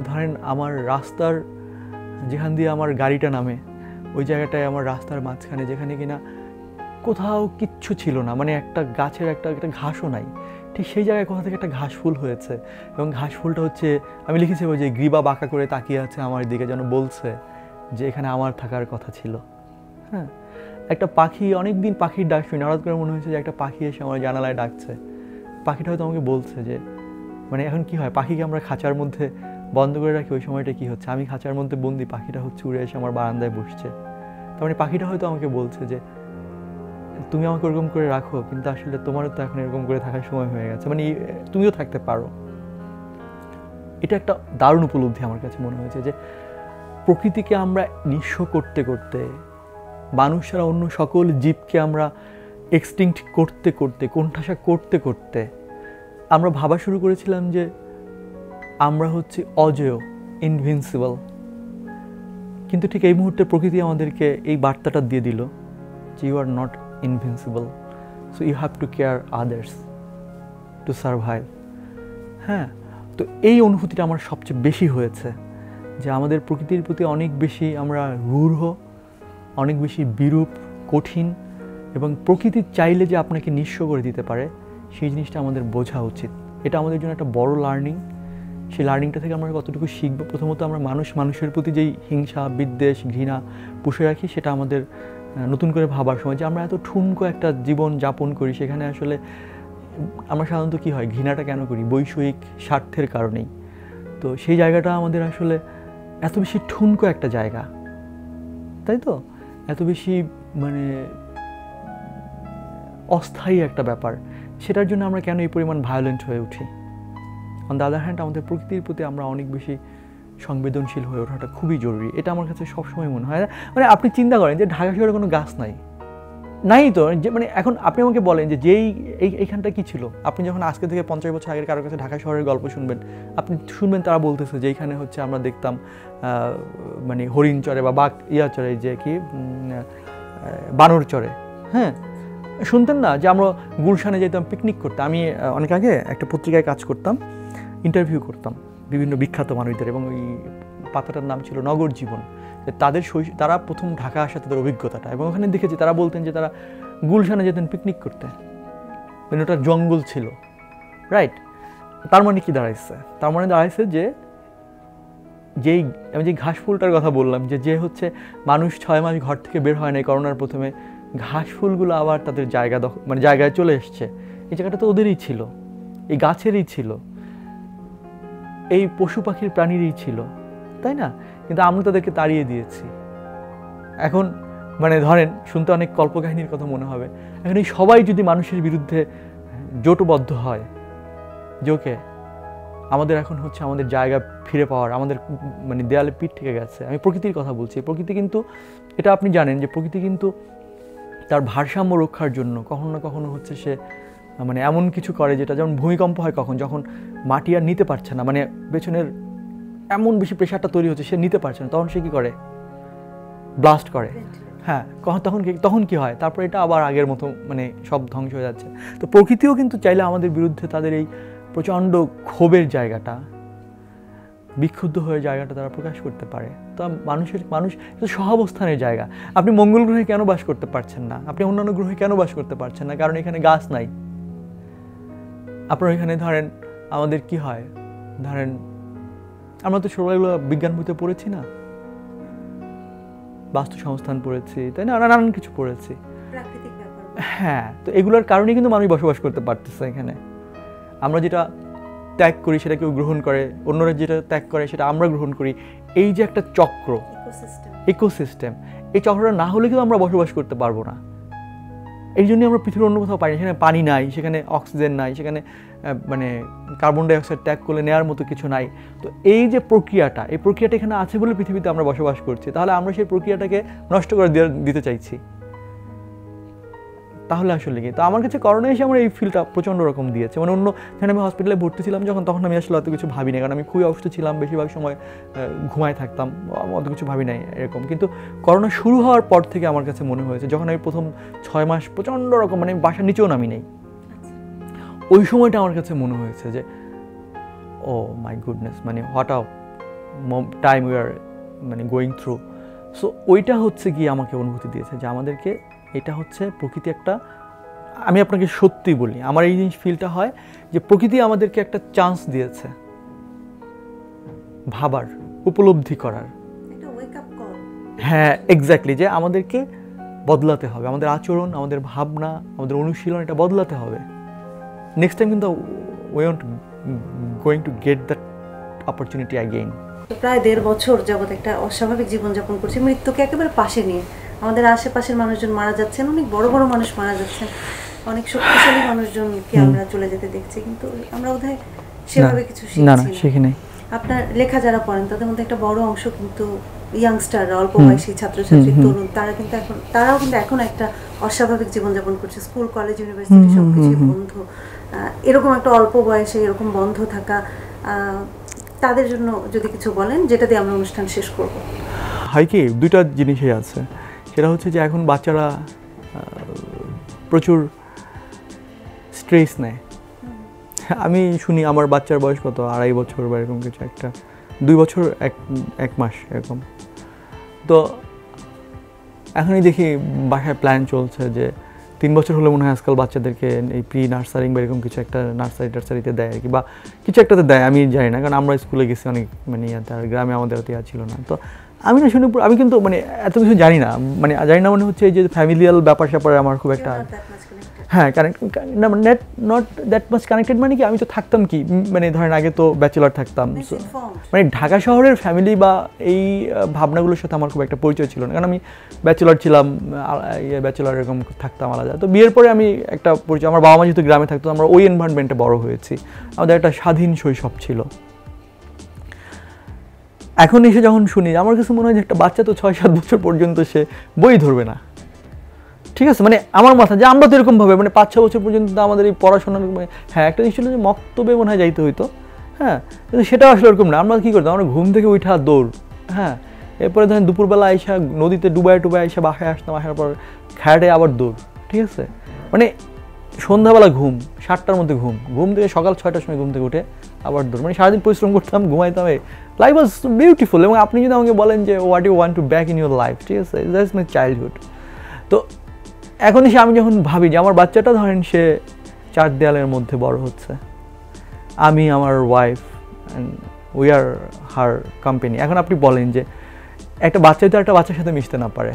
ধরেন আমার রাস্তার যেখান দিয়ে আমার গাড়িটা নামে, ওই জায়গাটায় আমার রাস্তার মাঝখানে, যেখানে কিনা কোথাও কিচ্ছু ছিল না, মানে একটা গাছের একটা ঘাসও নাই, ঠিক সেই জায়গায় কোথা থেকে একটা ঘাস ফুল হয়েছে। এবং ঘাস ফুলটা হচ্ছে, আমি লিখেছি ওই যে গ্রীবা বাঁকা করে তাকিয়ে আছে আমার দিকে, যেন বলছে যে এখানে আমার থাকার কথা ছিল। হ্যাঁ, একটা পাখি, অনেকদিন পাখির ডাক শুনি, হঠাৎ করে মনে হয়েছে যে একটা পাখি এসে আমার জানালায় ডাকছে। পাখিটা হয়তো আমাকে বলছে যে, মানে এখন কি হয়, পাখিকে আমরা খাঁচার মধ্যে বন্ধ করে রাখি, ওই সময়টা কি হচ্ছে, আমি খাঁচার মধ্যে বন্দি, পাখিটা হচ্ছে উড়ে এসে আমার বারান্দায় বসছে। তার মানে পাখিটা হয়তো আমাকে বলছে যে তুমি আমাকে ওরকম করে রাখো, কিন্তু আসলে তোমারও তো এখন এরকম করে থাকার সময় হয়ে গেছে, মানে তুমিও থাকতে পারো। এটা একটা দারুণ উপলব্ধি আমার কাছে মনে হয়েছে যে প্রকৃতিকে আমরা নিঃস্ব করতে করতে, মানুষ ছাড়া অন্য সকল জীবকে আমরা এক্সটিংক্ট করতে করতে, কোণঠাসা করতে করতে আমরা ভাবা শুরু করেছিলাম যে আমরা হচ্ছে অজেয়, ইনভিনসিবল। কিন্তু ঠিক এই মুহূর্তে প্রকৃতি আমাদেরকে এই বার্তাটা দিয়ে দিল যে you are not invincible, so you have to care others to survive. হ্যাঁ, তো এই অনুভূতিটা আমার সবচেয়ে বেশি হয়েছে যে আমাদের প্রকৃতির প্রতি অনেক বেশি আমরা রূঢ়, অনেক বেশি বিরূপ, কঠিন, এবং প্রকৃতি চাইলে যে আপনাকে নিঃস্ব করে দিতে পারে, সেই জিনিসটা আমাদের বোঝা উচিত। এটা আমাদের জন্য একটা বড় লার্নিং। সেই লার্নিংটা থেকে আমরা কতটুকু শিখবো, প্রথমত আমরা মানুষের প্রতি যেই হিংসা বিদ্বেষ ঘৃণা পুষে রাখি, সেটা আমাদের নতুন করে ভাবার সময়, যে আমরা এত ঠুনকো একটা জীবন যাপন করি, সেখানে আসলে আমরা সাধারণত কী হয়, ঘৃণাটা কেন করি, বৈষয়িক স্বার্থের কারণেই। তো সেই জায়গাটা আমাদের আসলে এত বেশি ঠুনকো একটা জায়গা, তাই তো, এত বেশি মানে অস্থায়ী একটা ব্যাপার, সেটার জন্য আমরা কেন এই পরিমাণ ভায়োলেন্ট হয়ে উঠি। অন দ্য আদার হ্যান্ড, আমাদের প্রকৃতির প্রতি আমরা অনেক বেশি সংবেদনশীল হয়ে ওঠাটা খুবই জরুরি। এটা আমার কাছে সবসময় মনে হয়। মানে আপনি চিন্তা করেন যে ঢাকা শহরে কোনো গাছ নাই তো, যে মানে এখন আপনি আমাকে বলেন যে এইখানটা কি ছিল, আপনি যখন আজকে থেকে 50 বছর আগের কারোর কাছে ঢাকা শহরের গল্প শুনবেন, আপনি শুনবেন তারা বলতেছে যে এইখানে হচ্ছে আমরা দেখতাম মানে হরিণ চরে বা বাঘ চরে, যে কি বানর চরে। হ্যাঁ, শুনতেন না যে আমরা গুলশানে যেতাম পিকনিক করতে। আমি অনেক আগে একটা পত্রিকায় কাজ করতাম, ইন্টারভিউ করতাম বিভিন্ন বিখ্যাত মানুষদের, এবং ওই পাতাটার নাম ছিল নগর জীবন। তারা প্রথম ঢাকা আসা তাদের অভিজ্ঞতাটা, এবং ওখানে দেখেছি তারা বলতেন যে তারা গুলশানে যেতেন পিকনিক করতে, মানে ওটা জঙ্গল ছিল, রাইট। তার মানে কি দাঁড়াইছে? তার মানে দাঁড়াইছে যে আমি যে ঘাস ফুলটার কথা বললাম, যে হচ্ছে মানুষ 6 মাস ঘর থেকে বের হয় নাই করোনার প্রথমে, ঘাস ফুলগুলো আবার তাদের জায়গায় চলে এসছে। এই জায়গাটা তো ওদেরই ছিল, এই গাছেরই ছিল, এই পশু পাখির প্রাণীরই ছিল, তাই না? কিন্তু আমরা তাদেরকে তাড়িয়ে দিয়েছি। এখন মানে ধরেন, শুনতে অনেক কল্পকাহিনীর কথা মনে হবে, এখন এই সবাই যদি মানুষের বিরুদ্ধে জোটবদ্ধ হয়, যে ওকে আমাদের এখন হচ্ছে আমাদের জায়গা ফিরে পাওয়ার, আমাদের মানে দেয়ালে পিঠ থেকে গেছে। আমি প্রকৃতির কথা বলছি। প্রকৃতি কিন্তু, এটা আপনি জানেন যে প্রকৃতি কিন্তু তার ভারসাম্য রক্ষার জন্য কখনো না কখনো হচ্ছে সে মানে এমন কিছু করে, যেটা যেমন ভূমিকম্প হয় যখন মাটি আর নিতে পারছে না, মানে পেছনের এমন বেশি প্রেশারটা তৈরি হচ্ছে, সে নিতে পারছে না, তখন সে কী করে? ব্লাস্ট করে। হ্যাঁ, তখন কি হয়? তারপর এটা আবার আগের মতো মানে সব ধ্বংস হয়ে যাচ্ছে। তো প্রকৃতিও কিন্তু চাইলে আমাদের বিরুদ্ধে তাদের এই প্রচণ্ড ক্ষোভের জায়গাটা, বিক্ষুব্ধ হয়ে জায়গাটা তারা প্রকাশ করতে পারে। তো মানুষ সহাবস্থানের জায়গা। আপনি মঙ্গল গ্রহে কেন বাস করতে পারছেন না? আপনি অন্যান্য গ্রহে কেন বাস করতে পারছেন না? কারণ এখানে গাছ নাই। আপনার এখানে ধরেন আমাদের কি হয়, ধরেন আমরা তো ছোটবেলাগুলো বিজ্ঞান বইতে পড়েছি না, বাস্তু সংস্থান পড়েছি, তাই না, নানান কিছু পড়েছি। হ্যাঁ, তো এগুলোর কারণেই কিন্তু মানুষ বসবাস করতে পারতেছে এখানে। আমরা যেটা ত্যাগ করি সেটা কেউ গ্রহণ করে, অন্যরা যেটা ত্যাগ করে সেটা আমরা গ্রহণ করি। এই যে একটা চক্র, ইকোসিস্টেম, এই চক্রটা না হলে কিন্তু আমরা বসবাস করতে পারবো না। এই জন্যই আমরা পৃথিবীর অন্য কোথাও পাই না। সেখানে পানি নাই, সেখানে অক্সিজেন নাই, সেখানে মানে কার্বন ডাইঅক্সাইড ত্যাগ করলে নেওয়ার মতো কিছু নাই। তো এই যে প্রক্রিয়াটা, এই প্রক্রিয়াটা এখানে আছে বলে পৃথিবীতে আমরা বসবাস করছি। তাহলে আমরা সেই প্রক্রিয়াটাকে নষ্ট করে দিতে চাইছি, তাহলে আসলে কি? তো আমার কাছে করোনা এসে আমার এই ফিলটা প্রচণ্ড রকম দিয়েছে। মানে অন্য যখন আমি হসপিটালে ভর্তি ছিলাম তখন আমি আসলে অত কিছু ভাবি না, কারণ আমি খুবই অসুস্থ ছিলাম, বেশিরভাগ সময় ঘুমায় থাকতাম, অত কিছু ভাবি নাই এরকম। কিন্তু করোনা শুরু হওয়ার পর থেকে আমার কাছে মনে হয়েছে, যখন আমি প্রথম 6 মাস প্রচণ্ড রকম মানে আমি বাসার নিচেও নামি নেই, ওই সময়টা আমার কাছে মনে হয়েছে যে ও মাই গুডনেস, মানে what a time we are মানে গোয়িং থ্রু। সো ওইটা হচ্ছে কি আমাকে অনুভূতি দিয়েছে যে আমাদেরকে, এটা হচ্ছে প্রকৃতি একটা, আমি আপনাকে সত্যি বলি, আমার এই জিনিস ফিলটা হয় যে প্রকৃতি আমাদেরকে একটা চান্স দিয়েছে ভাবার, উপলব্ধি করার। হ্যাঁ, এক্স্যাক্টলি, যে আমাদেরকে বদলাতে হবে, আমাদের আচরণ, আমাদের ভাবনা, আমাদের অনুশীলন, এটা বদলাতে হবে। নেক্সট টাইম কিন্তু we aren't going to get that opportunity again. প্রায় 1.5 বছর যাবত একটা অস্বাভাবিক জীবনযাপন করছি, মৃত্যুকে একেবারে পাশে নিয়ে। আমাদের আশেপাশের মানুষজন মারা যাচ্ছেন, অনেক বড় বড় মানুষ মারা যাচ্ছেন, অনেক শক্তিশালী মানুষজনকে আমরা চলে যেতে দেখছি, কিন্তু আমরা বোধহয় সেভাবে কিছু শিখছি না। আপনার লেখা যারা পড়েন তাদের মধ্যে একটা বড় অংশ কিন্তু ইয়াংস্টাররা, অল্প বয়সী ছাত্রছাত্রী, তরুণ, তারাও কিন্তু এখন একটা অস্বাভাবিক জীবনযাপন করছে। স্কুল, কলেজ, ইউনিভার্সিটি সবকিছু বন্ধ। এরকম একটা অল্প বয়সে এরকম বন্ধ থাকা, তাদের জন্য যদি কিছু বলেন, যেটা দিয়ে আমরা অনুষ্ঠান শেষ করব। হয় কি, দুইটা জিনিসই আছে। সেটা হচ্ছে যে এখন বাচ্চারা প্রচুর স্ট্রেস নেয়। আমি শুনি আমার বাচ্চার বয়স কত, 2.5 বছর বা এরকম কিছু একটা, 2 বছর 1 মাস এরকম। তো এখনই দেখি বাসায় প্ল্যান চলছে যে 3 বছর হলে মনে হয় আজকাল বাচ্চাদেরকে এই প্রি নার্সারিং বা এরকম কিছু একটা টার্সারিতে দেয় আর কি, বা কিছু একটাতে দেয়, আমি জানি না, কারণ আমরা স্কুলে গেছি অনেক মানে আর গ্রামে আমাদের অত ছিল না। তো আমি না শুনে, আমি কিন্তু মানে এত কিছু জানি না, মানে জানি না মনে হচ্ছে এই যে ফ্যামিলিয়াল ব্যাপার স্যাপারে আমার খুব একটা, হ্যাঁ, নট দ্যাট মাচ কানেক্টেড। মানে কি, আমি তো থাকতাম কি, মানে ধরেন আগে তো ব্যাচেলার থাকতাম, মানে ঢাকা শহরের ফ্যামিলি বা এই ভাবনাগুলোর সাথে আমার খুব একটা পরিচয় ছিল না, কারণ আমি ব্যাচেলার ছিলাম, ব্যাচেলার এরকম থাকতাম আলাদা। তো বিয়ের পরে আমি একটা পরিচয়, আমার বাবা মা যেহেতু গ্রামে থাকতো, আমরা ওই এনভায়রনমেন্টে বড় হয়েছি, আমাদের একটা স্বাধীন শৈশব ছিল। এখন এসে যখন শুনি, আমার কাছে মনে হয় যে একটা বাচ্চা তো 6-7 বছর পর্যন্ত সে বই ধরবে না, ঠিক আছে, মানে আমার মাথা যে আমরা তো এরকমভাবে মানে 5-6 বছর পর্যন্ত আমাদের এই পড়াশোনার, হ্যাঁ একটা জিনিস ছিল যে মক্তবে মনে হয় যাইতে হইতো, হ্যাঁ, কিন্তু সেটা আসলে এরকম না। আমরা কী করতাম, আমরা ঘুম থেকে উঠা দৌড়, হ্যাঁ, এরপরে ধরেন দুপুরবেলা আইসা নদীতে ডুবায় আইসা বাসায় আসতাম, আসার পর খাটে আবার দৌড়, ঠিক আছে, মানে সন্ধ্যাবেলা ঘুম, 7টার মধ্যে ঘুম থেকে সকাল 6টার সময় ঘুম থেকে উঠে আবার দৌড়, মানে সারাদিন পরিশ্রম করতাম, ঘুমাইতাম। Life was beautiful. এবং আপনি যদি আমাকে বলেন যে what you want to back in your life, ঠিক আছে, দ্যাট ইজ মাই চাইল্ডহুড। তো এখন এসে আমি যখন ভাবি যে আমার বাচ্চাটা ধরেন সে 4 দেয়ালের মধ্যে বড় হচ্ছে, আমি, আমার wife, we are her company. এখন আপনি বলেন যে একটা বাচ্চা তো একটা বাচ্চার সাথে মিশতে না পারে,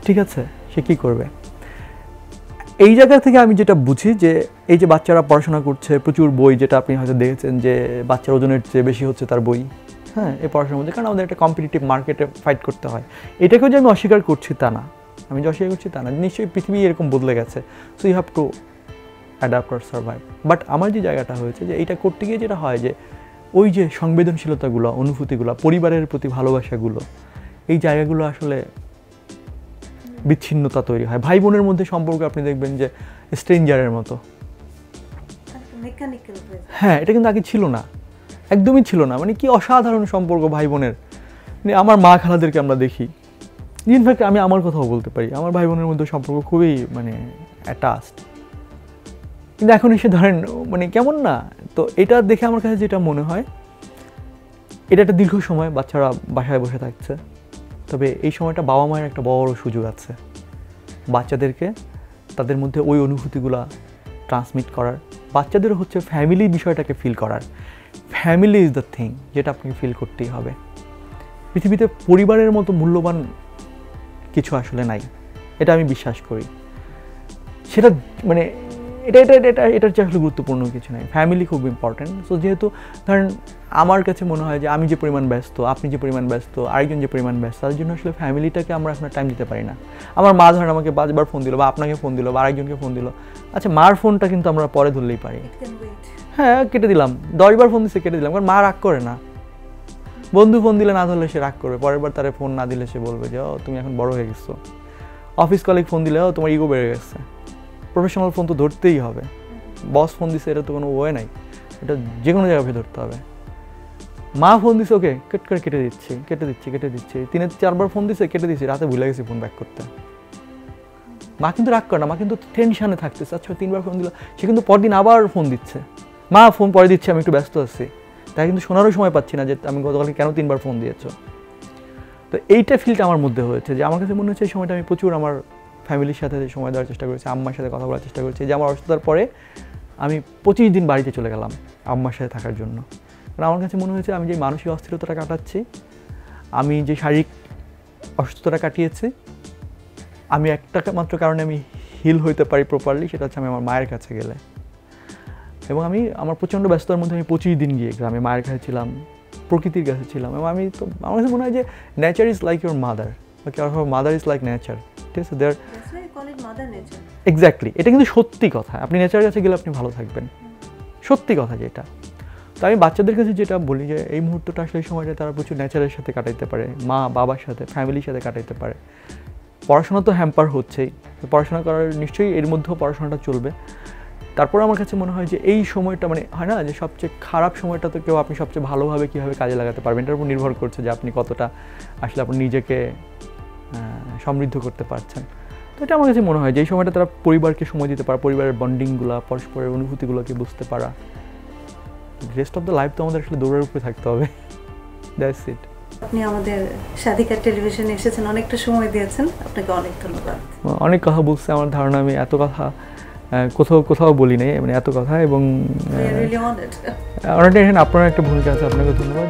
ঠিক আছে, সে কী করবে? এই জায়গা থেকে আমি যেটা বুঝি যে এই যে বাচ্চারা পড়াশোনা করছে, প্রচুর বই, যেটা আপনি হয়তো দেখেছেন যে বাচ্চার ওজনের চেয়ে বেশি হচ্ছে তার বই, হ্যাঁ, এই পড়াশোনার মধ্যে, কারণ আমাদের একটা কম্পিটিটিভ মার্কেটে ফাইট করতে হয়। এটাকেও যে আমি অস্বীকার করছি তা না, আমি যে অস্বীকার করছি তা না, নিশ্চয়ই পৃথিবী এরকম বদলে গেছে। So you have to adapt or survive. But আমার যে জায়গাটা হয়েছে যে এইটা করতে গিয়ে যেটা হয় যে ওই যে সংবেদনশীলতাগুলো, অনুভূতিগুলো, পরিবারের প্রতি ভালোবাসাগুলো, এই জায়গাগুলো আসলে বিচ্ছিন্নতা তৈরি হয়। ভাই বোনের মধ্যে সম্পর্ক আপনি দেখবেন যে স্ট্রেঞ্জারের মতো। হ্যাঁ, এটা কিন্তু আগে ছিল না, একদমই ছিল না। মানে কি অসাধারণ সম্পর্ক ভাই বোনের। মানে আমার মা খালাদেরকে আমরা দেখি, ইনফ্যাক্ট আমি আমার কথাও বলতে পারি, আমার ভাই বোনের মধ্যে সম্পর্ক খুবই মানে অ্যাটাচড। কিন্তু এখন এসে ধরেন মানে কেমন না, তো এটা দেখে আমার কাছে যেটা মনে হয়, এটা একটা দীর্ঘ সময় বাচ্চারা বাসায় বসে থাকছে, তবে এই সময়টা বাবা মায়ের একটা বড় সুযোগ আছে বাচ্চাদেরকে তাদের মধ্যে ওই অনুভূতিগুলা ট্রান্সমিট করার, বাচ্চাদেরও হচ্ছে ফ্যামিলি বিষয়টাকে ফিল করার। ফ্যামিলি ইজ দ্য থিং যেটা আপনাকে ফিল করতেই হবে। পৃথিবীতে পরিবারের মতো মূল্যবান কিছু আসলে নাই, এটা আমি বিশ্বাস করি। সেটা মানে এটার চেয়ে আসলে গুরুত্বপূর্ণ কিছু নাই। ফ্যামিলি খুব ইম্পর্ট্যান্ট। সো যেহেতু ধরেন আমার কাছে মনে হয় যে আমি যে পরিমাণ ব্যস্ত, আপনি যে পরিমাণ ব্যস্ত, আরেকজন যে পরিমাণ ব্যস্ত, তার জন্য আসলে ফ্যামিলিটাকে আমরা এখন টাইম দিতে পারি না। আমার মা ধরেন আমাকে 5 বার ফোন দিল, বা আপনাকে ফোন দিল, বা আরেকজনকে ফোন দিল, আচ্ছা মার ফোনটা কিন্তু আমরা পরে ধরলেই পারি, হ্যাঁ কেটে দিলাম। 10 বার ফোন দিচ্ছে কেটে দিলাম, কারণ মা রাগ করে না। বন্ধু ফোন দিলে না ধরলে সে রাগ করবে, পরের বার তারে ফোন না দিলে সে বলবে যে ও তুমি এখন বড় হয়ে গেছো। অফিস কলিগ ফোন দিলে ও তোমার ইগো বেড়ে গেছে। প্রফেশনাল ফোন তো ধরতেই হবে, বস ফোন দিছে এটা তো কোনো ওয়ে নাই, এটা যে কোনো জায়গায় ধরতে হবে। মা ফোন দিছে ওকে কেট করে কেটে দিচ্ছি 3-4 বার ফোন দিছে কেটে দিচ্ছি, রাতে ভুলে গেছি ফোন ব্যাক করতে। মা কিন্তু রাগ করে না, মা কিন্তু টেনশনে থাকতেছে, আচ্ছা 3 বার ফোন দিল, সে কিন্তু পরদিন আবার ফোন দিচ্ছে, মা ফোন পরে দিচ্ছে আমি একটু ব্যস্ত আছি, তাই কিন্তু শোনারও সময় পাচ্ছি না যে আমি গতকালকে কেন 3 বার ফোন দিয়েছো। তো এইটা ফিলটা আমার মধ্যে হয়েছে যে আমার কাছে মনে হচ্ছে এই সময়টা আমি প্রচুর আমার ফ্যামিলির সাথে সময় দেওয়ার চেষ্টা করেছি, আম্মার সাথে কথা বলার চেষ্টা করেছি। যে আমার অসুস্থতার পরে আমি 25 দিন বাড়িতে চলে গেলাম আম্মার সাথে থাকার জন্য। কারণ আমার কাছে মনে হয়েছে আমি যে মানসিক অস্থিরতাটা কাটাচ্ছি, আমি যে শারীরিক অসুস্থতাটা কাটিয়েছি, আমি একটা মাত্র কারণে আমি হিল হইতে পারি প্রপারলি, সেটা হচ্ছে আমি আমার মায়ের কাছে গেলে। এবং আমি আমার প্রচণ্ড ব্যস্ততার মধ্যে আমি 25 দিন গিয়ে গ্রামে মায়ের কাছে ছিলাম, প্রকৃতির কাছে ছিলাম। এবং আমি তো আমার কাছে মনে হয় যে nature is like your mother, mother is like nature, ঠিক আছে? দেয়ার এক্স্যাক্টলি, এটা কিন্তু সত্যি কথা। আপনি নেচারের কাছে গেলে আপনি ভালো থাকবেন, সত্যি কথা যেটা। তো আমি বাচ্চাদের কাছে যেটা বলি যে এই মুহূর্তটা আসলে এই সময়টা তারা প্রচুর নেচারের সাথে কাটাইতে পারে, মা বাবার সাথে, ফ্যামিলির সাথে কাটাইতে পারে। পড়াশোনা তো হ্যাম্পার হচ্ছেই, পড়াশোনা করার নিশ্চয়ই এর মধ্যেও পড়াশোনাটা চলবে। তারপর আমার কাছে মনে হয় যে এই সময়টা মানে হয় না যে সবচেয়ে খারাপ সময়টা তো কেউ আপনি সবচেয়ে ভালোভাবে কীভাবে কাজে লাগাতে পারবেন এটার উপর নির্ভর করছে যে আপনি কতটা আসলে আপনি নিজেকে সমৃদ্ধ করতে পারছেন। তো এটা আমার কাছে মনে হয় যে এই সময়টা তারা পরিবারকে সময় দিতে পারা, পরিবারের বন্ডিংগুলো, পরস্পরের অনুভূতিগুলোকে বুঝতে পারা। রেস্ট অফ দ্য লাইফ তো আমাদের আসলে দৌড়ের উপরে থাকতে হবে। That's it. আপনি আমাদের স্বাধিকার টেলিভিশনে এসেছেন, অনেকটা সময় দিয়েছেন, আপনাকে অনেক ধন্যবাদ। অনেক কথা বলছে, আমার ধারণা আমি এত কথা কোথাও বলি নাই, মানে এত কথা। এবং অনেকটা এখানে আপনার একটা ভূমিকা আছে, আপনাকে ধন্যবাদ।